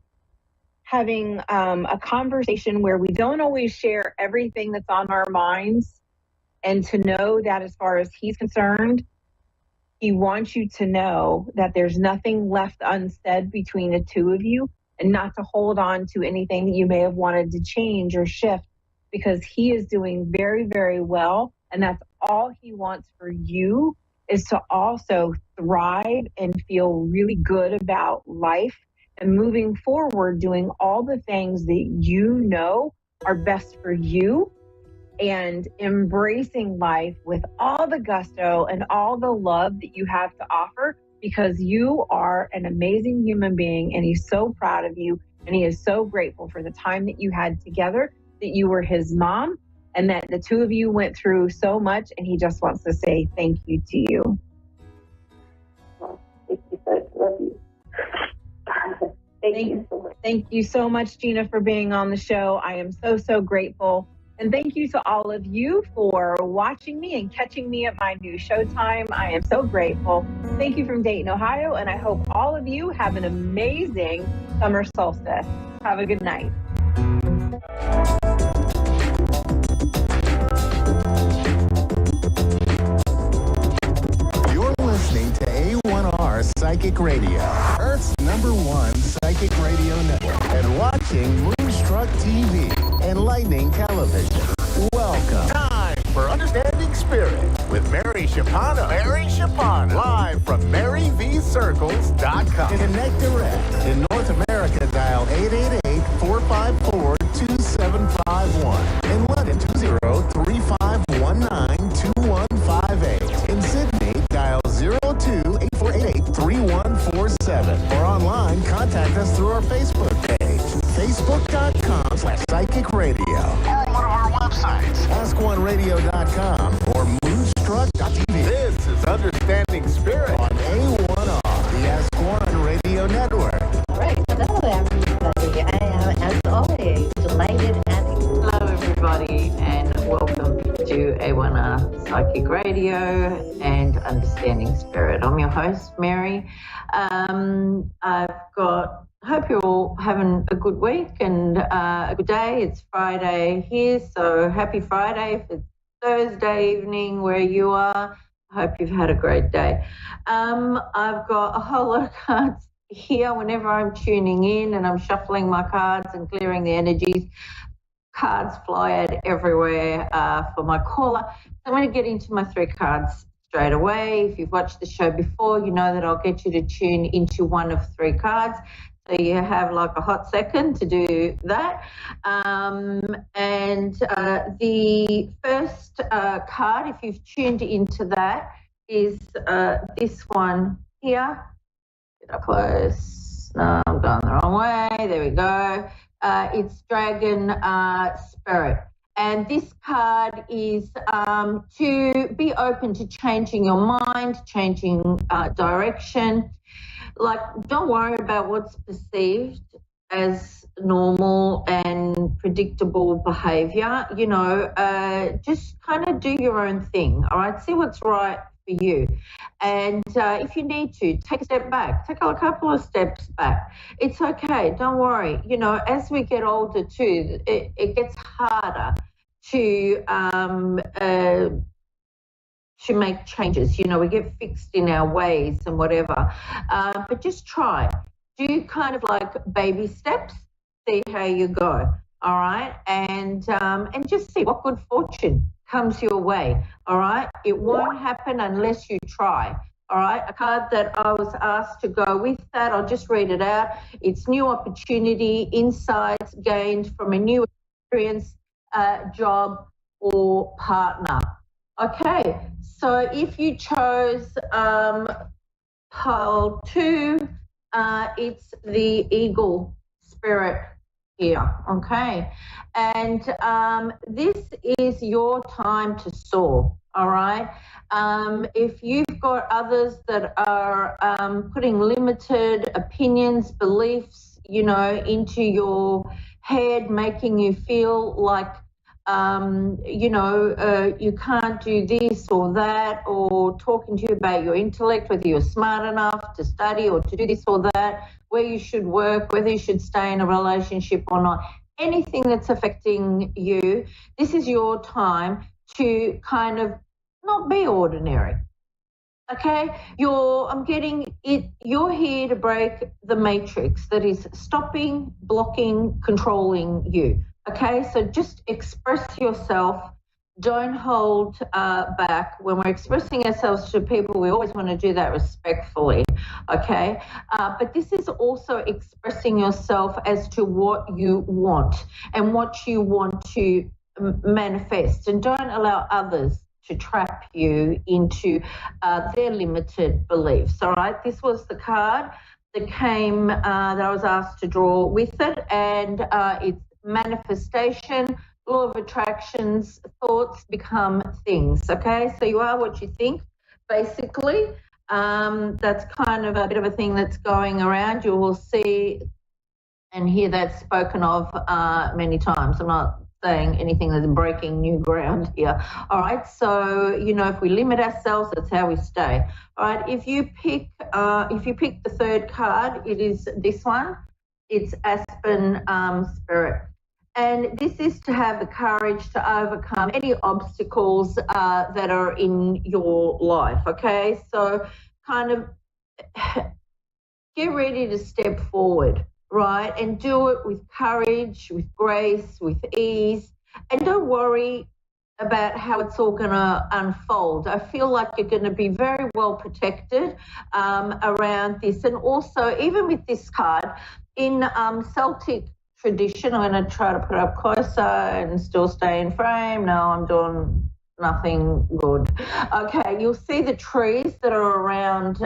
having a conversation where we don't always share everything that's on our minds, and to know that as far as he's concerned, he wants you to know that there's nothing left unsaid between the two of you, and not to hold on to anything that you may have wanted to change or shift, because he is doing very, very well. And that's all he wants for you, is to also thrive and feel really good about life and moving forward, doing all the things that you know are best for you, and embracing life with all the gusto and all the love that you have to offer, because you are an amazing human being and he's so proud of you, and he is so grateful for the time that you had together, that you were his mom, and that the two of you went through so much, and he just wants to say thank you to you. Well, thank you, I love you. Thank you so much. Thank you so much, Gina, for being on the show. I am so, so grateful. And thank you to all of you for watching me and catching me at my new showtime. I am so grateful. Thank you from Dayton, Ohio, and I hope all of you have an amazing summer solstice. Have a good night. You're listening to A1R Psychic Radio, Earth's #1 psychic radio network, and watching Moonstruck TV and Lightning Television. Welcome. Time for Understanding Spirit with Mary Shapano. Mary Shapano. Live from MaryVCircles.com. Connect direct. In North America, dial 888-454-2751. In London, 20-3519-2158. In Sydney, dial 02-8488-3147. Or online, contact us through our Facebook page, Facebook.com/Psychic Radio. Or one of our websites, AskOneRadio.com or Moonstruck.tv. This is Understanding Spirit on A1R, the Ask One Radio Network. All right. Hello, everybody. I am, as always, delighted and hello, everybody, and welcome to A1R Psychic Radio and Understanding Spirit. I'm your host, Mary. Hope you're all having a good week and a good day. It's Friday here, so happy Friday. If it's Thursday evening where you are, I hope you've had a great day. I've got a whole lot of cards here. Whenever I'm tuning in and I'm shuffling my cards and clearing the energies, cards fly out everywhere for my caller. So I'm going to get into my 3 cards straight away. If you've watched the show before, you know that I'll get you to tune into one of 3 cards. So you have like a hot second to do that. The first card, if you've tuned into that, is this one here. Get up close. No, I'm going the wrong way. There we go. It's Dragon Spirit. And this card is to be open to changing your mind, changing direction. Like, don't worry about what's perceived as normal and predictable behavior. You know, just kind of do your own thing, all right? See what's right for you. And if you need to, take a step back, take a couple of steps back. It's okay, don't worry. You know, as we get older too, it gets harder to make changes. You know, we get fixed in our ways and whatever. But just try. Do kind of like baby steps, see how you go, all right? And just see what good fortune comes your way, all right? It won't happen unless you try, all right? A card that I was asked to go with that, I'll just read it out. It's new opportunity, insights gained from a new experience, job or partner. Okay, so if you chose pile 2, it's the eagle spirit here, okay? And this is your time to soar, all right? If you've got others that are putting limited opinions, beliefs, you know, into your head, making you feel like you know, you can't do this or that, or talking to you about your intellect, whether you're smart enough to study or to do this or that, where you should work, whether you should stay in a relationship or not, anything that's affecting you, this is your time to kind of not be ordinary. Okay, I'm getting it. You're here to break the matrix that is stopping, blocking, controlling you. Okay, so just express yourself. Don't hold back. When we're expressing ourselves to people, we always want to do that respectfully. Okay, but this is also expressing yourself as to what you want and what you want to manifest, and don't allow others to trap you into their limited beliefs. All right, this was the card that came that I was asked to draw with it, and it's manifestation, law of attractions, thoughts become things. Okay, so you are what you think, basically. That's kind of a bit of a thing that's going around. You will see and hear that spoken of many times. I'm not saying anything that's breaking new ground here. All right, so you know, if we limit ourselves, that's how we stay. All right, if you pick the third card, it is this one. It's Aspen Spirit. And this is to have the courage to overcome any obstacles that are in your life, okay? So kind of get ready to step forward, right? And do it with courage, with grace, with ease. And don't worry about how it's all going to unfold. I feel like you're going to be very well protected around this. And also, even with this card, in Celtic tradition, I'm going to try to put up closer and still stay in frame. No, I'm doing nothing good. Okay, you'll see the trees that are around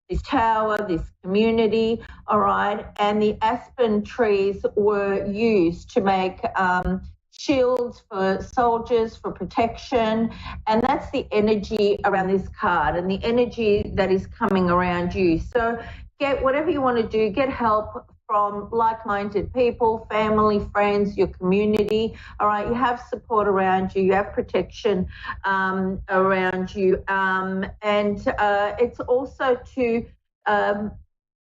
this tower, this community, all right? And the aspen trees were used to make shields for soldiers, for protection, and that's the energy around this card and the energy that is coming around you. So get whatever you want to do, get help from like-minded people, family, friends, your community, all right? You have support around you, you have protection around you, and it's also to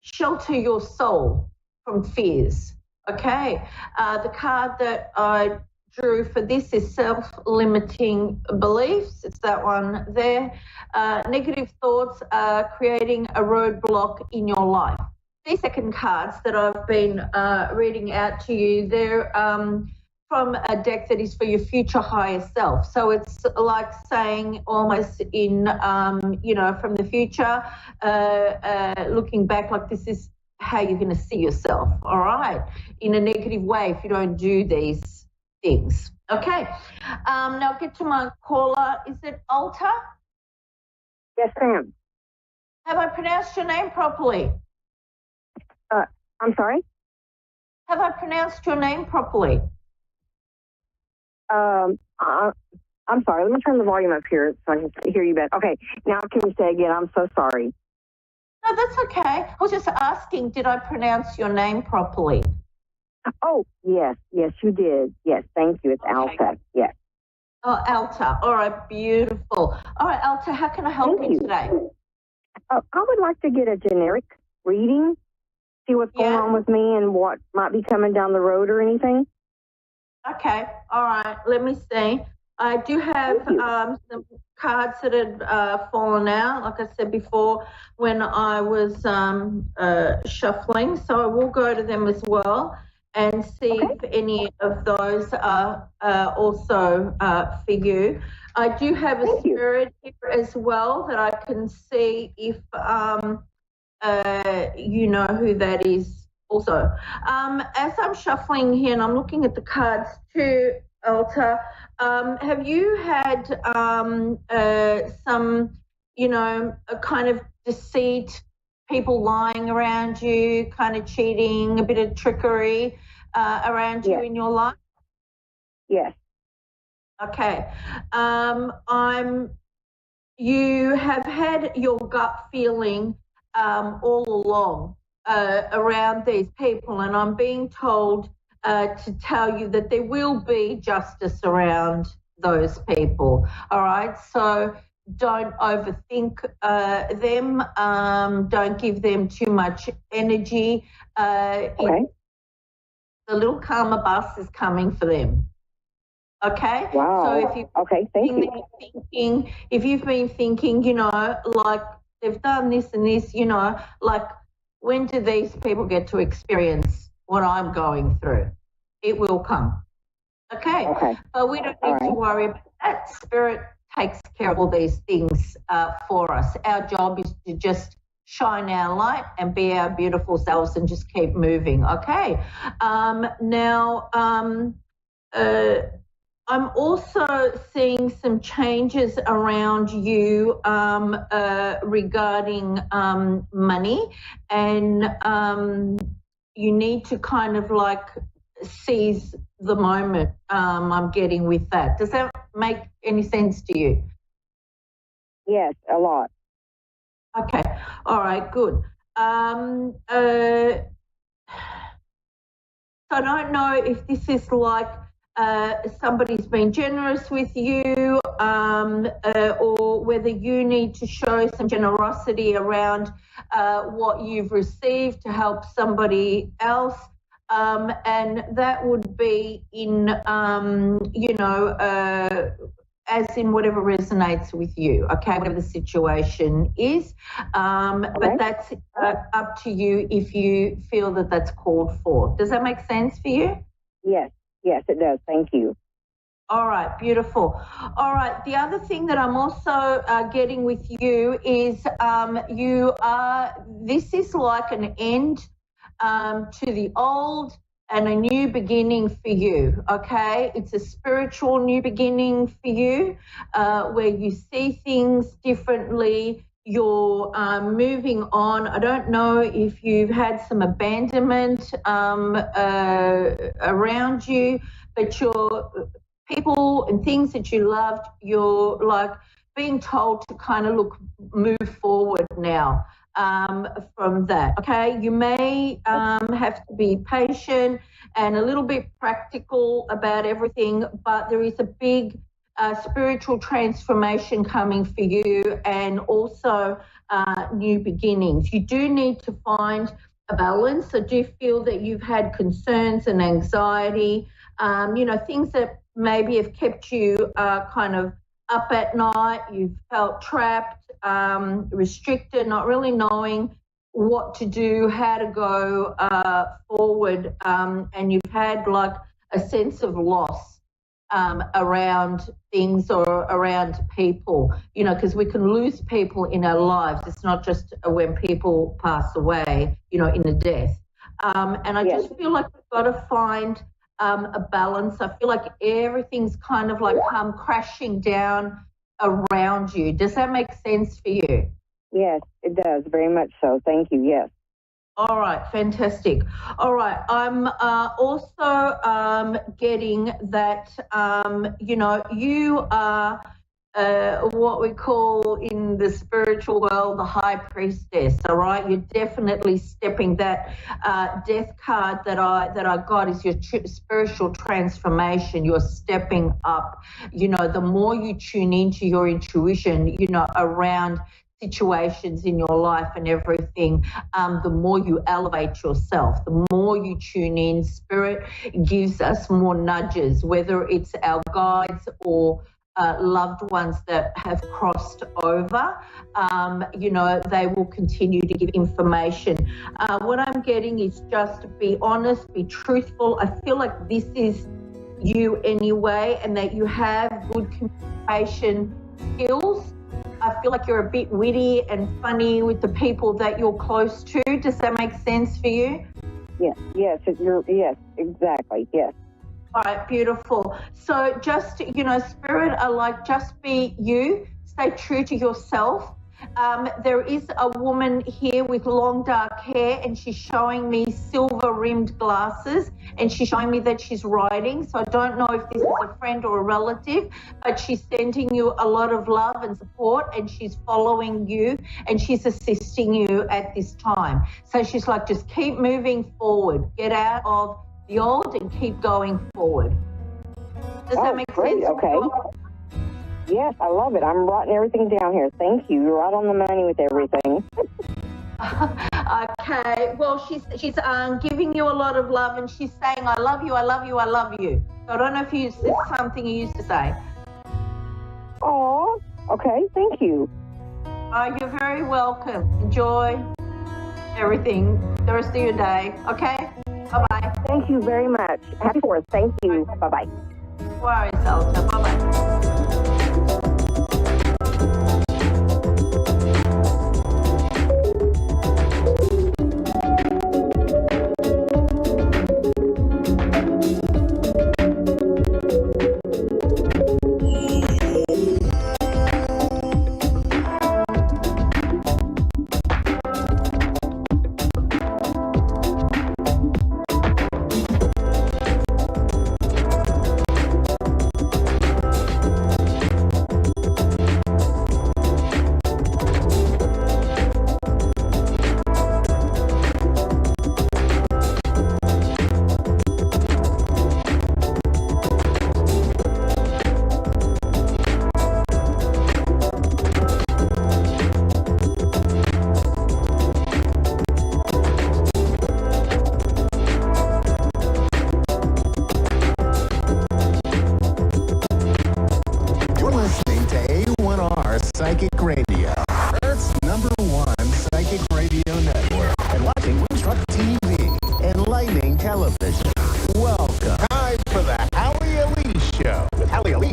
shelter your soul from fears, okay? The card that I drew for this is self-limiting beliefs. It's that one there. Negative thoughts are creating a roadblock in your life. These second cards that I've been reading out to you, they're from a deck that is for your future higher self. So it's like saying almost in, you know, from the future, looking back, like this is how you're going to see yourself, all right, in a negative way if you don't do these things. Okay. Now get to my caller. Is it Alta? Yes, ma'am. Have I pronounced your name properly? I'm sorry? Have I pronounced your name properly? I'm sorry. Let me turn the volume up here so I can hear you better. Okay. Now can you say again? I'm so sorry. No, that's okay. I was just asking, did I pronounce your name properly? Oh, yes. Yes, you did. Yes, thank you. It's Alta. Yes. Oh, Alta. All right, beautiful. All right, Alta, how can I help you today? I would like to get a generic reading, see what's going on with me and what might be coming down the road or anything. Okay, all right, let me see. I do have some cards that had fallen out, like I said before, when I was shuffling, so I will go to them as well and see if any of those are also for you. I do have a spirit here as well that I can see if you know who that is also. As I'm shuffling here and I'm looking at the cards too, Alta, have you had some, you know, a kind of deceit, people lying around you, kind of cheating, a bit of trickery around you in your life? Yes. Okay. You have had your gut feeling all along around these people, and I'm being told to tell you that there will be justice around those people. All right, so don't overthink them. Don't give them too much energy. The little karma bus is coming for them. Okay. Wow. So if you've been thinking, you know, like they've done this and this, you know, like when do these people get to experience what I'm going through? It will come. Okay. But we don't need to worry about that. Spirit takes care of all these things for us. Our job is to just shine our light and be our beautiful selves and just keep moving. Okay. I'm also seeing some changes around you regarding money, and you need to kind of like seize the moment. I'm getting with that. Does that make any sense to you? Yes, a lot. Okay. All right, good. So I don't know if this is like somebody's been generous with you, or whether you need to show some generosity around what you've received to help somebody else. And that would be in, you know, as in whatever resonates with you, okay, whatever the situation is. But that's up to you if you feel that that's called for. Does that make sense for you? Yes. Yes, it does. Thank you. All right, beautiful. All right, the other thing that I'm also getting with you is this is like an end to the old and a new beginning for you, okay? It's a spiritual new beginning for you where you see things differently. You're moving on. I don't know if you've had some abandonment around you, but your people and things that you loved, you're like being told to kind of move forward now from that, okay? You may have to be patient and a little bit practical about everything, but there is a big spiritual transformation coming for you, and also new beginnings. You do need to find a balance. I do feel that you've had concerns and anxiety, you know, things that maybe have kept you kind of up at night. You've felt trapped, restricted, not really knowing what to do, how to go forward, and you've had like a sense of loss around things or around people, because we can lose people in our lives. It's not just when people pass away, in a death. And I just feel like we've got to find a balance. I feel like everything's kind of like come crashing down around you. Does that make sense for you? Yes, it does. Very much so. Thank you. Yes. All right, fantastic. All right, I'm also getting that, you are what we call in the spiritual world the high priestess, all right? You're definitely stepping that death card that I got is your spiritual transformation. You're stepping up. The more you tune into your intuition, around situations in your life and everything, the more you elevate yourself, the more you tune in. Spirit gives us more nudges, whether it's our guides or loved ones that have crossed over. They will continue to give information. What I'm getting is just be honest, be truthful. I feel like this is you anyway, and that you have good communication skills. I feel like you're a bit witty and funny with the people that you're close to. Does that make sense for you? Yes, yes, exactly, yes. All right, beautiful. So just, Spirit, I like just be you, stay true to yourself. There is a woman here with long dark hair, and she's showing me silver rimmed glasses, and she's showing me that she's writing. So I don't know if this is a friend or a relative, but she's sending you a lot of love and support, and she's following you and she's assisting you at this time. So she's like, just keep moving forward, get out of the old and keep going forward. Does that make sense? Okay. Yes, I love it. I'm writing everything down here. Thank you. You're right on the money with everything. Okay. Well, she's giving you a lot of love, and she's saying, I love you, I love you, I love you. So I don't know if it's something you used to say. Oh, okay. Thank you. You're very welcome. Enjoy everything the rest of your day. Okay? Bye-bye. Thank you very much. Happy 4th. Thank you. Bye-bye. No worries, Elsa. Bye-bye. Psychic Radio, Earth's #1 psychic radio network, and watching Moonstruck TV, enlightening television. Welcome. Time for the Howie Elise Show with Howie Elise.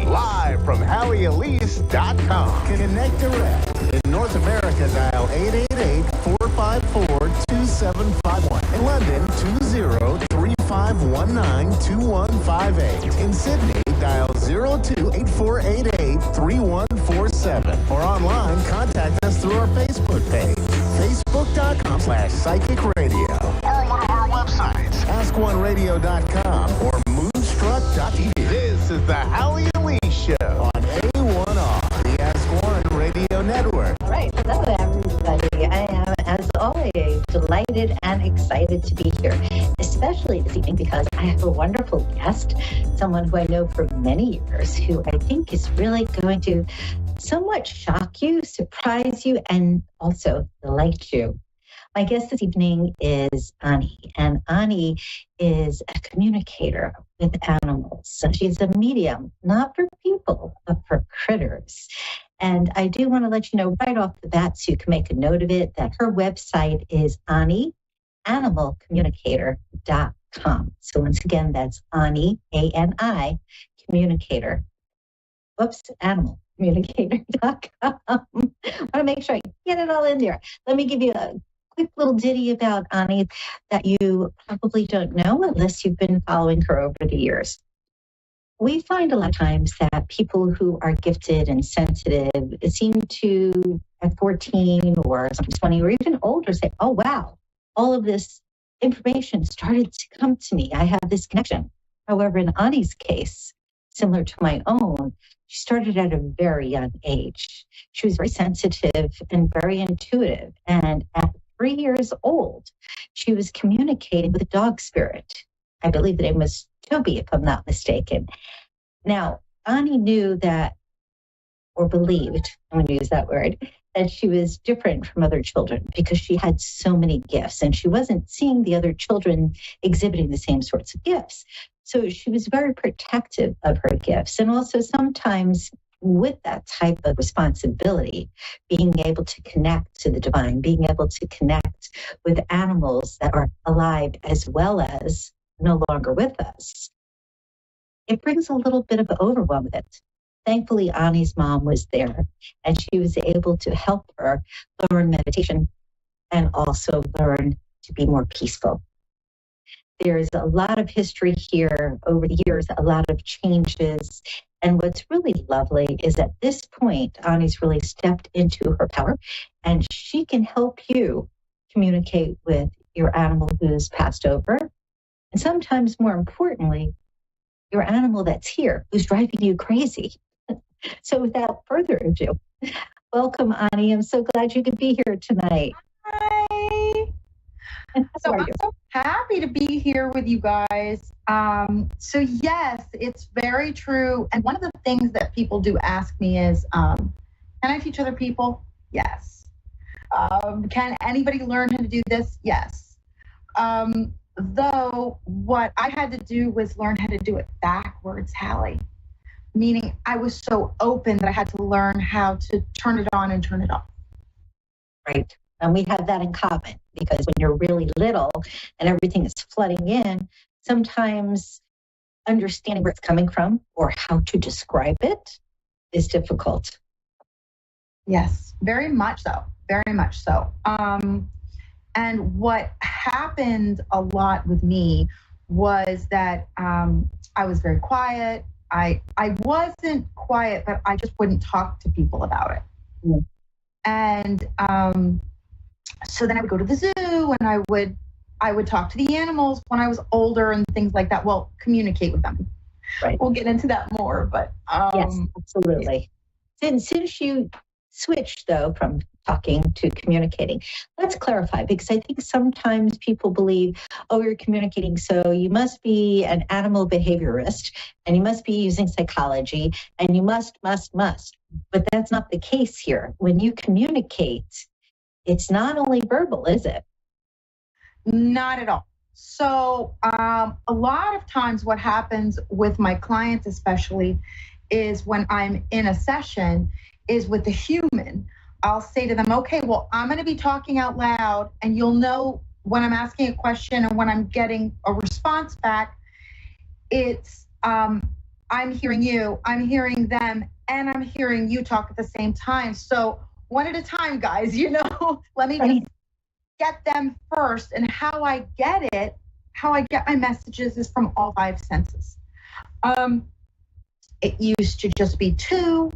Live from HowieElise.com. Connect direct. In North America, dial 888-454-2751. In London, 20-3519-2158. In Sydney, dial 02-8488-3147. Or online, contact us through our Facebook page, facebook.com/psychic radio. Or one of our websites, askoneradio.com or moonstruck.tv. This is the Howie Elise Show on A1R, the Ask One Radio Network. All right, hello everybody. I am, as always, delighted and excited to be here, especially this evening because I have a wonderful guest, someone who I know for many years, who I think is really going to somewhat shock you, surprise you, and also delight you. My guest this evening is Ani, and Ani is a communicator with animals. So she's a medium, not for people, but for critters. And I do want to let you know right off the bat, so you can make a note of it, that her website is AniAnimalCommunicator.com. communicator.com. So once again, that's Ani, A-N-I, communicator. Whoops, animal communicator.com. I want to make sure I get it all in there. Let me give you a quick little ditty about Ani that you probably don't know unless you've been following her over the years. We find a lot of times that people who are gifted and sensitive seem to, at 14 or sometimes 20 or even older, say, oh, wow, all of this information started to come to me. I have this connection. However, in Ani's case, similar to my own, she started at a very young age. She was very sensitive and very intuitive. And at 3 years old, she was communicating with a dog spirit. I believe the name was Toby, if I'm not mistaken. Now, Ani knew that, or believed, I'm going to use that word, that she was different from other children because she had so many gifts and she wasn't seeing the other children exhibiting the same sorts of gifts. So she was very protective of her gifts. And also sometimes with that type of responsibility, being able to connect to the divine, being able to connect with animals that are alive as well as no longer with us, it brings a little bit of overwhelm with it. Thankfully, Ani's mom was there and she was able to help her learn meditation and also learn to be more peaceful. There's a lot of history here over the years, a lot of changes. And what's really lovely is at this point, Ani's really stepped into her power and she can help you communicate with your animal who's passed over. And sometimes more importantly, your animal that's here who's driving you crazy. So without further ado, welcome, Ani. I'm so glad you could be here tonight. Hi. So I'm so happy to be here with you guys. So yes, it's very true. And one of the things that people do ask me is, can I teach other people? Yes. Can anybody learn how to do this? Yes. Though what I had to do was learn how to do it backwards, Hallie. Meaning I was so open that I had to learn how to turn it on and turn it off. Right. And we have that in common because when you're really little and everything is flooding in, sometimes understanding where it's coming from or how to describe it is difficult. Yes, very much so. Very much so. And what happened a lot with me was that I was very quiet. I wasn't quiet, but I just wouldn't talk to people about it. Mm. And so then I would go to the zoo and I would talk to the animals when I was older and things like that. Well, communicate with them. Right. We'll get into that more, but yes, absolutely. Since you switched though from talking to communicating, let's clarify because I think sometimes people believe, oh, you're communicating, so you must be an animal behaviorist and you must be using psychology and you must. But that's not the case here. When you communicate, it's not only verbal, is it? Not at all. So a lot of times what happens with my clients especially is when I'm in a session is with the human. I'll say to them, okay, well, I'm going to be talking out loud and you'll know when I'm asking a question and when I'm getting a response back, it's I'm hearing you, I'm hearing them, and I'm hearing you talk at the same time. So one at a time, guys, let me just get them first. And how I get my messages is from all five senses. It used to just be two,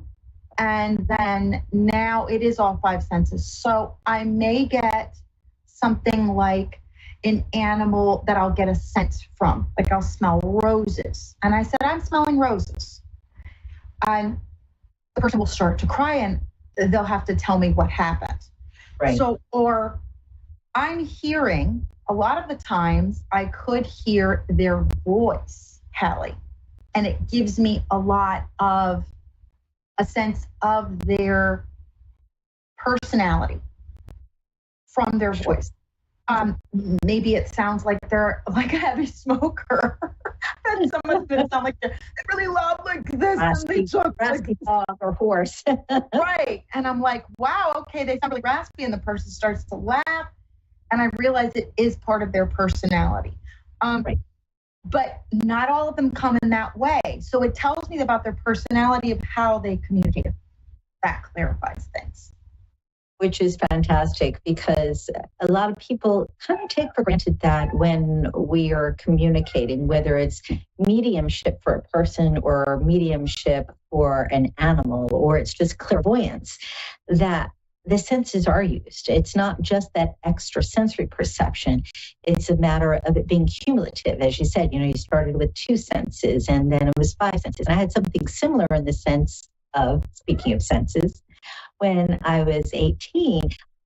and then now it is all five senses. So I may get something like an animal that I'll get a scent from, like I'll smell roses. And I said, I'm smelling roses. And the person will start to cry and they'll have to tell me what happened. Right. So, or I'm hearing, a lot of the times I could hear their voice, Hallie, and it gives me a sense of their personality from their voice. Maybe it sounds like they're like a heavy smoker. And someone's going to sound like they're really loud like this. Raspy, and they talk raspy dog or horse. Right. And I'm like, wow, okay, they sound really raspy. And the person starts to laugh. And I realize it is part of their personality. Right. But not all of them come in that way. So it tells me about their personality of how they communicate. That clarifies things. Which is fantastic, because a lot of people kind of take for granted that when we are communicating, whether it's mediumship for a person or mediumship for an animal, or it's just clairvoyance, that the senses are used. It's not just that extrasensory perception. It's a matter of it being cumulative. As you said, you started with 2 senses and then it was 5 senses. And I had something similar in the sense of, speaking of senses, when I was 18,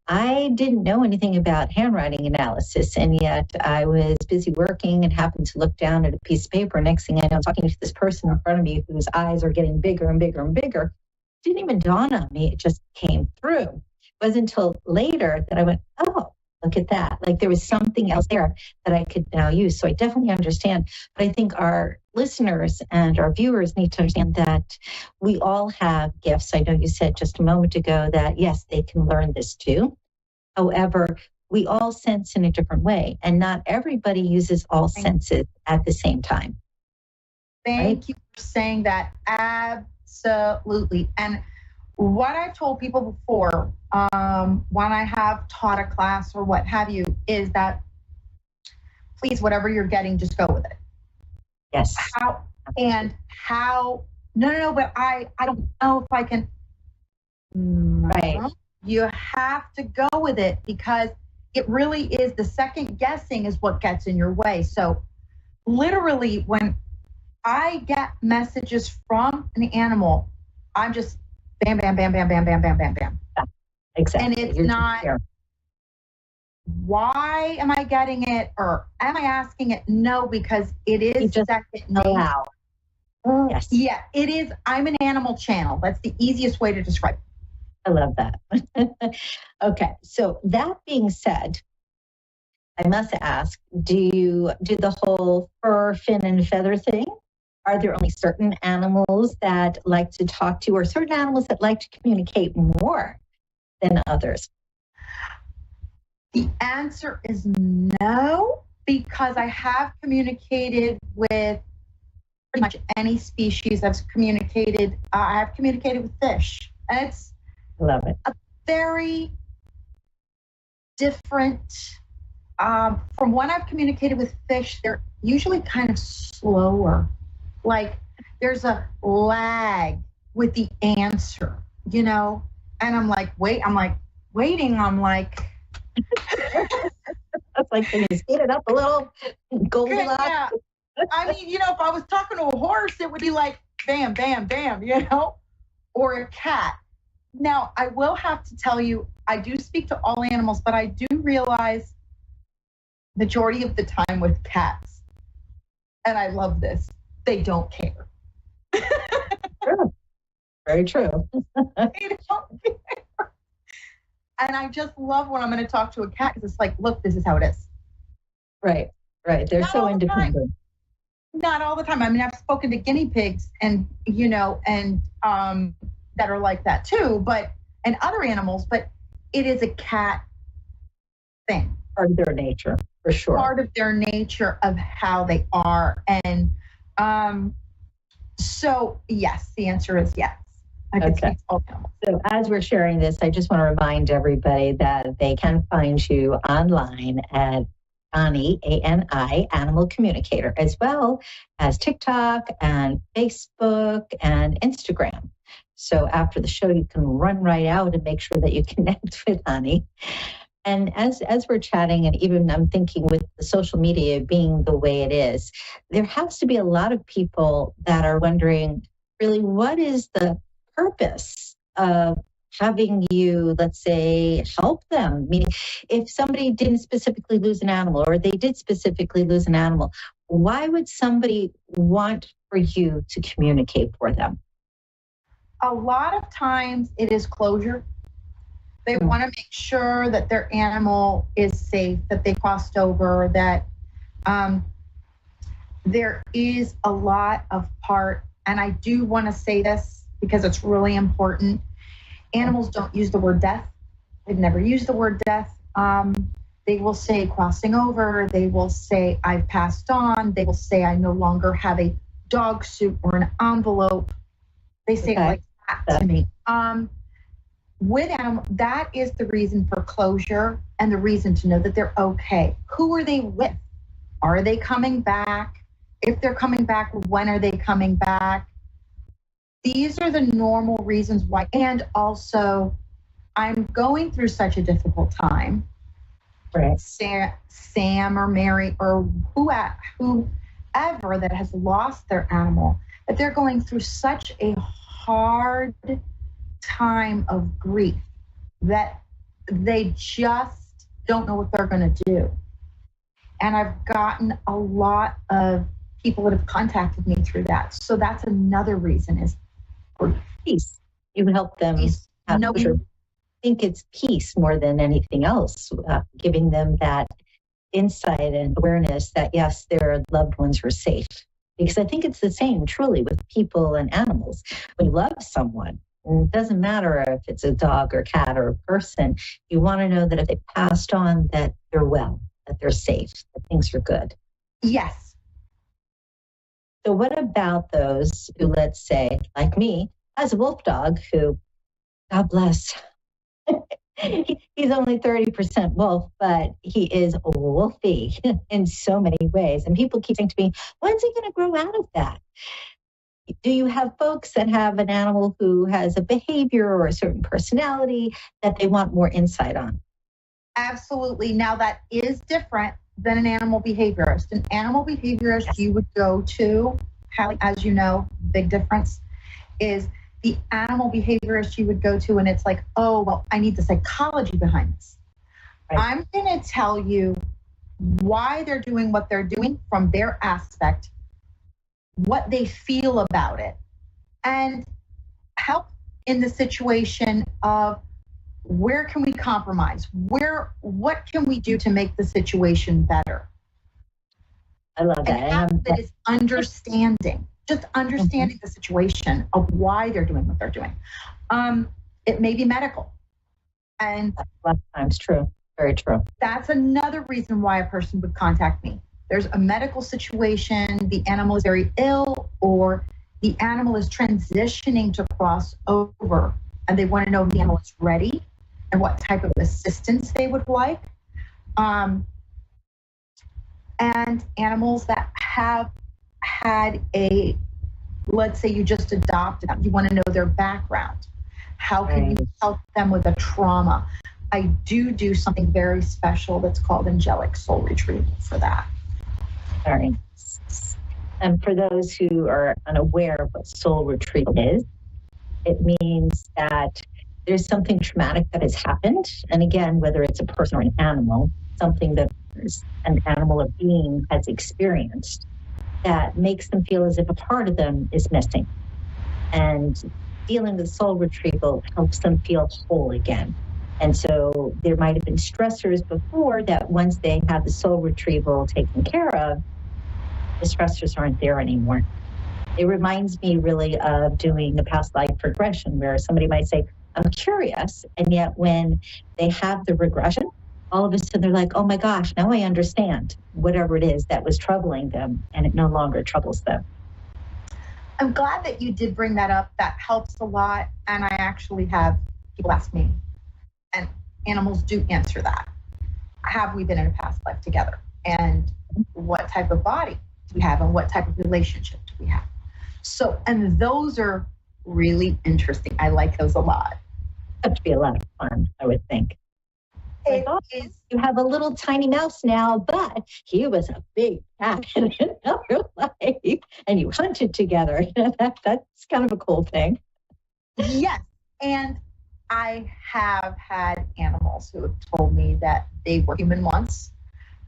I didn't know anything about handwriting analysis, and yet I was busy working and happened to look down at a piece of paper. Next thing I know, I'm talking to this person in front of me whose eyes are getting bigger and bigger and bigger. It didn't even dawn on me. It just came through. It wasn't until later that I went, oh, look at that. Like there was something else there that I could now use. So I definitely understand. But I think our listeners and our viewers need to understand that we all have gifts. I know you said just a moment ago that, yes, they can learn this too. However, we all sense in a different way, and not everybody uses all senses at the same time. Thank you for saying that. Absolutely. And what I've told people before, when I have taught a class or what have you, is that please, whatever you're getting, just go with it. Yes. No, but I don't know if I can. Right. You have to go with it, because it really is, the second guessing is what gets in your way. So literally when I get messages from an animal, I'm just bam, bam, bam, bam, bam, bam, bam, bam, bam. Exactly. And it's not, why am I getting it, or am I asking it? No, because it is second nature. Yes. Yeah, it is. I'm an animal channel. That's the easiest way to describe it. I love that. Okay, so that being said, I must ask, do you do the whole fur, fin, and feather thing? Are there only certain animals that like to talk to, or certain animals that like to communicate more than others? The answer is no, because I have communicated with pretty much any species. I have communicated with fish. And it's Love it. a very different, from when I've communicated with fish, they're usually kind of slower. Like there's a lag with the answer, and I'm like, waiting. I'm like, that's like, can you speed it up a little? Goldilocks. Yeah. I mean, if I was talking to a horse, it would be like, bam, bam, bam, or a cat. Now, I will have to tell you, I do speak to all animals, but I do realize majority of the time with cats, and I love this, they don't care. True. Very true. They don't care. And I just love when I'm going to talk to a cat, because it's like, look, this is how it is. Right. They're so independent. Not all the time. I mean, I've spoken to guinea pigs and that are like that too, and other animals, but it is a cat thing. Part of their nature, for sure. Part of their nature of how they are. And so, yes, the answer is yes. I can speak to all animals. So as we're sharing this, I just want to remind everybody that they can find you online at Ani, A-N-I, Animal Communicator, as well as TikTok and Facebook and Instagram. So after the show, you can run right out and make sure that you connect with Ani. And as we're chatting, and even I'm thinking with the social media being the way it is, there has to be a lot of people that are wondering, really, what is the purpose of having you, let's say, help them? Meaning, if somebody didn't specifically lose an animal, or they did specifically lose an animal, why would somebody want for you to communicate for them? A lot of times it is closure. They want to make sure that their animal is safe, that they crossed over, that there is a lot of part, and I do want to say this because it's really important. Animals don't use the word death. They've never used the word death. They will say crossing over. They will say I've passed on. They will say I no longer have a dog suit or an envelope. They say it like that to me. With animal, that is the reason for closure and the reason to know that they're okay. Who are they with? Are they coming back? If they're coming back, when are they coming back? These are the normal reasons why. And also, I'm going through such a difficult time. Right. Sam or Mary or whoever that has lost their animal, that they're going through such a hard time of grief that they just don't know what they're going to do. And I've gotten a lot of people that have contacted me through that. So that's another reason is for peace. You help them have closure. I think it's peace more than anything else, giving them that insight and awareness that, yes, their loved ones are safe. Because I think it's the same, truly, with people and animals. When you love someone, it doesn't matter if it's a dog or cat or a person, you want to know that if they passed on, that they're well, that they're safe, that things are good. Yes. So what about those who, let's say, like me, has a wolf dog who, God bless, he's only 30% wolf, but he is wolfy in so many ways. And people keep saying to me, when's he going to grow out of that? Do you have folks that have an animal who has a behavior or a certain personality that they want more insight on? Absolutely. Now that is different than an animal behaviorist. An animal behaviorist you would go to, as you know, big difference is the animal behaviorist you would go to, and it's like, oh, well, I need the psychology behind this. Right. I'm going to tell you why they're doing what they're doing from their aspect, what they feel about it, and help in the situation of where can we compromise? What can we do to make the situation better? I love that. And that is understanding. Just understanding the situation of why they're doing what they're doing. It may be medical. And a lot of times true. Very true. That's another reason why a person would contact me. There's a medical situation, the animal is very ill, or the animal is transitioning to cross over, and they want to know if the animal is ready and what type of assistance they would like. And animals that have had let's say you just adopted them, you want to know their background. How can you help them with a trauma? I do something very special that's called angelic soul retrieval for that. Very nice. And for those who are unaware of what soul retrieval is, it means that there's something traumatic that has happened. And again, whether it's a person or an animal, something that an animal or being has experienced that makes them feel as if a part of them is missing. And dealing with soul retrieval helps them feel whole again. And so there might have been stressors before that once they have the soul retrieval taken care of, the stressors aren't there anymore. It reminds me really of doing a past life regression where somebody might say, I'm curious. And yet when they have the regression, all of a sudden they're like, oh my gosh, now I understand whatever it is that was troubling them, and it no longer troubles them. I'm glad that you did bring that up. That helps a lot. And I actually have people ask me, and animals do answer that. Have we been in a past life together? And what type of body do we have? And what type of relationship do we have? So, and those are really interesting. I like those a lot. That would be a lot of fun, I would think. You have a little tiny mouse now, but he was a big cat in another life, and you hunted together. That's kind of a cool thing. Yes, and I have had animals who have told me that they were human once.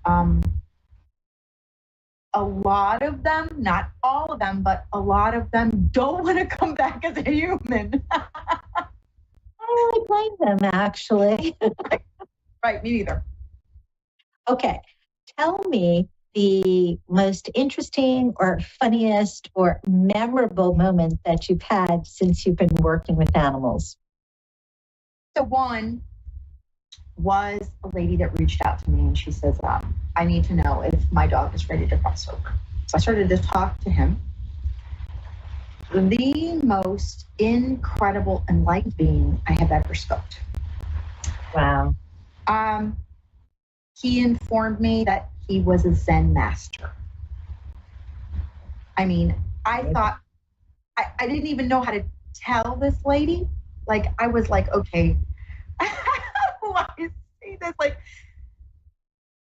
A lot of them, not all of them, but a lot of them don't want to come back as a human. I don't really blame them, actually. Right, me neither. Okay, tell me the most interesting or funniest or memorable moment that you've had since you've been working with animals. So one, was a lady that reached out to me, and she says, I need to know if my dog is ready to cross over. So I started to talk to him. The most incredible enlightened being I have ever scoped. Wow. He informed me that he was a Zen master. I mean, I thought, I didn't even know how to tell this lady. Like, I was like, okay, how do I say this? Like,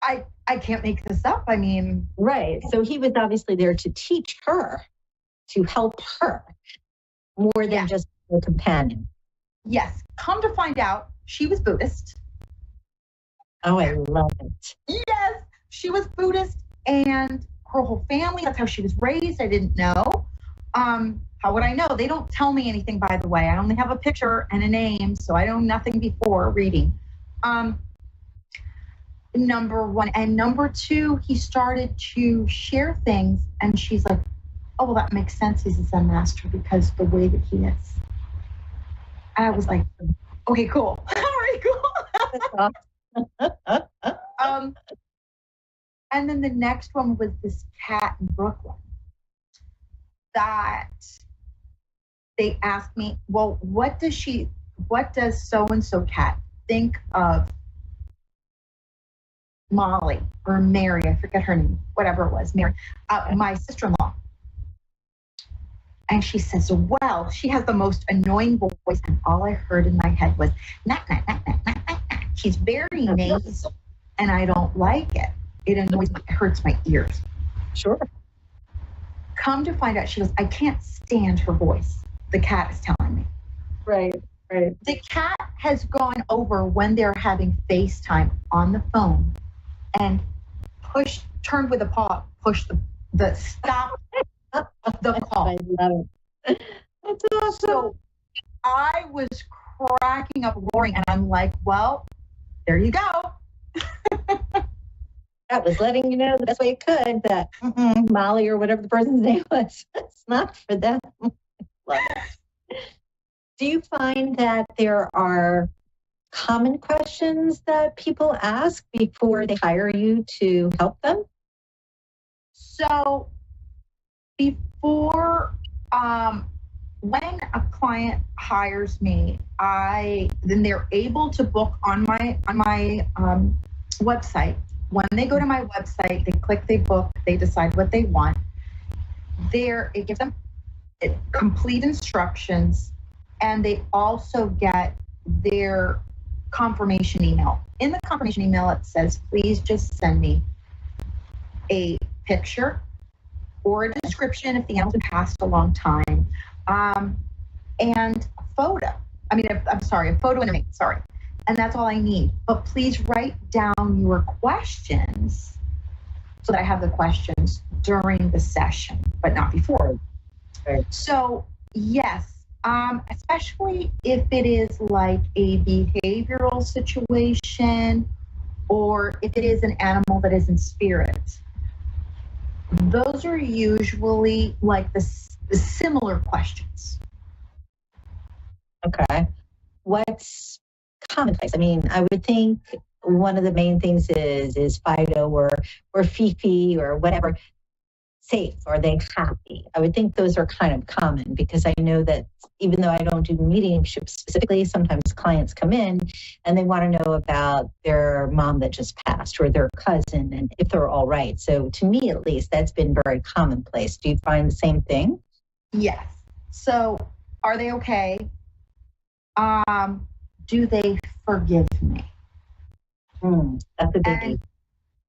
I can't make this up. I mean. Right. So he was obviously there to teach her, to help her, more than just a companion. Yes. Come to find out, she was Buddhist. Oh, I love it. Yes. She was Buddhist, and her whole family, that's how she was raised. I didn't know. How would I know? They don't tell me anything, by the way. I only have a picture and a name, so I know nothing before reading. Number one. And number two, he started to share things, and she's like, oh, well, that makes sense. He's a Zen master because the way that he is. And I was like, okay, cool. All right, cool. And then the next one was this cat in Brooklyn that they asked me, well, what does so-and-so cat think of Molly or Mary? I forget her name, whatever it was, Mary, my sister-in-law. And she says, well, she has the most annoying voice. And all I heard in my head was, knock, knock, knock, knock, knock, knock, knock. She's very nasal, and I don't like it. It annoys me. It hurts my ears. Sure. Come to find out, she goes, I can't stand her voice. The cat is telling me. Right, right. The cat has gone over when they're having FaceTime on the phone and turned with a paw, push the stop the call. I love it. That's awesome. So I was cracking up, roaring, and I'm like, well, there you go. That was letting you know the best way it could that Molly or whatever the person's name was, it's not for them. Love it. Do you find that there are common questions that people ask before they hire you to help them? So before, when a client hires me, then they're able to book on my website. When they go to my website, they click, they book, they decide what they want. It gives them complete instructions, and they also get their confirmation email. In the confirmation email, it says, please just send me a picture or a description if the animal's been passed a long time, and a photo. A photo and a name, sorry. And that's all I need. But please write down your questions so that I have the questions during the session, but not before. Right. So, yes, especially if it is like a behavioral situation or if it is an animal that is in spirit. Those are usually like the similar questions. Okay. What's commonplace? I mean, I would think one of the main things is Fido or Fifi or whatever. Safe? Are they happy? I would think those are kind of common because I know that even though I don't do mediumship specifically, sometimes clients come in and they want to know about their mom that just passed or their cousin and if they're all right. So to me, at least, that's been very commonplace. Do you find the same thing? Yes. So are they okay? Do they forgive me? That's a biggie. And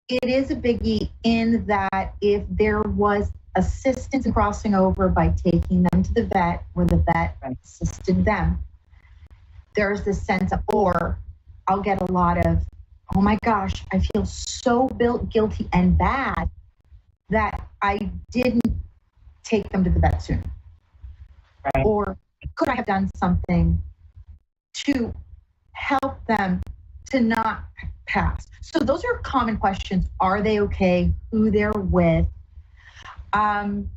it is a biggie in that if there was assistance in crossing over by taking them to the vet or the vet assisted them, there's this sense of, or I'll get a lot of, oh my gosh, I feel so guilty and bad that I didn't take them to the vet sooner. Right. Or could I have done something to help them to not pass? So those are common questions. Are they okay? Who they're with? And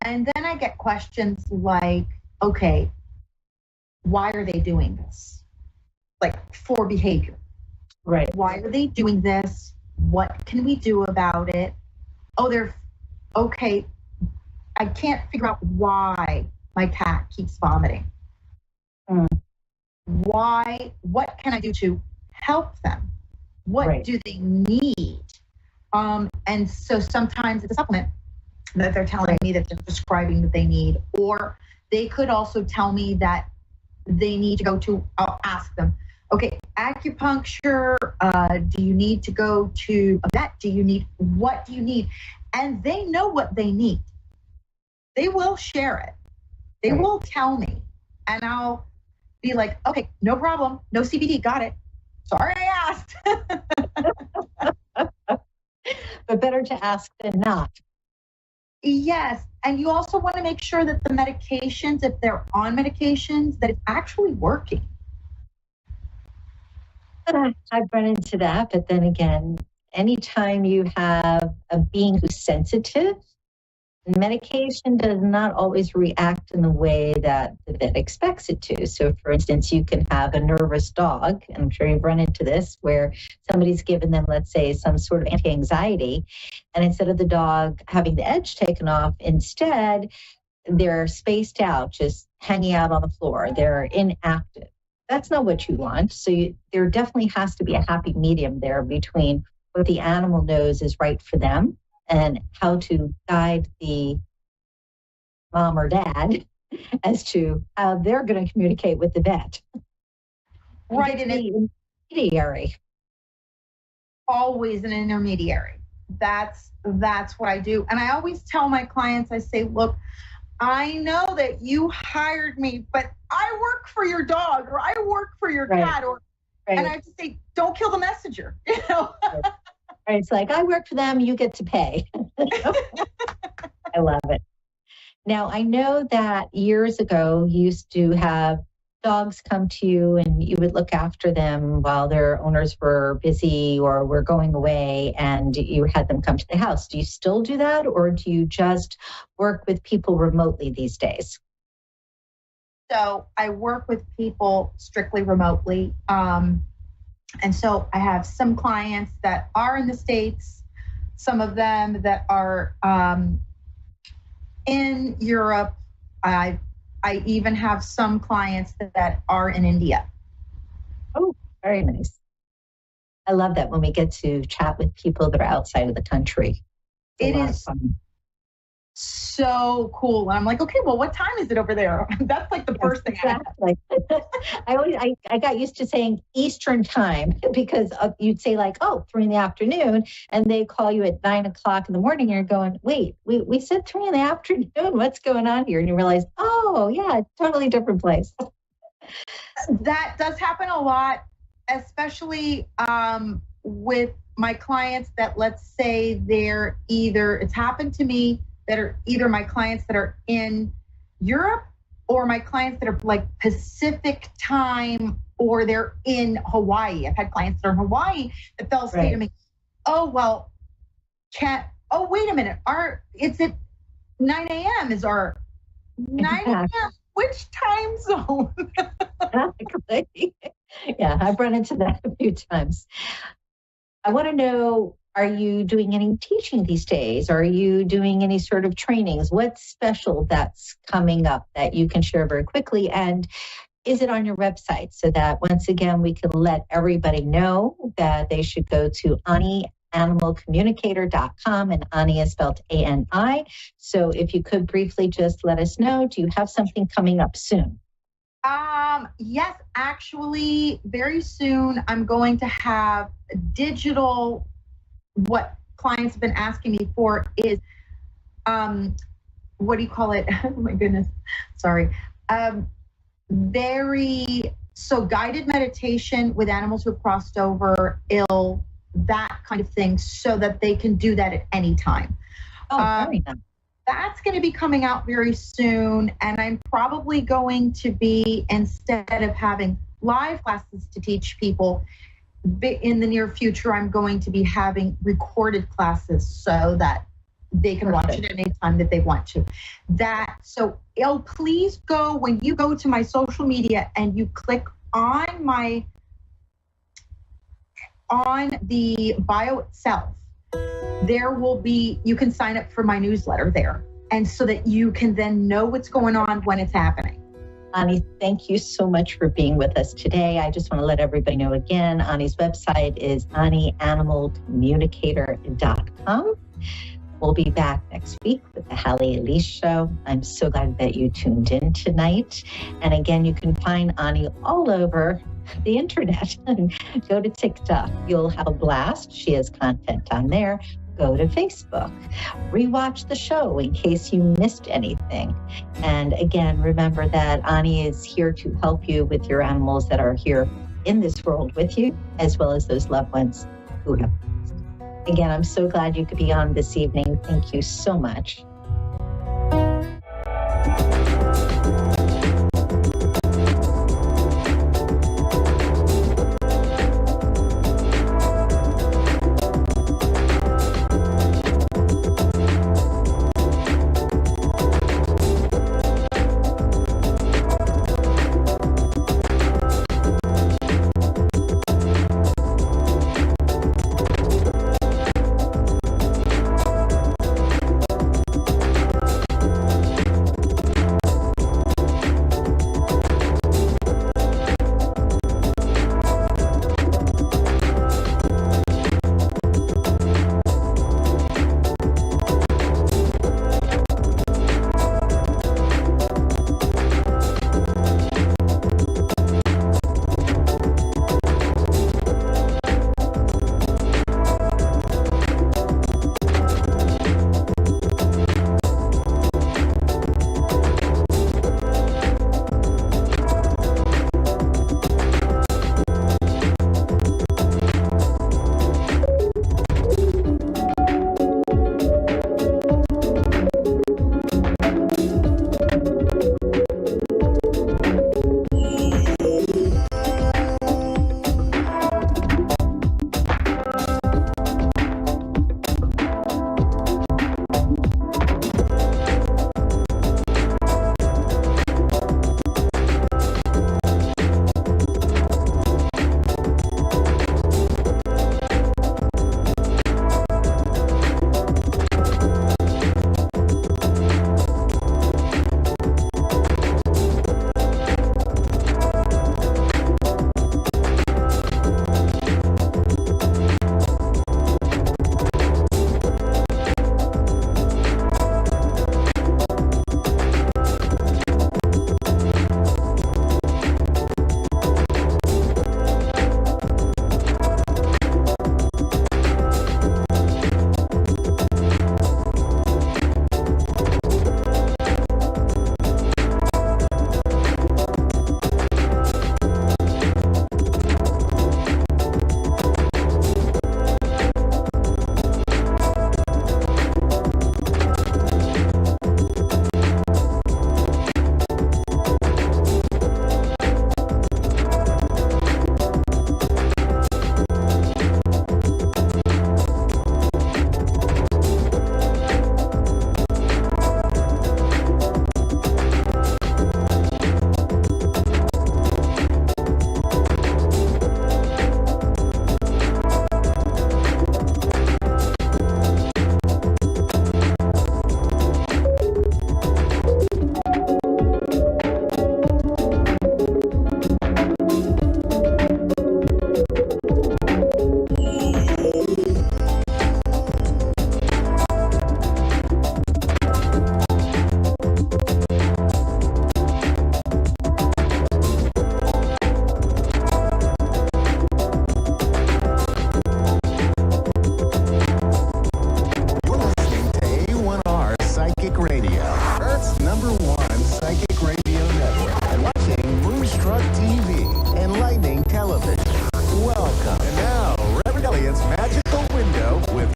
then I get questions like, okay, why are they doing this? Like for behavior. Right. Why are they doing this? What can we do about it? Oh, okay. I can't figure out why my cat keeps vomiting. Why? What can I do to help them? What do they need? And so sometimes it's a supplement that they're telling me that they're prescribing that they need, or they could also tell me that they need to go to, I'll ask them, okay, acupuncture, do you need to go to a vet? What do you need? And they know what they need. They will share it. They will tell me, and I'll be like, okay, no problem. No CBD. Got it. Sorry I asked. But better to ask than not. Yes. And you also want to make sure that the medications, if they're on medications, that it's actually working. I've run into that. But then again, anytime you have a being who's sensitive, medication does not always react in the way that the vet expects it to. So, for instance, you can have a nervous dog, and I'm sure you've run into this, where somebody's given them, let's say, some sort of anti-anxiety, and instead of the dog having the edge taken off, instead, they're spaced out, just hanging out on the floor. They're inactive. That's not what you want. So there definitely has to be a happy medium there between what the animal knows is right for them and how to guide the mom or dad as to how they're going to communicate with the vet. Right. And an intermediary. Always an intermediary. That's what I do. And I always tell my clients, I say, look, I know that you hired me, but I work for your dog, or I work for your cat, and I just say, don't kill the messenger. You know? It's like, I work for them, you get to pay. I love it. Now, I know that years ago, you used to have dogs come to you and you would look after them while their owners were busy or were going away, and you had them come to the house. Do you still do that, or do you just work with people remotely these days? So I work with people strictly remotely. And so I have some clients that are in the States, some of them that are in Europe. I even have some clients that are in India. Oh, very nice. I love that when we get to chat with people that are outside of the country. It is so cool. And I'm like, okay, well, what time is it over there? That's like the first thing exactly. I got used to saying Eastern time because you'd say like, 3 p.m, and they call you at 9 o'clock in the morning. And you're going, wait, we said 3 p.m. What's going on here? And you realize, oh yeah, totally different place. That does happen a lot, especially with my clients that, let's say, it's happened to me, that are either my clients that are in Europe or my clients that are like Pacific time, or they're in Hawaii. I've had clients that are in Hawaii that they'll say to me, oh, well, wait a minute. It's at 9 a.m. is our 9 a.m. Which time zone? Yeah, I've run into that a few times. I want to know, are you doing any teaching these days? Are you doing any sort of trainings? What's special that's coming up that you can share very quickly? And is it on your website so that once again, we can let everybody know that they should go to AniAnimalCommunicator.com, and Ani is spelled A-N-I. So if you could briefly just let us know, do you have something coming up soon? Yes, actually, very soon I'm going to have digital. What clients have been asking me for is, what do you call it? Oh my goodness, sorry. Guided meditation with animals who have crossed over, ill, that kind of thing, so that they can do that at any time. Very nice. That's going to be coming out very soon, and I'm probably going to be, instead of having live classes to teach people, in the near future, I'm going to be having recorded classes so that they can watch it at any time that they want to. Please go, when you go to my social media and you click on my on the bio itself, there will be, you can sign up for my newsletter there. And so that you can then know what's going on when it's happening. Ani, thank you so much for being with us today. I just want to let everybody know again, Ani's website is anianimalcommunicator.com. We'll be back next week with the Hallie Elise Show. I'm so glad that you tuned in tonight. And again, you can find Ani all over the internet. Go to TikTok. You'll have a blast. She has content on there. Go to Facebook. Rewatch the show in case you missed anything. And again, remember that Ani is here to help you with your animals that are here in this world with you, as well as those loved ones who have passed. Again, I'm so glad you could be on this evening. Thank you so much.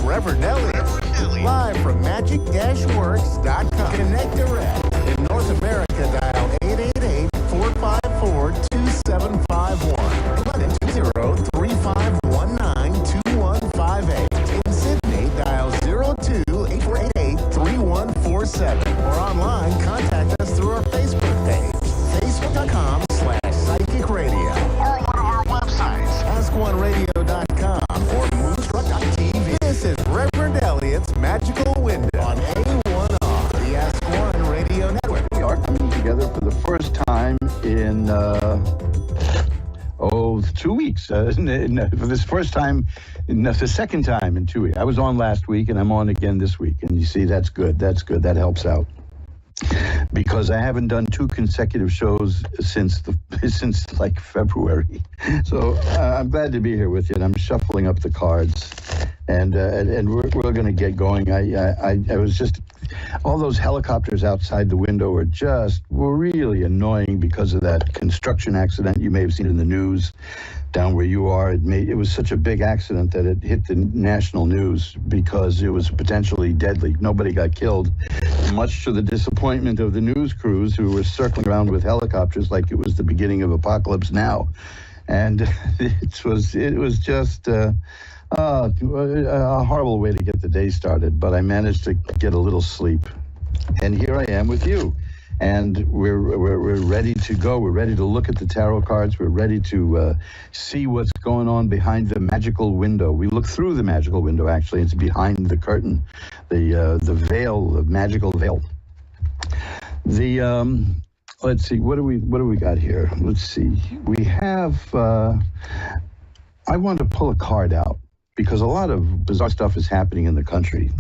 Reverend Elliott. Live from magic-works.com. Connect direct. In North America, dial 888-454-2751. In London, 20-351-92158. In Sydney, dial 02-8488-3147. Or online, contact us through our Facebook page, facebook.com/psychic radio. Or one of our websites, askoneradio.com. Elliott's Magical Window on A1R, the S1 Radio Network. We are coming together for the first time in 2 weeks. For this first time, the second time in 2 weeks. I was on last week, and I'm on again this week. And you see, that's good. That's good. That helps out. Because I haven't done 2 consecutive shows since like February. So I'm glad to be here with you, and I'm shuffling up the cards, and we're going to get going. I was just, all those helicopters outside the window were really annoying because of that construction accident you may have seen in the news down where you are. It was such a big accident that it hit the national news because it was potentially deadly. Nobody got killed, much to the disappointment of the news crews who were circling around with helicopters like it was the beginning of Apocalypse Now. And it was just a horrible way to get the day started, but I managed to get a little sleep. And here I am with you. And we're ready to go. We're ready to look at the tarot cards. We're ready to see what's going on behind the magical window. We look through the magical window, actually. It's behind the curtain, the veil, the magical veil. Let's see, what do we got here? Let's see. We have, I want to pull a card out because a lot of bizarre stuff is happening in the country.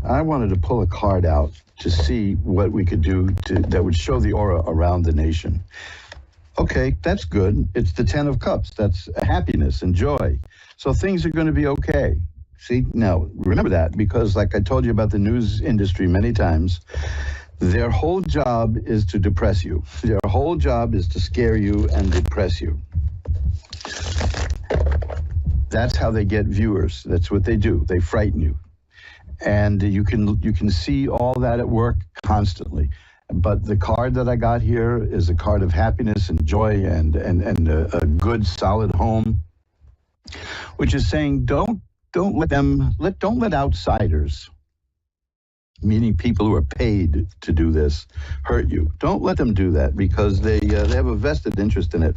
I wanted to pull a card out to see what we could do that would show the aura around the nation. Okay, that's good. It's the 10 of Cups. That's happiness and joy. So things are going to be okay. See, now, remember that, because like I told you about the news industry many times, their whole job is to depress you. Their whole job is to scare you and depress you. That's how they get viewers. That's what they do. They frighten you. And you can see all that at work constantly. But the card that I got here is a card of happiness and joy and a good solid home, which is saying don't let outsiders, meaning people who are paid to do this, hurt you. Don't let them do that because they have a vested interest in it.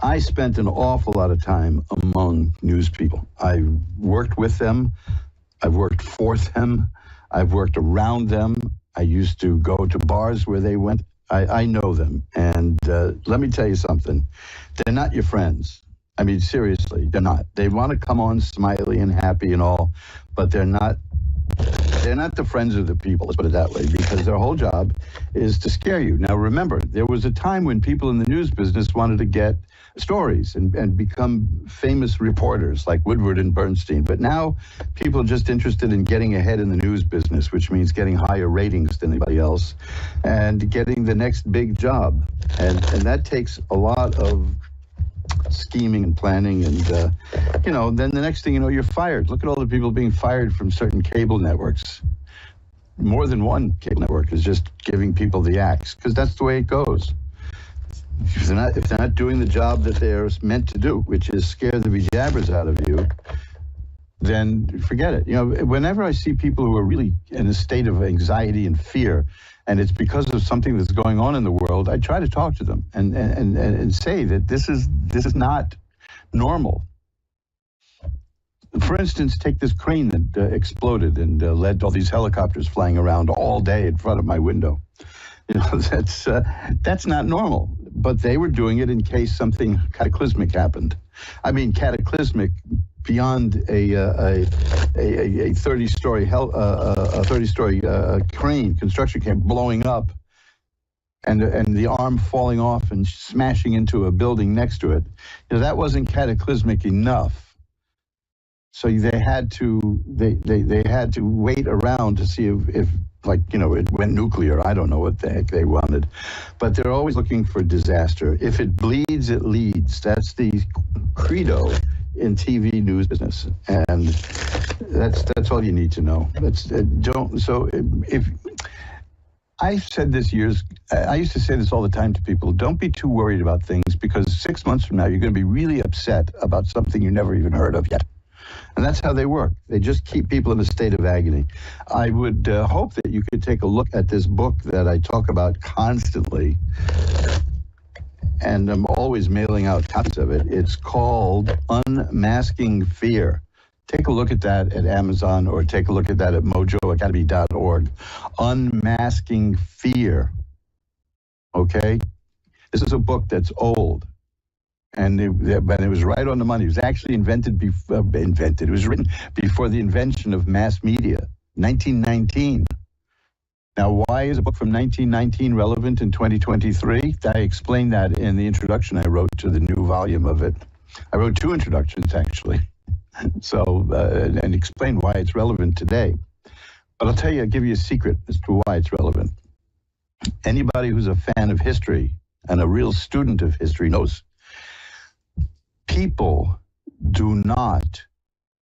I spent an awful lot of time among news people. I worked with them. I've worked for them. I've worked around them. I used to go to bars where they went. I know them. And let me tell you something. They're not your friends. I mean, seriously, they're not. They want to come on smiley and happy and all, but they're not the friends of the people, let's put it that way, because their whole job is to scare you. Now, remember, there was a time when people in the news business wanted to get stories and become famous reporters like Woodward and Bernstein. But now people are just interested in getting ahead in the news business, which means getting higher ratings than anybody else and getting the next big job. And that takes a lot of scheming and planning and, then the next thing you know, you're fired. Look at all the people being fired from certain cable networks. More than one cable network is just giving people the axe because that's the way it goes. If they're not doing the job that they're meant to do, which is scare the bejabbers out of you, then forget it. Whenever I see people who are really in a state of anxiety and fear, and it's because of something that's going on in the world, I try to talk to them and say that this is not normal. For instance, take this crane that exploded and led to all these helicopters flying around all day in front of my window. That's not normal. But they were doing it in case something cataclysmic happened. I mean, cataclysmic beyond a 30-story crane, construction crane blowing up, and the arm falling off and smashing into a building next to it. That wasn't cataclysmic enough. So they had to wait around to see if it went nuclear. I don't know what the heck they wanted. But they're always looking for disaster. If it bleeds, it leads. That's the credo in TV news business. And that's all you need to know. If I said this I used to say this all the time to people, don't be too worried about things because 6 months from now, you're going to be really upset about something you never even heard of yet. And that's how they work. They just keep people in a state of agony. I would hope that you could take a look at this book that I talk about constantly. And I'm always mailing out copies of it. It's called Unmasking Fear. Take a look at that at Amazon or take a look at that at mojoacademy.org. Unmasking Fear. Okay? This is a book that's old. And it was right on the money. It was actually It was written before the invention of mass media, 1919. Now, why is a book from 1919 relevant in 2023? I explained that in the introduction I wrote to the new volume of it. I wrote 2 introductions, actually. So, and explain why it's relevant today. But I'll give you a secret as to why it's relevant. Anybody who's a fan of history and a real student of history knows people do not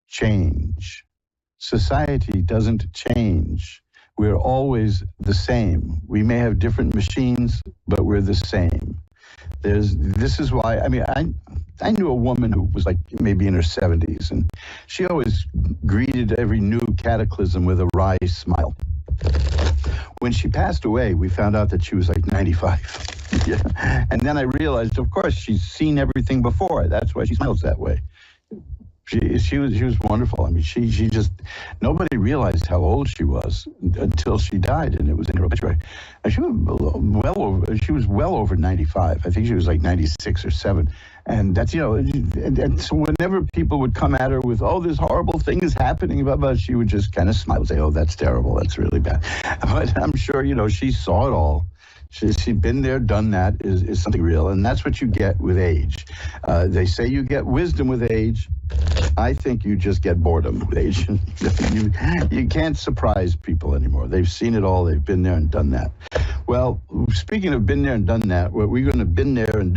change. Society doesn't change. We're always the same. We may have different machines, but we're the same. This is why, I knew a woman who was like maybe in her 70s, and she always greeted every new cataclysm with a wry smile. When she passed away, we found out that she was like 95. Yeah. And then I realized, of course, she's seen everything before. That's why she smiles that way. She was wonderful. I mean, she just, nobody realized how old she was until she died, and it was in her obituary. And she was well over 95. I think she was like 96 or 7. And that's, and so whenever people would come at her with, oh, this horrible thing is happening, blah, blah, she would just kind of smile and say, oh, that's terrible. That's really bad. But I'm sure, she saw it all. She'd been there, done that, is something real. And that's what you get with age. They say you get wisdom with age. I think you just get boredom with age. You can't surprise people anymore. They've seen it all. They've been there and done that. Well, speaking of been there and done that, what we're going to go there and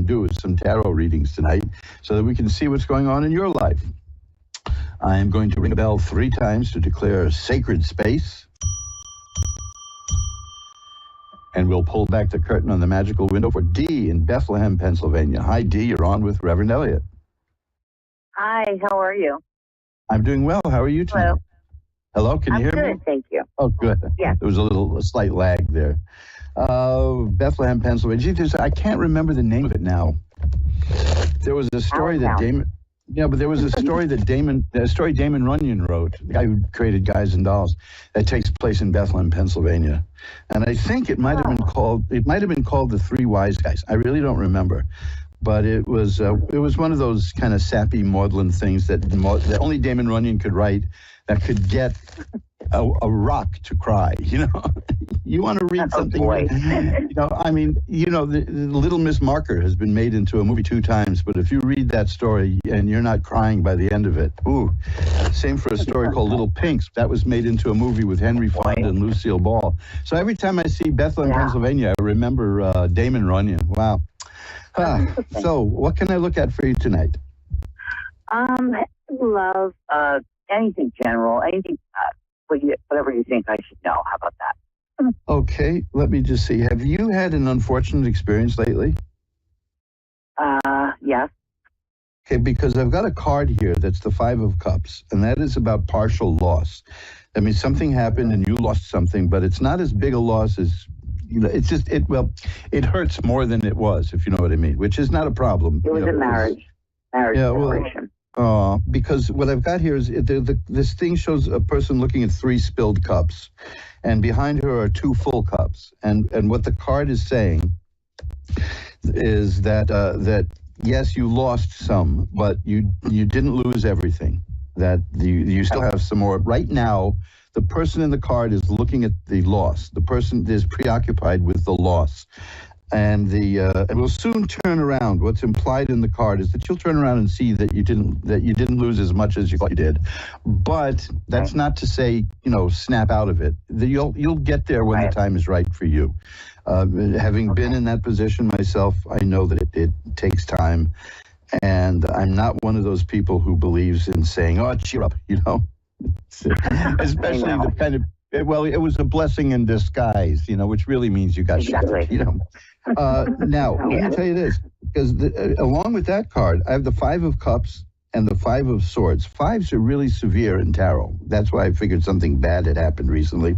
do is some tarot readings tonight so that we can see what's going on in your life. I am going to ring a bell 3 times to declare a sacred space. And we'll pull back the curtain on the magical window for Dee in Bethlehem, Pennsylvania. Hi, Dee. You're on with Reverend Elliot. Hi, how are you? I'm doing well. How are you tonight? Hello, can you hear me? I'm good, thank you. Oh, good. Yeah. There was a slight lag there. Bethlehem, Pennsylvania. Gee, I can't remember the name of it now. There was a story that Damon... Yeah, but there was a story that Damon Runyon wrote, the guy who created Guys and Dolls, that takes place in Bethlehem, Pennsylvania. And I think it might have been called The 3 Wise Guys. I really don't remember. But it was one of those kind of sappy maudlin things that only Damon Runyon could write that could get a rock to cry, You want to read something, the Little Miss Marker has been made into a movie 2 times, but if you read that story and you're not crying by the end of it, ooh. Same for a story called Little Pinks. That was made into a movie with Henry Fonda and Lucille Ball. So every time I see Bethlehem, Pennsylvania, I remember Damon Runyon. Wow. So what can I look at for you tonight? Love, anything general, anything, whatever you think I should know. How about that? Okay, let me just see. Have you had an unfortunate experience lately? Yes. Okay, because I've got a card here that's the 5 of Cups, and that is about partial loss. I mean, something happened and you lost something, but it's not as big a loss as, it hurts more than it was, if you know what I mean, which is not a problem. It was a marriage separation. Because what I've got here is this thing shows a person looking at 3 spilled cups, and behind her are 2 full cups. And what the card is saying is that yes, you lost some, but you didn't lose everything. That you still have some more. Right now, the person in the card is looking at the loss. The person is preoccupied with the loss. And it will soon turn around. What's implied in the card is that you'll turn around and see that you didn't lose as much as you thought you did. But that's not to say, snap out of it. You'll get there when the time is right for you. Having been in that position myself, I know that it takes time. And I'm not one of those people who believes in saying, "Oh, cheer up," Especially the kind of. Well, it was a blessing in disguise, which really means you got shot, Now, let me tell you this, because along with that card, I have the 5 of Cups and the Five of Swords. Fives are really severe in tarot. That's why I figured something bad had happened recently.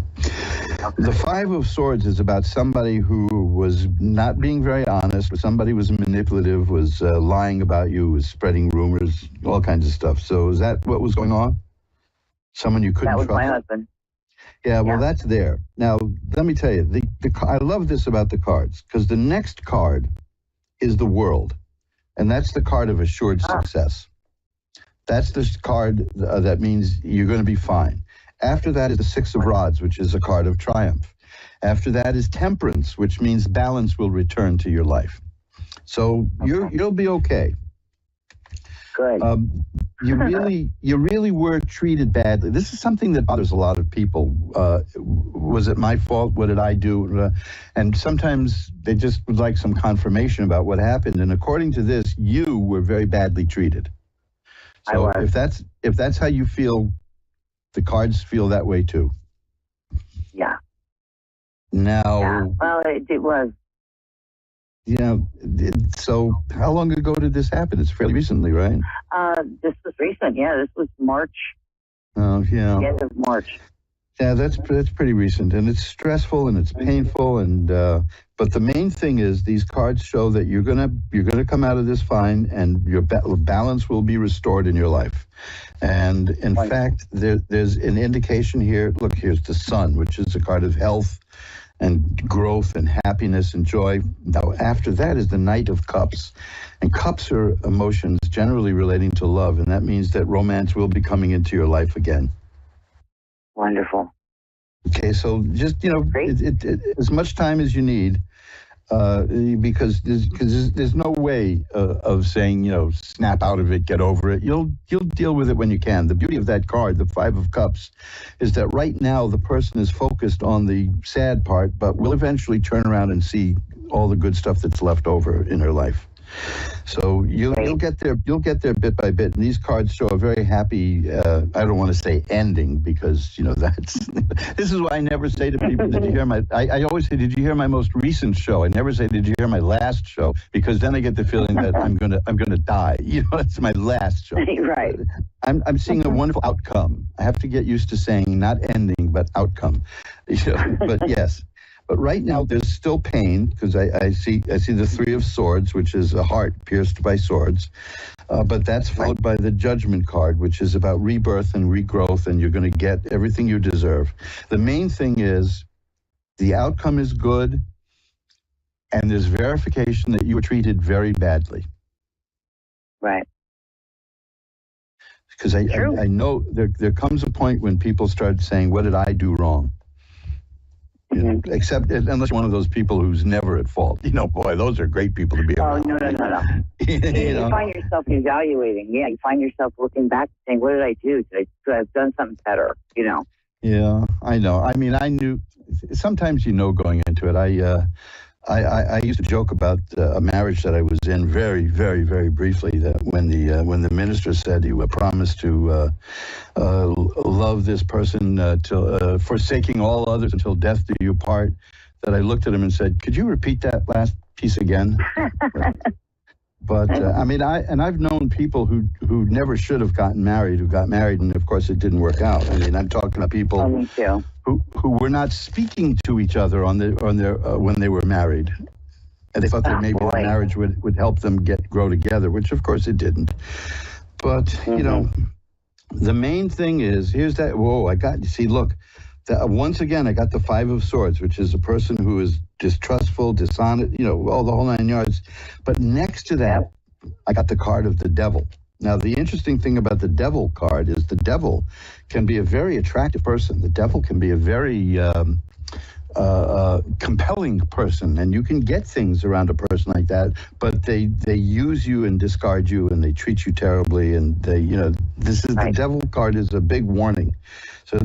The Five of Swords is about somebody who was not being very honest, somebody was manipulative, was lying about you, was spreading rumors, all kinds of stuff. So is that what was going on? Someone you couldn't That was trust? my husband. Yeah, well, that's there. Now, let me tell you, I love this about the cards, because the next card is the World, and that's the card of assured success. That's the card that means you're going to be fine. After that is the Six of Rods, which is a card of triumph. After that is Temperance, which means balance will return to your life. So you'll be okay. Good. You really were treated badly. This is something that bothers a lot of people. Was it my fault? What did I do? And sometimes they just would like some confirmation about what happened. And according to this, you were very badly treated. So if that's how you feel, the cards feel that way too. Yeah. Now. Yeah. Well, it was. Yeah. So how long ago did this happen? It's fairly recently, right? This was recent. Yeah, this was March. Oh, yeah. The end of March. Yeah, that's pretty recent, and it's stressful and it's painful, and but the main thing is these cards show that you're gonna come out of this fine, and your balance will be restored in your life. And in fact, there's an indication here. Look, here's the Sun, which is a card of health and growth and happiness and joy. Now, after that is the Knight of Cups, and cups are emotions generally relating to love, and that means that romance will be coming into your life again. Wonderful. Okay, so just, as much time as you need, because there's no way of saying, snap out of it, get over it. You'll deal with it when you can. The beauty of that card, the Five of Cups, is that right now the person is focused on the sad part, but will eventually turn around and see all the good stuff that's left over in her life. So you'll get there bit by bit, and these cards show a very happy, I don't want to say ending, because this is why I never say to people, did you hear I always say, did you hear my most recent show? I never say, did you hear my last show? Because then I get the feeling that I'm gonna die. It's my last show. Right. I'm seeing a wonderful outcome. I have to get used to saying not ending, but outcome. But yes. But right now, there's still pain, because I see the Three of Swords, which is a heart pierced by swords. But that's followed by the Judgment card, which is about rebirth and regrowth, and you're going to get everything you deserve. The main thing is the outcome is good, and there's verification that you were treated very badly. Right. Because I know there comes a point when people start saying, what did I do wrong? Except unless you're one of those people who's never at fault. Boy, those are great people to be around. Oh, no. You find yourself evaluating. Yeah, you find yourself looking back and saying, what did I do? Could I have done something better? Yeah, I know. I mean, I knew. Sometimes going into it. I used to joke about a marriage that I was in very, very, very briefly, that when the minister said he would promise to love this person till forsaking all others until death do you part, that I looked at him and said, could you repeat that last piece again? But I mean, I've known people who never should have gotten married, who got married, and of course it didn't work out. I mean, I'm talking about people who were not speaking to each other on their when they were married, and they thought that maybe the marriage would help them grow together, which of course it didn't. But the main thing is, here's that. Whoa! Look. Once again, I got the Five of Swords, which is a person who is distrustful, dishonest, all the whole 9 yards. But next to that, I got the card of the Devil. Now, the interesting thing about the Devil card is the Devil can be a very attractive person. The Devil can be a very compelling person, and you can get things around a person like that, but they use you and discard you, and they treat you terribly, and the Devil card is a big warning. So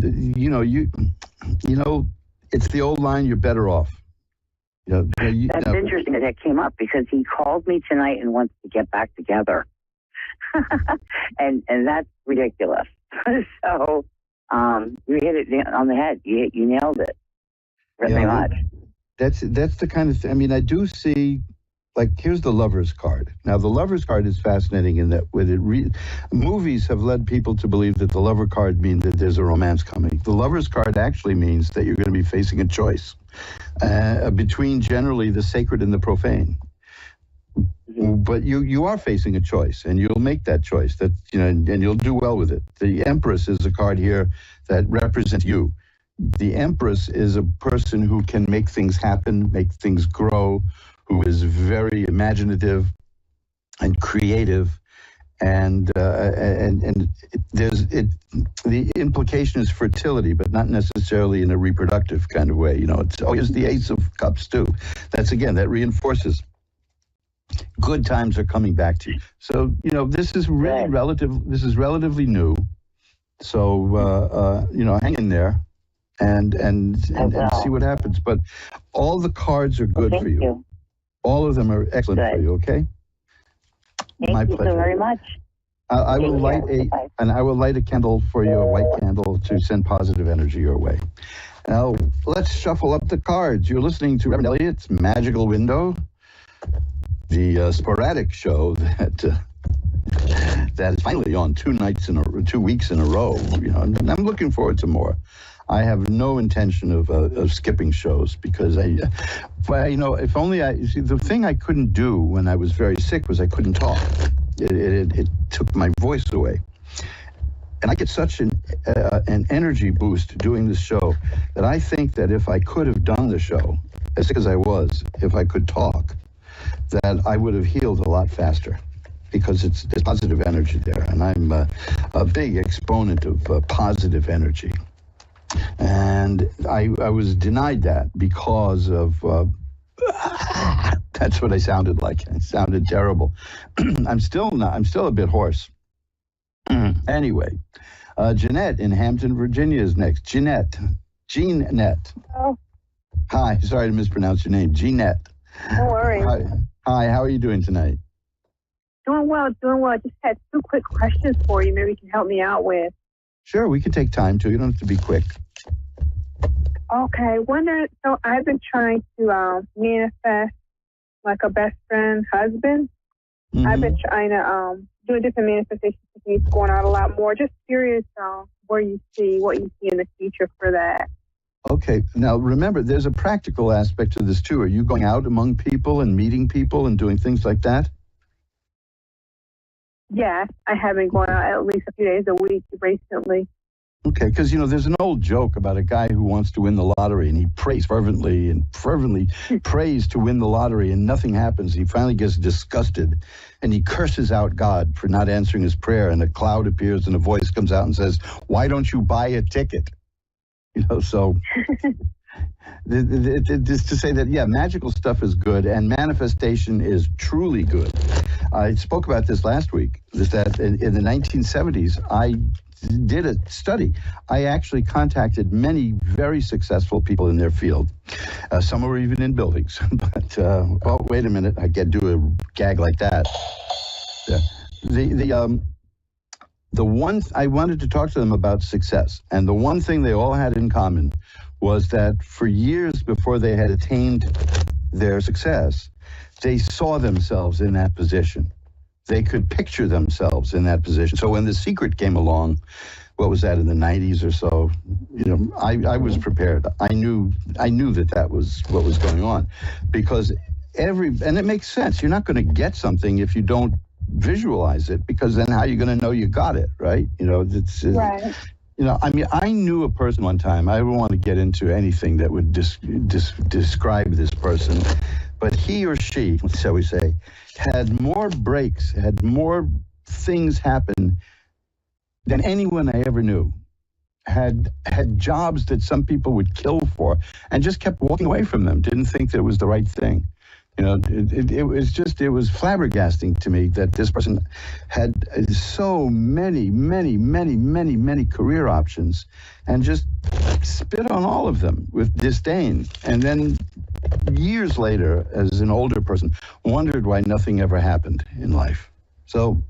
it's the old line, you're better off. That's interesting that came up, because he called me tonight and wants to get back together. and that's ridiculous. So you hit it on the head. You nailed it. Really much. That's the kind of thing. I mean, I do see like, here's the Lover's card. Now, the Lover's card is fascinating in that movies have led people to believe that the Lover card means that there's a romance coming. The Lover's card actually means that you're going to be facing a choice between generally the sacred and the profane. But you are facing a choice, and you'll make that choice. That and you'll do well with it. The Empress is a card here that represents you. The Empress is a person who can make things happen, make things grow, who is very imaginative and creative, and the implication is fertility, but not necessarily in a reproductive kind of way. It's the Ace of Cups too. That reinforces good times are coming back to you. So this is really This is relatively new. So hang in there. And see what happens. But all the cards are good for you. All of them are excellent for you. Okay. My pleasure. Thank you so very much. I will light a candle for you, a white candle, to send positive energy your way. Now let's shuffle up the cards. You're listening to Reverend Elliot's Magical Window, the sporadic show that is finally on 2 weeks in a row. And I'm looking forward to more. I have no intention of skipping shows because if only the thing I couldn't do when I was very sick was I couldn't talk. It took my voice away. And I get such an energy boost doing this show that I think that if I could have done the show, as sick as I was, if I could talk, that I would have healed a lot faster. Because there's positive energy there. And I'm a big exponent of positive energy. And I was denied that because of that's what I sounded like. It sounded terrible. I'm still a bit hoarse. Anyway, Jeanette in Hampton, Virginia is next. Jeanette. Oh. Hi, sorry to mispronounce your name. Jeanette. No worries. Hi, how are you doing tonight? Doing well. I just had 2 quick questions for you. Maybe you can help me out with. Sure, we can take time too. You don't have to be quick. Okay, so I've been trying to manifest like a best friend husband. Mm-hmm. I've been trying to do a different manifestation techniques, going out a lot more. Just curious what you see in the future for that. Okay, now remember, there's a practical aspect to this too. Are you going out among people and meeting people and doing things like that? Yes, I have been going out at least a few days a week recently. Okay, because, there's an old joke about a guy who wants to win the lottery, and he prays fervently prays to win the lottery, and nothing happens. He finally gets disgusted, and he curses out God for not answering his prayer, and a cloud appears, and a voice comes out and says, "Why don't you buy a ticket?" So... This to say that, magical stuff is good and manifestation is truly good. I spoke about this last week, that in the 1970s, I did a study. I actually contacted many very successful people in their field. Some were even in buildings. But, wait a minute, I can't do a gag like that. The one, I wanted to talk to them about success. And the one thing they all had in common was that for years before they had attained their success, they saw themselves in that position. They could picture themselves in that position. So when The Secret came along, what was that, in the 90s or so, I was prepared. I knew that was what was going on. Because and it makes sense. You're not going to get something if you don't visualize it, because then how are you going to know you got it, right? Right. I knew a person one time. I don't want to get into anything that would describe this person, but he or she, shall we say, had more breaks, had more things happen than anyone I ever knew. Had jobs that some people would kill for, and just kept walking away from them. Didn't think that it was the right thing. It was flabbergasting to me that this person had so many career options and just spit on all of them with disdain. And then years later, as an older person, wondered why nothing ever happened in life. So,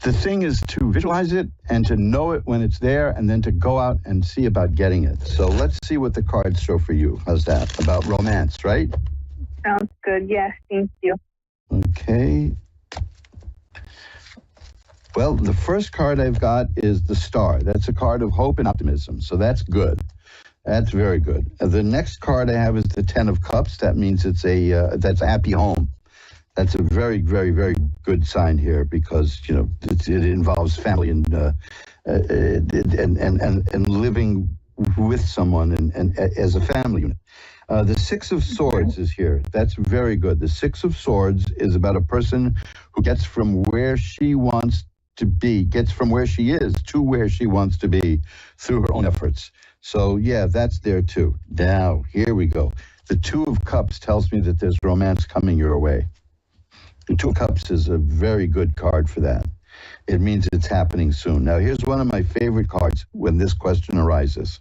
the thing is to visualize it and to know it when it's there, and then to go out and see about getting it. So let's see what the cards show for you. How's that? About romance, right? Sounds good. Yes, thank you. Okay. Well, the first card I've got is the Star. That's a card of hope and optimism, so that's good. That's very good. The next card I have is the Ten of Cups. That means it's that's a happy home. That's a very, very, very good sign here because it involves family and living with someone and as a family unit. The Six of Swords is here. That's very good. The Six of Swords is about a person who gets from where she wants to be, gets from where she is to where she wants to be through her own efforts. So, yeah, that's there too. Now, here we go. The Two of Cups tells me that there's romance coming your way. The Two of Cups is a very good card for that. It means it's happening soon. Now, here's one of my favorite cards when this question arises.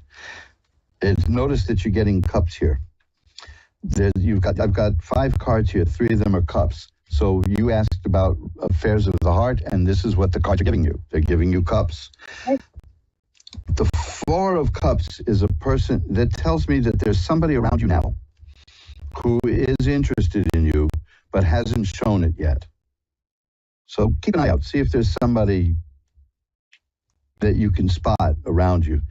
Notice that you're getting cups here. I've got 5 cards here. 3 of them are cups. So you asked about affairs of the heart, and this is what the cards are giving you. They're giving you cups. The Four of Cups is a person that tells me that there's somebody around you now who is interested in you, but hasn't shown it yet. So keep an eye out. See if there's somebody that you can spot around you.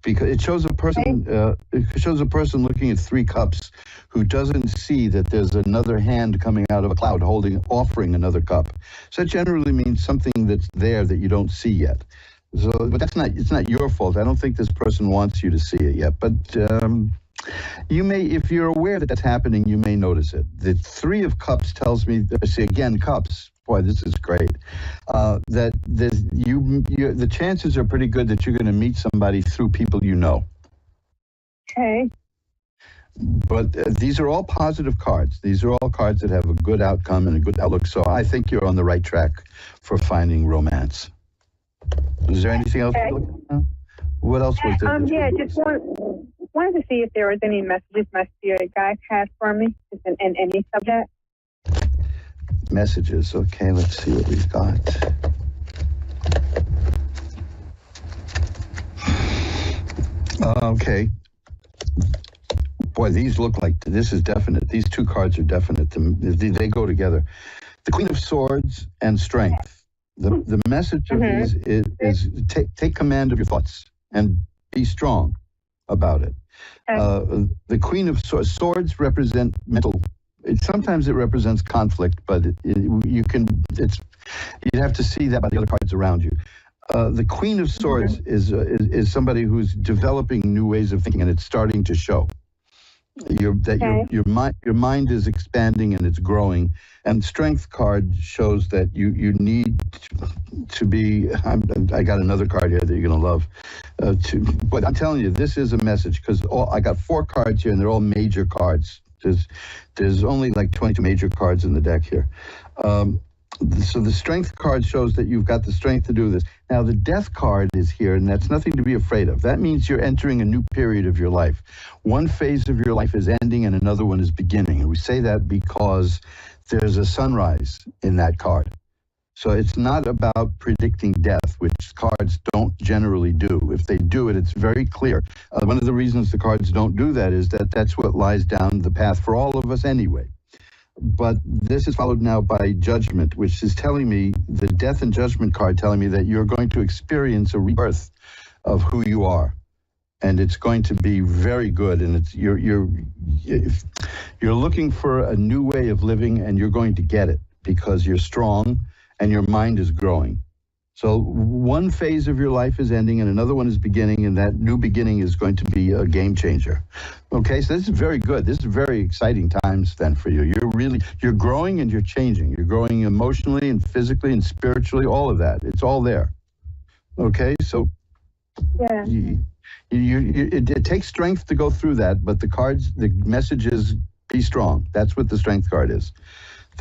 Because it shows a person looking at 3 cups who doesn't see that there's another hand coming out of a cloud offering another cup. So that generally means something that's there that you don't see yet. So, but it's not your fault. I don't think this person wants you to see it yet. But you may, if you're aware that that's happening, you may notice it. The 3 of Cups tells me, see again, cups. Boy, this is great. That the chances are pretty good that you're going to meet somebody through people you know. Okay. But these are all positive cards. These are all cards that have a good outcome and a good outlook. So I think you're on the right track for finding romance. Is there anything else? Okay. What else was there? Yeah, just wanted to see if there was any messages my spirit guide had for me, just in any subject. Messages. Okay, let's see what we've got. Okay. Boy, these look like this is definite. These 2 cards are definite. They go together. The Queen of Swords and Strength. The message of these is take command of your thoughts and be strong about it. The Queen of Swords represent mental. Sometimes it represents conflict, but you have to see that by the other cards around you. The Queen of Swords is somebody who's developing new ways of thinking, and it's starting to show. Your mind is expanding and it's growing. And Strength card shows that you need to be. I got another card here that you're going to love. But I'm telling you, this is a message because I got 4 cards here, and they're all major cards. There's only like 22 major cards in the deck here. So the Strength card shows that you've got the strength to do this. Now the Death card is here, and that's nothing to be afraid of. That means you're entering a new period of your life. One phase of your life is ending and another one is beginning. And we say that because there's a sunrise in that card. So it's not about predicting death, which cards don't generally do. If they do it, it's very clear. One of the reasons the cards don't do that is that that's what lies down the path for all of us anyway. But this is followed now by Judgment, which is telling me, the Death and Judgment card telling me that you're going to experience a rebirth of who you are. And it's going to be very good. And you're looking for a new way of living, and you're going to get it because you're strong and your mind is growing. So one phase of your life is ending and another one is beginning, and that new beginning is going to be a game changer. Okay, so this is very good. This is very exciting times then for you. You're growing and you're changing. You're growing emotionally and physically and spiritually, all of that. It's all there. Okay, so yeah. It takes strength to go through that, but the message is be strong. That's what the Strength card is.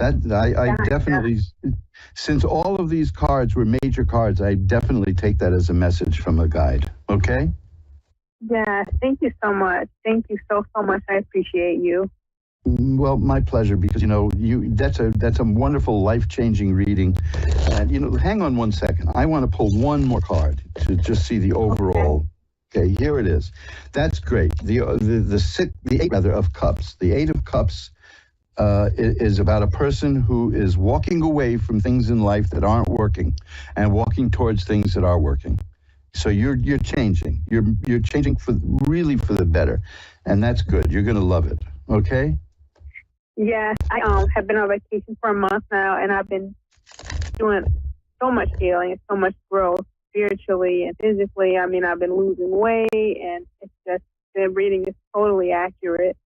I definitely, since all of these cards were major cards, I definitely take that as a message from a guide. Okay? Yeah, thank you so much. Thank you so much. I appreciate you. Well, my pleasure, because that's a wonderful, life-changing reading. And hang on one second. I want to pull one more card to just see the overall. Okay, here it is. That's great. The 8 of Cups. The 8 of Cups is about a person who is walking away from things in life that aren't working and walking towards things that are working. So you're changing. You're changing for the better, and that's good. You're going to love it. Okay? Yes, I have been on vacation for a month now, and I've been doing so much healing and so much growth spiritually and physically. I mean, I've been losing weight, and it's just the reading is totally accurate.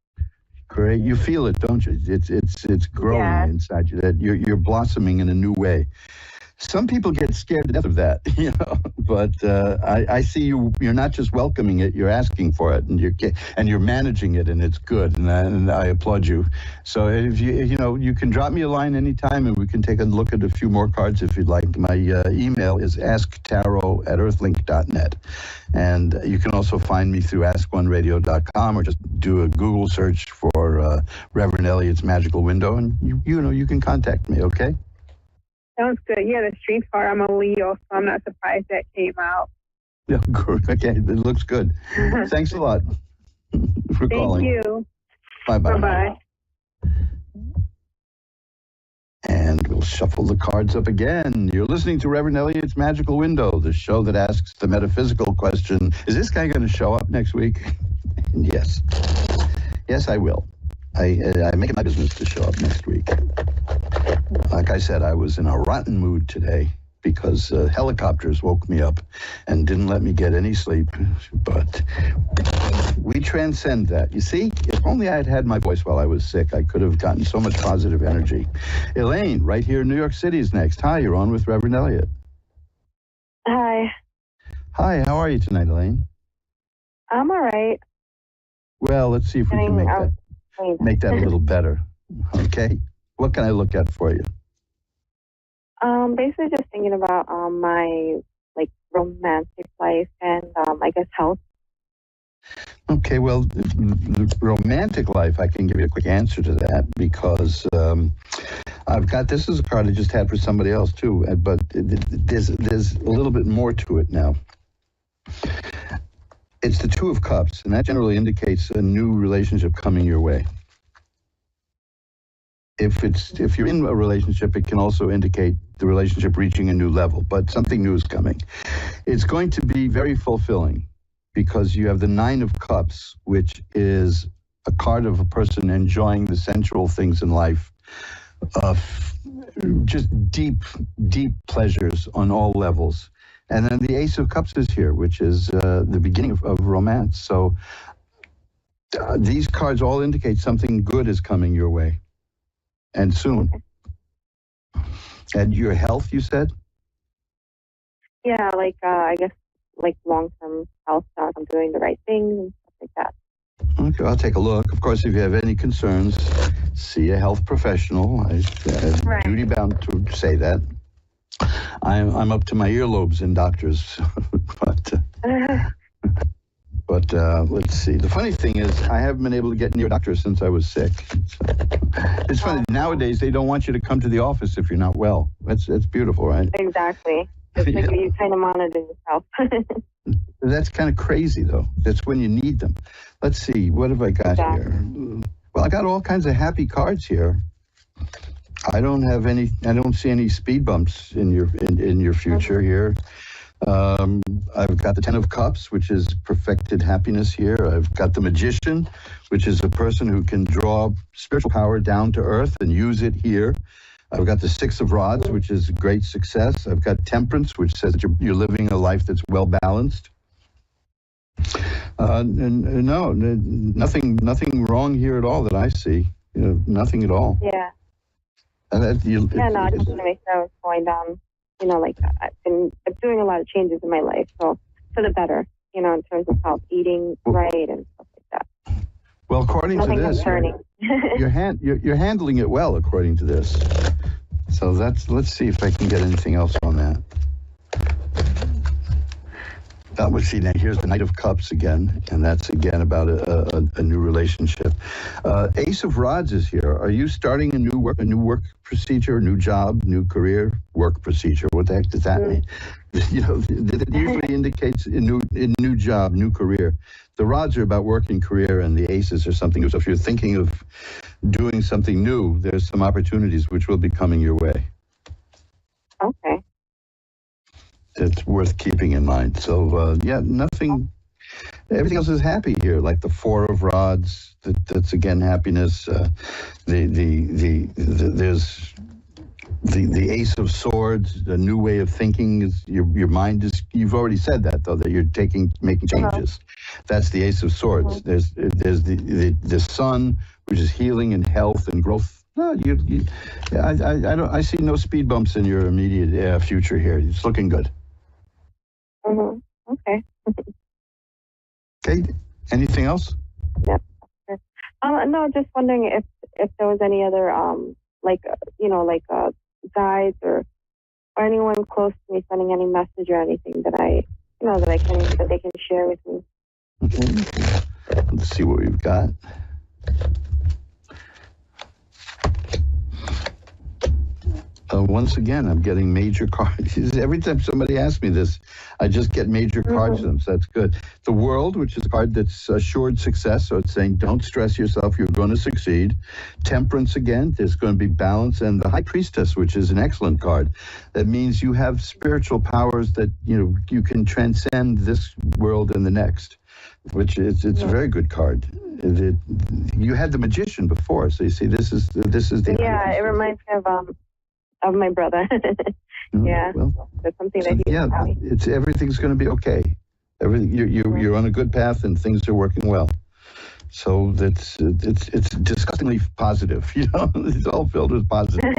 Great. You feel it, don't you? It's growing inside you. That you're blossoming in a new way. Some people get scared to death of that, but I see you're not just welcoming it, you're asking for it, and you're managing it, and it's good, and I applaud you. So if you can drop me a line anytime, and we can take a look at a few more cards if you'd like. My email is asktarot@earthlink.net, and you can also find me through askoneradio.com, or just do a Google search for Reverend Elliot's Magical Window, and you can contact me. Okay. Sounds good. Yeah, the street card, I'm a Leo, so I'm not surprised that came out. Yeah, good. Okay, it looks good. Thanks a lot for calling. Thank you. Bye-bye. Bye-bye. And we'll shuffle the cards up again. You're listening to Reverend Elliot's Magical Window, the show that asks the metaphysical question, is this guy going to show up next week? And yes. Yes, I will. I make it my business to show up next week. Like I said, I was in a rotten mood today because helicopters woke me up and didn't let me get any sleep. But we transcend that. You see, if only I had had my voice while I was sick, I could have gotten so much positive energy. Elaine, right here in New York City is next. Hi, you're on with Reverend Elliot. Hi. Hi, how are you tonight, Elaine? I'm all right. Well, let's see if we can make that a little better. Okay? What can I look at for you? Basically just thinking about my romantic life and I guess health. Okay, well, the romantic life, I can give you a quick answer to that because this is a card I just had for somebody else too, but there's a little bit more to it now. It's the Two of Cups, and that generally indicates a new relationship coming your way. If you're in a relationship, it can also indicate the relationship reaching a new level, but something new is coming. It's going to be very fulfilling because you have the Nine of Cups, which is a card of a person enjoying the sensual things in life, just deep, deep pleasures on all levels. And then the Ace of Cups is here, which is the beginning of romance. So these cards all indicate something good is coming your way. And soon. And your health, you said? Yeah, I guess long-term health stuff. I'm doing the right things and stuff like that. Okay, I'll take a look. Of course, if you have any concerns, see a health professional. I'm duty bound to say that. I'm up to my earlobes in doctors, but let's see. The funny thing is, I haven't been able to get near a doctor since I was sick. It's funny. Nowadays, they don't want you to come to the office if you're not well. That's beautiful, right? Exactly. It's like you kind of monitor yourself. That's kind of crazy, though. That's when you need them. Let's see. What have I got here? Well, I got all kinds of happy cards here. I don't see any speed bumps in your future here. I've got the Ten of Cups, which is perfected happiness here. I've got the Magician, which is a person who can draw spiritual power down to earth and use it here. I've got the Six of Rods, which is great success. I've got Temperance, which says that you're living a life that's well balanced. No, nothing wrong here at all that I see. Nothing at all. Yeah. I just want to make sure I was going down. I've been doing a lot of changes in my life, so for the better, in terms of health, eating right and stuff like that. Well, according to this, you're handling it well, according to this. So let's see if I can get anything else on that. Let's see, now here's the Knight of Cups again, and that's again about a new relationship. Ace of Rods is here. Are you starting a new work procedure, a new job, new career, work procedure? What the heck does that mean? It usually indicates a new job, new career. The rods are about work and career, and the aces are something. So if you're thinking of doing something new, there's some opportunities which will be coming your way. Okay. It's worth keeping in mind. So, nothing, everything else is happy here, like the Four of Rods, that's again happiness. There's the Ace of Swords, the new way of thinking. Is your mind is, you've already said that, though, that you're making changes. That's the Ace of Swords. There's the Sun, which is healing and health and growth. No, I see no speed bumps in your immediate future here. It's looking good. Okay. Okay. Anything else? Yep. No, just wondering if there was any other guides or anyone close to me sending any message or anything that they can share with me. Okay. Let's see what we've got. Once again, I'm getting major cards. Every time somebody asks me this, I just get major cards to them, so that's good. The World, which is a card that's assured success, so it's saying don't stress yourself, you're going to succeed. Temperance again, there's going to be balance. And the High Priestess, which is an excellent card. That means you have spiritual powers that, you can transcend this world and the next, which it's a very good card. You had the Magician before, so you see, this is the Yeah, it reminds me of my brother. Yeah, well, that's something that he me. It's everything's going to be okay. Everything you're on a good path and things are working well. So it's disgustingly positive. It's all filled with positive.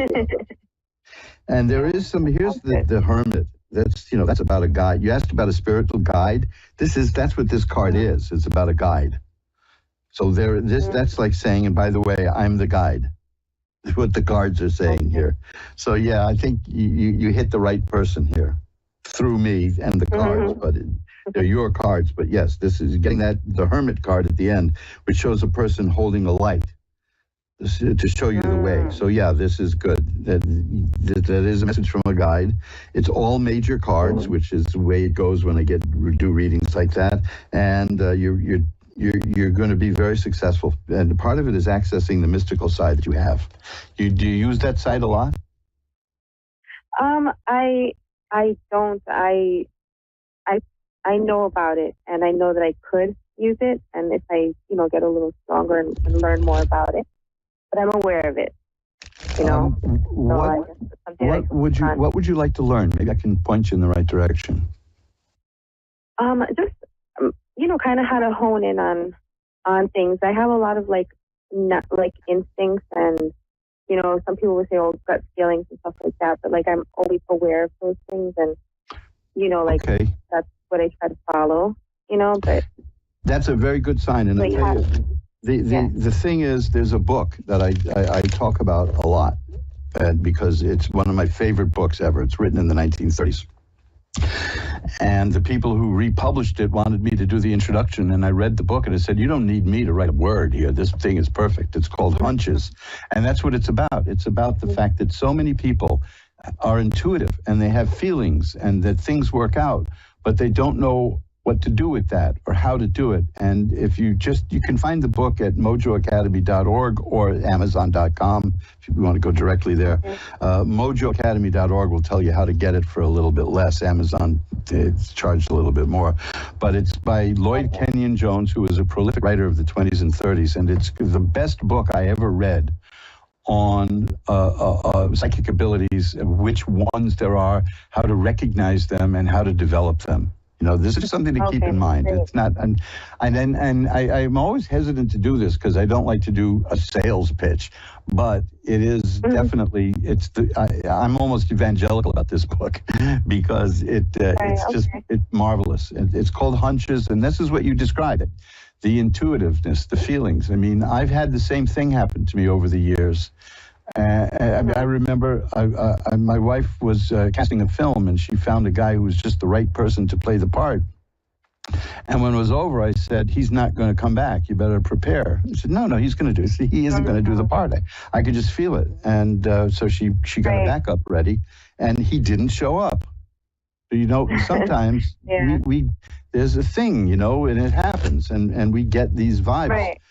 And there is here's the Hermit. That's about a guide. You asked about a spiritual guide. That's what this card is. It's about a guide. So that's like saying, and by the way, I'm the guide. What the cards are saying here. So yeah, I think you hit the right person here through me and the cards, but they're your cards. But yes, this is getting the Hermit card at the end, which shows a person holding a light to show you the way. So yeah, this is good. That is a message from a guide. It's all major cards, which is the way it goes when I do readings like that. And you're going to be very successful. And part of it is accessing the mystical side that you have. Do you use that side a lot? I don't. I know about it, and I know that I could use it, and if I, get a little stronger and learn more about it. But I'm aware of it. What would you like to learn? Maybe I can point you in the right direction. Just kind of how to hone in on things. I have a lot of instincts, and some people would say, "Oh, gut feelings" and stuff like that. But I'm always aware of those things, and that's what I try to follow. But that's a very good sign. And I tell you, the thing is, there's a book that I talk about a lot, because it's one of my favorite books ever. It's written in the 1930s. And the people who republished it wanted me to do the introduction, and I read the book and I said, you don't need me to write a word here. This thing is perfect. It's called Hunches. And that's what it's about. It's about the fact that so many people are intuitive and they have feelings and that things work out, but they don't know what to do with that or how to do it. And if you can find the book at mojoacademy.org or amazon.com if you want to go directly there. Mojoacademy.org will tell you how to get it for a little bit less. Amazon, it's charged a little bit more. But it's by Lloyd Kenyon Jones, who was a prolific writer of the 20s and 30s. And it's the best book I ever read on psychic abilities, which ones there are, how to recognize them, and how to develop them. This is something to keep in mind. Great. It's not, and I'm always hesitant to do this because I don't like to do a sales pitch, but it is definitely, I'm almost evangelical about this book because it's marvelous. It's called Hunches, and this is what you described it. The intuitiveness, the feelings. I mean, I've had the same thing happen to me over the years. I remember my wife was casting a film, and she found a guy who was just the right person to play the part. And when it was over, I said, he's not going to come back. You better prepare. I said, no, he's going to do it. He isn't going to do the part. I could just feel it. And so she got a backup ready, and he didn't show up. Sometimes we there's a thing, and it happens, and we get these vibes. Right.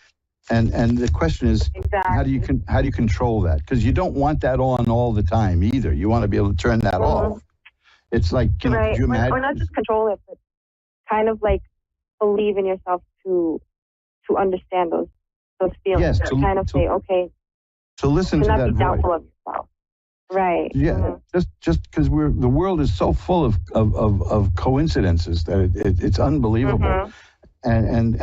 And the question is, how do you control that? Because you don't want that on all the time either. You want to be able to turn that off. It's like, you know, could you imagine? Or not just control it, but kind of like believe in yourself to understand those feelings. Yes, to kind of say, okay, to listen to not that be doubtful voice. of yourself. Right. Yeah, just because the world is so full of coincidences that it's unbelievable, and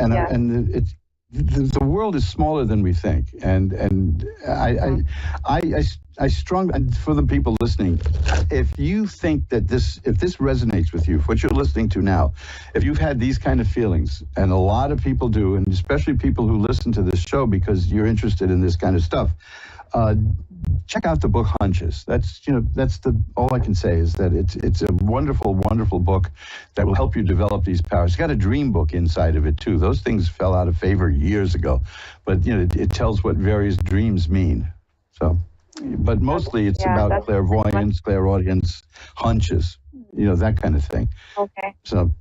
it's the world is smaller than we think, and I strongly, and for the people listening, if you think that if this resonates with you, what you're listening to now, if you've had these kind of feelings, and a lot of people do, and especially people who listen to this show because you're interested in this kind of stuff, check out the book Hunches. That's all I can say is that it's a wonderful, wonderful book that will help you develop these powers. It's got a dream book inside of it too. Those things fell out of favor years ago, but it tells what various dreams mean. So, but mostly it's about clairvoyance, clairaudience, hunches, that kind of thing. Okay. So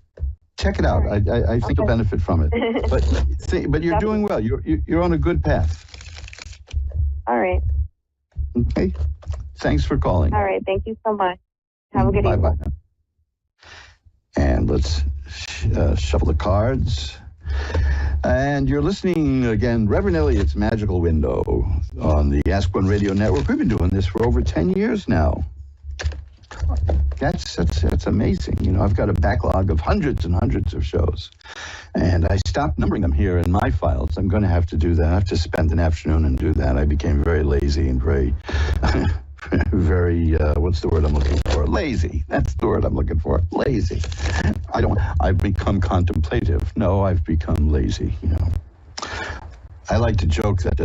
check it out. I think you'll benefit from it. But you're doing well. You're on a good path. All right. Okay. Thanks for calling. All right. Thank you so much. Have a good evening. Bye-bye. And let's shuffle the cards. And you're listening again, Reverend Elliott's Magical Window on the Ask One Radio Network. We've been doing this for over 10 years now. That's amazing. I've got a backlog of hundreds and hundreds of shows. And I stopped numbering them here in my files. I'm going to have to do that. I have to spend an afternoon and do that. I became very lazy and very, very, what's the word I'm looking for? Lazy. That's the word I'm looking for. Lazy. I've become contemplative. No, I've become lazy, I like to joke that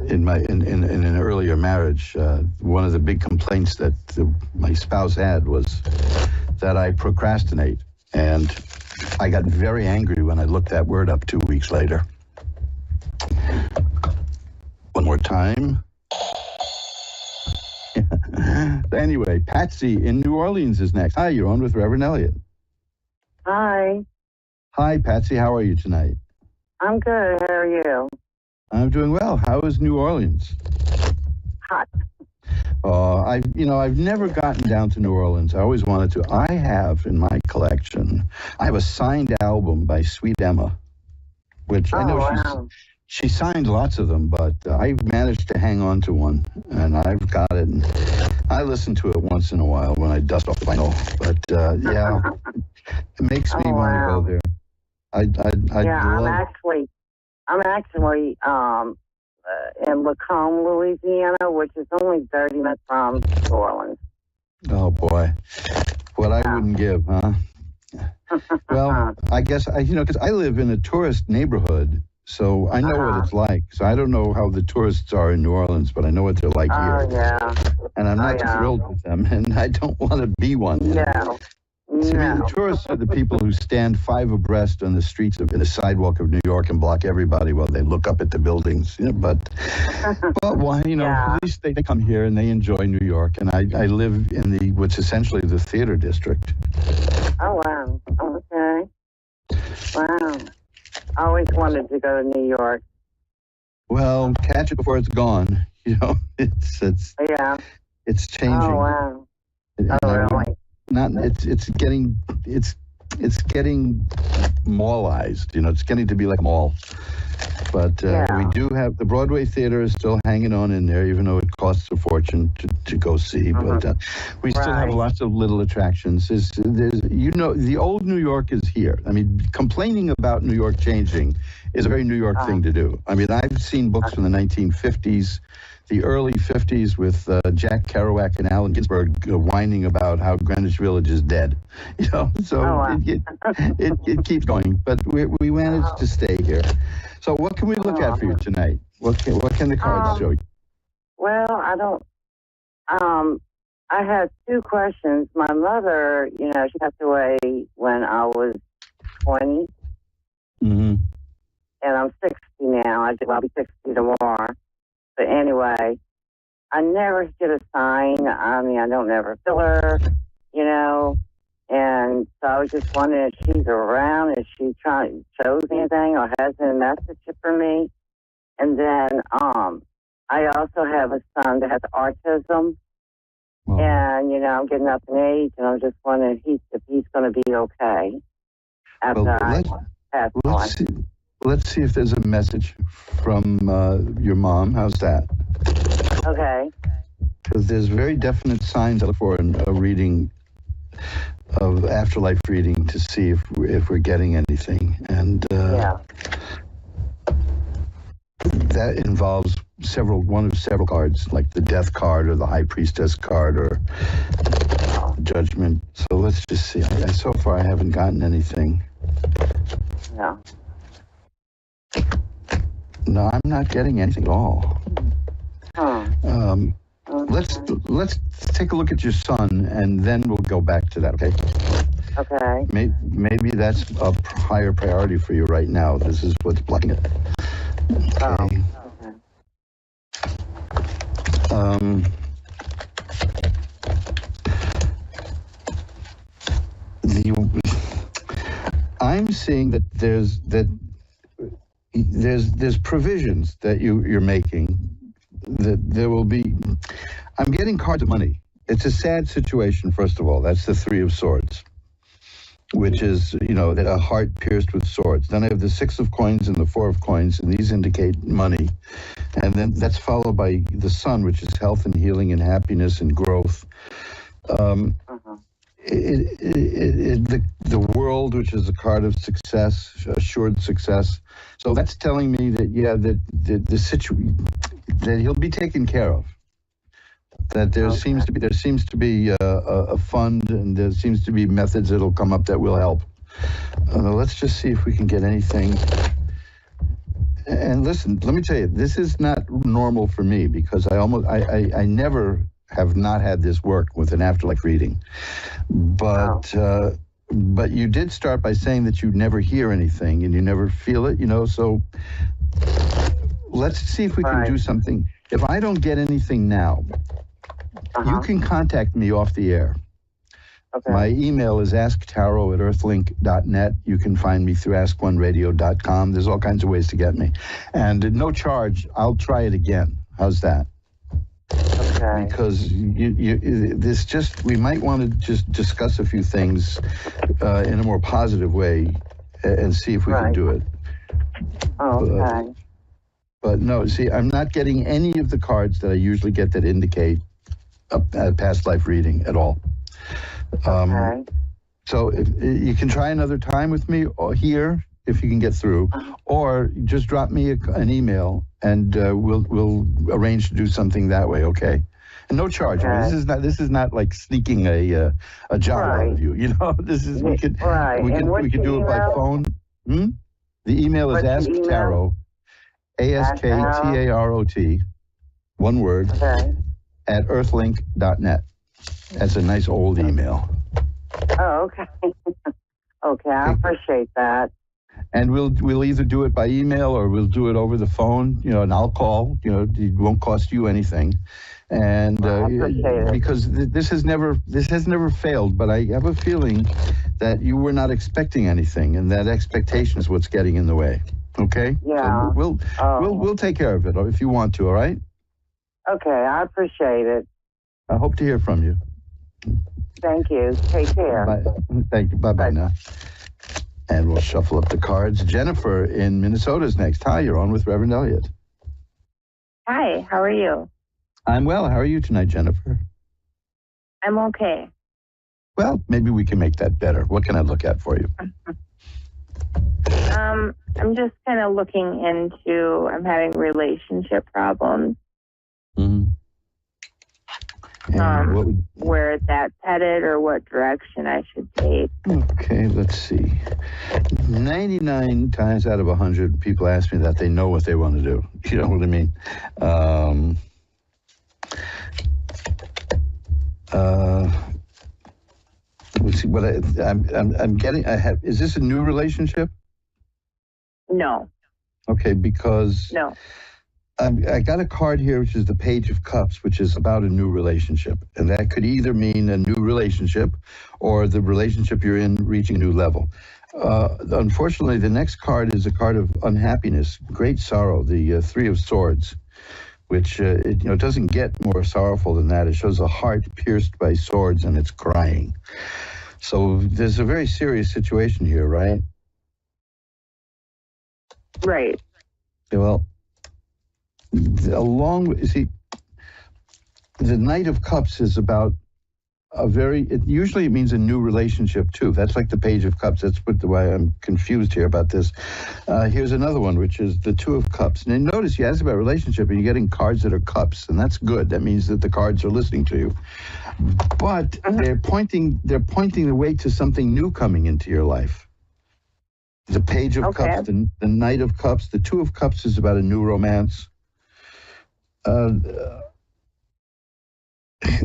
in an earlier marriage, one of the big complaints that my spouse had was that I procrastinate. And I got very angry when I looked that word up 2 weeks later. One more time. Anyway, Patsy in New Orleans is next. Hi, you're on with Reverend Elliott. Hi. Hi, Patsy. How are you tonight? I'm good. How are you? I'm doing well. How is New Orleans? Hot. I've never gotten down to New Orleans. I always wanted to. I have in my collection, I have a signed album by Sweet Emma, which I know she signed lots of them, but I managed to hang on to one, and I've got it. And I listen to it once in a while when I dust off the vinyl. But it makes me want to go there. I'm actually in Lacombe, Louisiana, which is only 30 minutes from New Orleans. Oh boy, what I wouldn't give, huh? Well, I guess because I live in a tourist neighborhood, so I know what it's like. So I don't know how the tourists are in New Orleans, but I know what they're like here. Yeah. And I'm not thrilled with them, and I don't want to be one. No. To me, the tourists are the people who stand 5 abreast on the streets in the sidewalk of New York and block everybody while they look up at the buildings. But at least they come here and they enjoy New York. And I live in what's essentially the theater district. Oh, wow. Okay. Wow. I always wanted to go to New York. Well, catch it before it's gone. It's changing. Oh, wow. Really? It's getting mallized. It's getting to be like a mall. But we do have the Broadway Theater is still hanging on in there, even though it costs a fortune to go see. But we still have lots of little attractions. The old New York is here. I mean, complaining about New York changing is a very New York thing to do. I mean, I've seen books from the 1950s. The early 50s with Jack Kerouac and Allen Ginsberg whining about how Greenwich Village is dead. So it keeps going. But we managed to stay here. So what can we look at for you tonight? What can the cards show you? Well, I don't. I had 2 questions. My mother, she passed away when I was 20. Mm-hmm. And I'm 60 now. I'll be 60 tomorrow. But anyway, I never get a sign. I mean, I don't ever feel her, And so I was just wondering if she's around, if she shows anything or has a message for me. And then I also have a son that has autism. And, I'm getting up in age, and I'm just wondering if he's going to be okay after I pass on. Let's see if there's a message from your mom. How's that? Okay. Because there's very definite signs I look for in a reading of afterlife reading to see if we're getting anything. And that involves one of several cards, like the death card or the high priestess card or judgment. So let's just see. So far I haven't gotten anything. Yeah. No, I'm not getting anything at all. Let's take a look at your son, and then we'll go back to that, okay? Okay. Maybe that's a higher priority for you right now. This is what's blocking it. Okay. I'm seeing that there's provisions that you're making. That there will be. I'm getting cards of money. It's a sad situation. First of all, that's the Three of Swords, which is that a heart pierced with swords. Then I have the Six of Coins and the Four of Coins, and these indicate money. And then that's followed by the Sun, which is health and healing and happiness and growth. The World, which is a card of success, assured success. So that's telling me that the situation that he'll be taken care of. That there seems to be a fund, and there seems to be methods that'll come up that will help. Let's just see if we can get anything. And listen, let me tell you, this is not normal for me because I never have not had this work with an afterlife reading. But you did start by saying that you never hear anything and you never feel it, so let's see if we can do something. If I don't get anything now, you can contact me off the air. Okay. My email is asktaro@earthlink.net. You can find me through askoneradio.com. There's all kinds of ways to get me. And at no charge, I'll try it again. How's that? Okay. Because we might want to just discuss a few things in a more positive way and see if we can do it. Okay. But no, see, I'm not getting any of the cards that I usually get that indicate a past life reading at all. Okay. So if you can try another time with me or here, if you can get through, or just drop me an email and we'll arrange to do something that way. Okay. And no charge. Okay. I mean, this is not like sneaking a job out of you. This is we can do it by phone. The email is asktaro, ASKTAROT, one word, at earthlink.net. That's a nice old email. Oh, okay. Okay, I appreciate that. And we'll either do it by email or we'll do it over the phone, and I'll call, it won't cost you anything. And because this has never failed, but I have a feeling that you were not expecting anything, and that expectation is what's getting in the way. Okay? Yeah. So we'll take care of it if you want to, all right? Okay, I appreciate it. I hope to hear from you. Thank you. Take care. Bye. Thank you. Bye-bye now. And we'll shuffle up the cards. Jennifer in Minnesota is next. Hi, you're on with Reverend Elliott. Hi, how are you? I'm well. How are you tonight, Jennifer? I'm okay. Well, maybe we can make that better. What can I look at for you? I'm just kind of looking into, I'm having relationship problems. Mm-hmm. Where that's headed or what direction I should take. Okay, let's see. 99 times out of 100, people ask me that they know what they want to do. You know what I mean? Let's see what I'm getting. Is this a new relationship? No. Okay, because no. I got a card here, which is the Page of Cups, which is about a new relationship. And that could either mean a new relationship or the relationship you're in reaching a new level. Unfortunately, the next card is a card of unhappiness, great sorrow, the Three of Swords, which it doesn't get more sorrowful than that. It shows a heart pierced by swords and it's crying. So there's a very serious situation here, right? Right. Well, the Knight of Cups is about usually it means a new relationship too. That's like the Page of Cups. That's why I'm confused here about this. Here's another one, which is the Two of Cups. And notice you ask about relationship and you're getting cards that are cups, and that's good. That means that the cards are listening to you. But they're pointing the way to something new coming into your life. The Page of Cups, the Knight of Cups, the Two of Cups is about a new romance.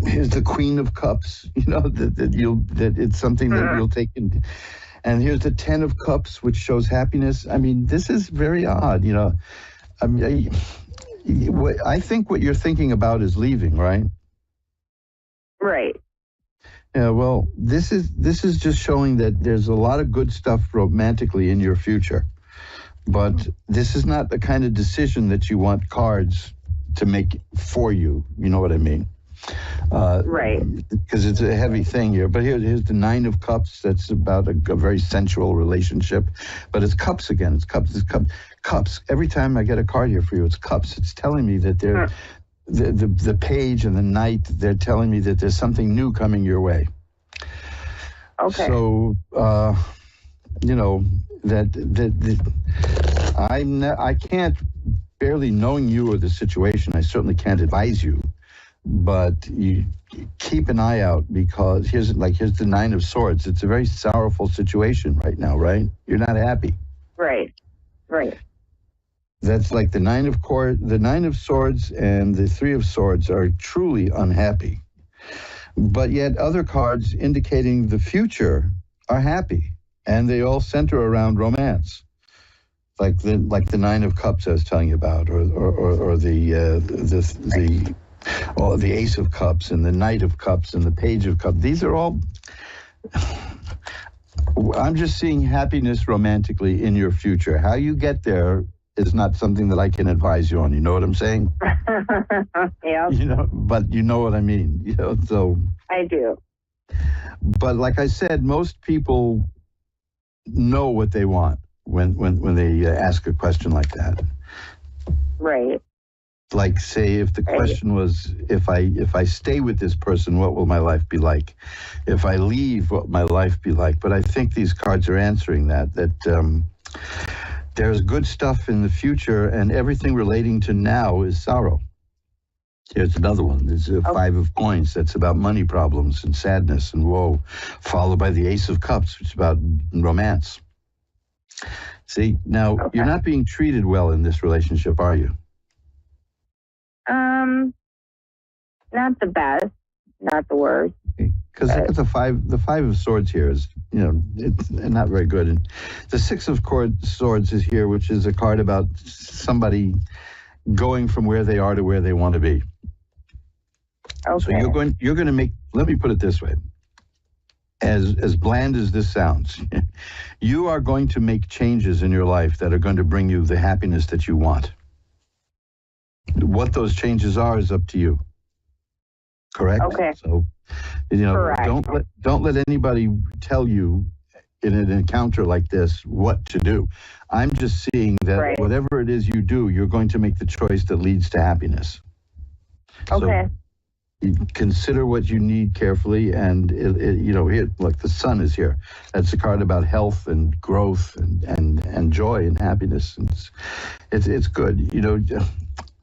Here's the Queen of Cups, that it's something that you'll take in. And here's the Ten of Cups, which shows happiness. I mean, this is very odd, I think what you're thinking about is leaving, right? Right. Yeah, well, this is just showing that there's a lot of good stuff romantically in your future. But this is not the kind of decision that you want cards to make for you. You know what I mean? Right. Because it's a heavy thing here. But here's the Nine of Cups. That's about a very sensual relationship. But it's cups again. It's cups. Every time I get a card here for you, it's cups. It's telling me that the Page and the Knight, they're telling me that there's something new coming your way. Okay. So, I can't, barely knowing you or the situation, I certainly can't advise you. But you keep an eye out, because here's the Nine of Swords. It's a very sorrowful situation right now, right? You're not happy. Right. That's like the Nine of Swords and the Three of Swords are truly unhappy. But yet other cards indicating the future are happy, and they all center around romance. Like the Nine of Cups I was telling you about, or the Ace of Cups and the Knight of Cups and the Page of Cups. These are all, I'm just seeing happiness romantically in your future. How you get there is not something that I can advise you on. You know what I'm saying? Yeah. But you know what I mean. So. I do. But like I said, most people know what they want when they ask a question like that. Right. Like, say, if the question was, if I stay with this person, what will my life be like? If I leave, what will my life be like? But I think these cards are answering that there's good stuff in the future, and everything relating to now is sorrow. Here's another one. There's a Five of Coins. That's about money problems and sadness and woe, followed by the Ace of Cups, which is about romance. See, now, you're not being treated well in this relationship, are you? Not the best, not the worst. Because look at the Five of Swords here is, it's not very good. And the Six of Swords is here, which is a card about somebody going from where they are to where they want to be. Okay. So you're going to make, let me put it this way. As bland as this sounds, you are going to make changes in your life that are going to bring you the happiness that you want. What those changes are is up to you. Correct? Okay. So, correct. Don't let anybody tell you in an encounter like this what to do. I'm just seeing that whatever it is you do, you're going to make the choice that leads to happiness. Okay. So consider what you need carefully, and here, look, the Sun is here. That's a card about health and growth and joy and happiness. It's good.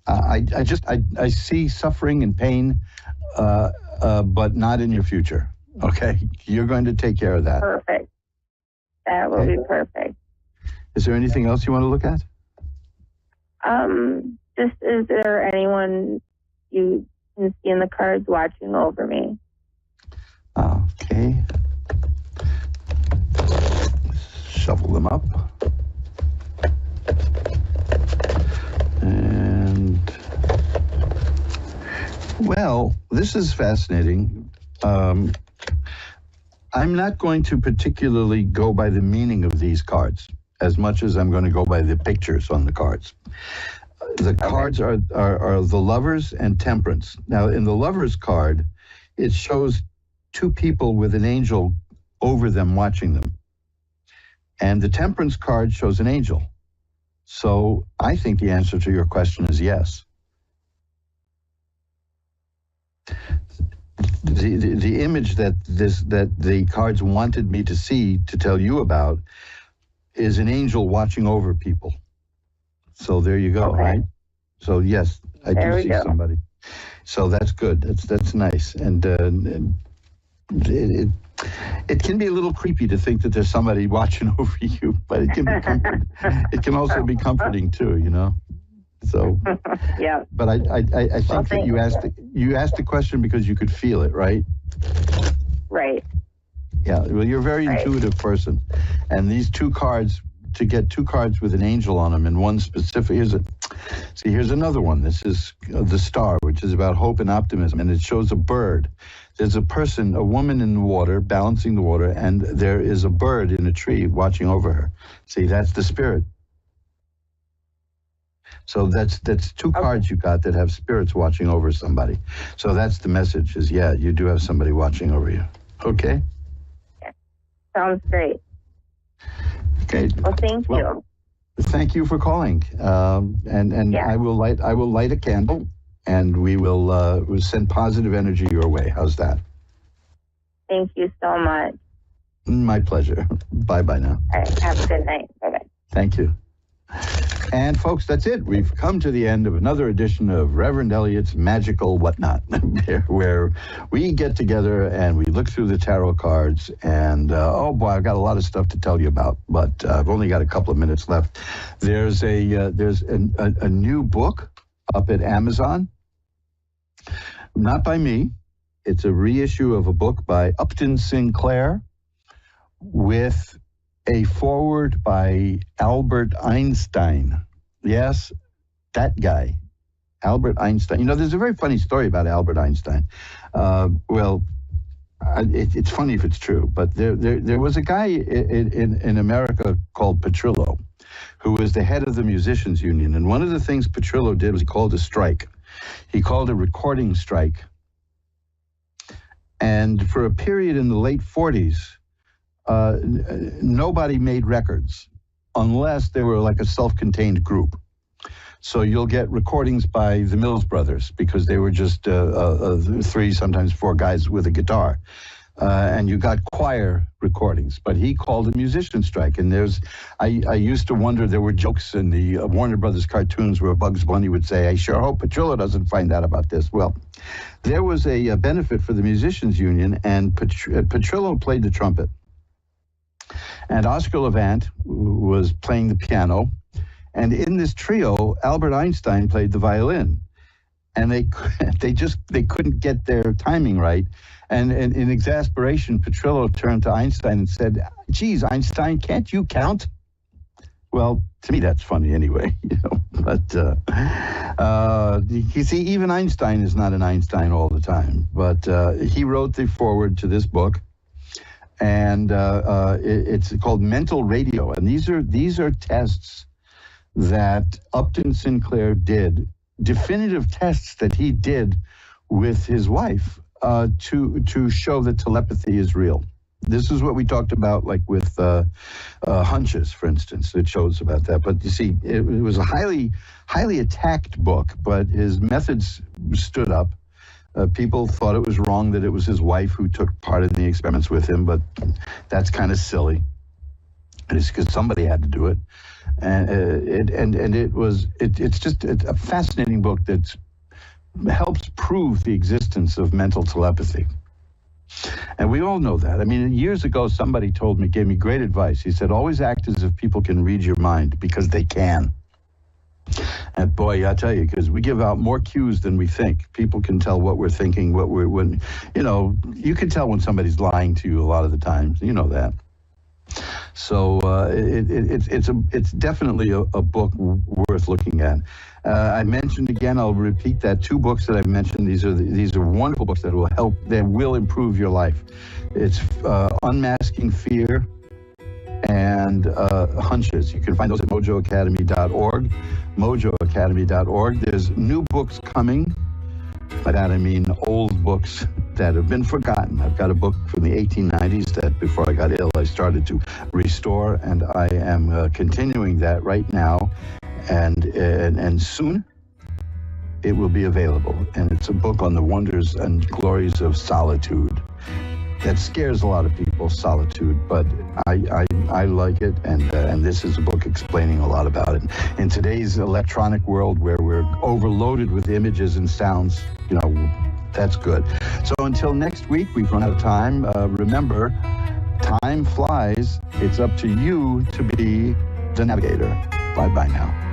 I see suffering and pain, but not in your future. Okay, you're going to take care of that. Perfect. That will be perfect. Is there anything else you want to look at? Just, is there anyone you can see in the cards watching over me? Okay. Shuffle them up. And this is fascinating. I'm not going to particularly go by the meaning of these cards as much as I'm going to go by the pictures on the cards. The cards are the Lovers and Temperance. Now, in the Lovers card, it shows two people with an angel over them watching them. And the Temperance card shows an angel. So I think the answer to your question is yes. The image that the cards wanted me to see, to tell you about, is an angel watching over people. So there you go, right? So yes, I do see somebody. So that's good. That's nice. And it can be a little creepy to think that there's somebody watching over you, but it can be comforting. It can also be comforting too, you know. So yeah. But I think that you asked the question because you could feel it, right? Right. Yeah. Well, you're a very intuitive person, and these two cards, to get two cards with an angel on them and one specific, here's another one. This is the Star, which is about hope and optimism, and it shows a bird. There's a person, a woman in the water, balancing the water, and there is a bird in a tree watching over her. See, that's the spirit. So that's two cards you got that have spirits watching over somebody. So that's the message, is yeah, you do have somebody watching over you. Okay? Sounds great. Okay. Well, thank you. Thank you for calling. And I will light a candle, and we'll send positive energy your way. How's that? Thank you so much. My pleasure. Bye-bye now. All right. Have a good night. Bye-bye. Thank you. And folks, that's it. We've come to the end of another edition of Reverend Elliot's Magical Whatnot, where we get together and we look through the tarot cards. And oh boy, I've got a lot of stuff to tell you about, but I've only got a couple of minutes left. There's a new book up at Amazon, not by me. It's a reissue of a book by Upton Sinclair with a foreword by Albert Einstein. Yes, that guy, Albert Einstein. You know, there's a very funny story about Albert Einstein. It's funny if it's true, but there was a guy in America called Petrillo, who was the head of the musicians union. And one of the things Petrillo did was he called a strike. He called a recording strike. And for a period in the late 40s, nobody made records unless they were like a self-contained group. So you'll get recordings by the Mills Brothers because they were just 3, sometimes 4 guys with a guitar. And you got choir recordings, but he called a musician strike. And I used to wonder, there were jokes in the Warner Brothers cartoons where Bugs Bunny would say, I sure hope Petrillo doesn't find out about this. Well, there was a benefit for the musicians union, and Petrillo played the trumpet. And Oscar Levant was playing the piano. And in this trio, Albert Einstein played the violin. And they couldn't get their timing right. And in exasperation, Petrillo turned to Einstein and said, geez, Einstein, can't you count? Well, to me, that's funny anyway, you know. But you see, even Einstein is not an Einstein all the time. But he wrote the foreword to this book. And it's called Mental Radio. And these are tests that Upton Sinclair did, definitive tests that he did with his wife to show that telepathy is real. This is what we talked about, like with hunches, for instance. It shows about that. But you see, it was a highly attacked book, but his methods stood up. People thought it was wrong that it was his wife who took part in the experiments with him, but that's kind of silly. It's because somebody had to do it, and it's just a fascinating book that helps prove the existence of mental telepathy. And we all know that. I mean, years ago, somebody gave me great advice. He said, always act as if people can read your mind, because they can. And boy, I tell you, because we give out more cues than we think. People can tell what we're thinking, you can tell when somebody's lying to you a lot of the times. You know that. So it's definitely a book worth looking at. I mentioned again, I'll repeat that 2 books that I've mentioned. These are wonderful books that will help, that will improve your life. It's Unmasking Fear and Hunches. You can find those at mojoacademy.org, mojoacademy.org. There's new books coming. By that I mean old books that have been forgotten. I've got a book from the 1890s that before I got ill I started to restore, and I am continuing that right now, and soon it will be available. And it's a book on the wonders and glories of solitude. That scares a lot of people, solitude, but I like it, and this is a book explaining a lot about it. In today's electronic world where we're overloaded with images and sounds, that's good. So until next week, we've run out of time. Remember, time flies. It's up to you to be the navigator. Bye-bye now.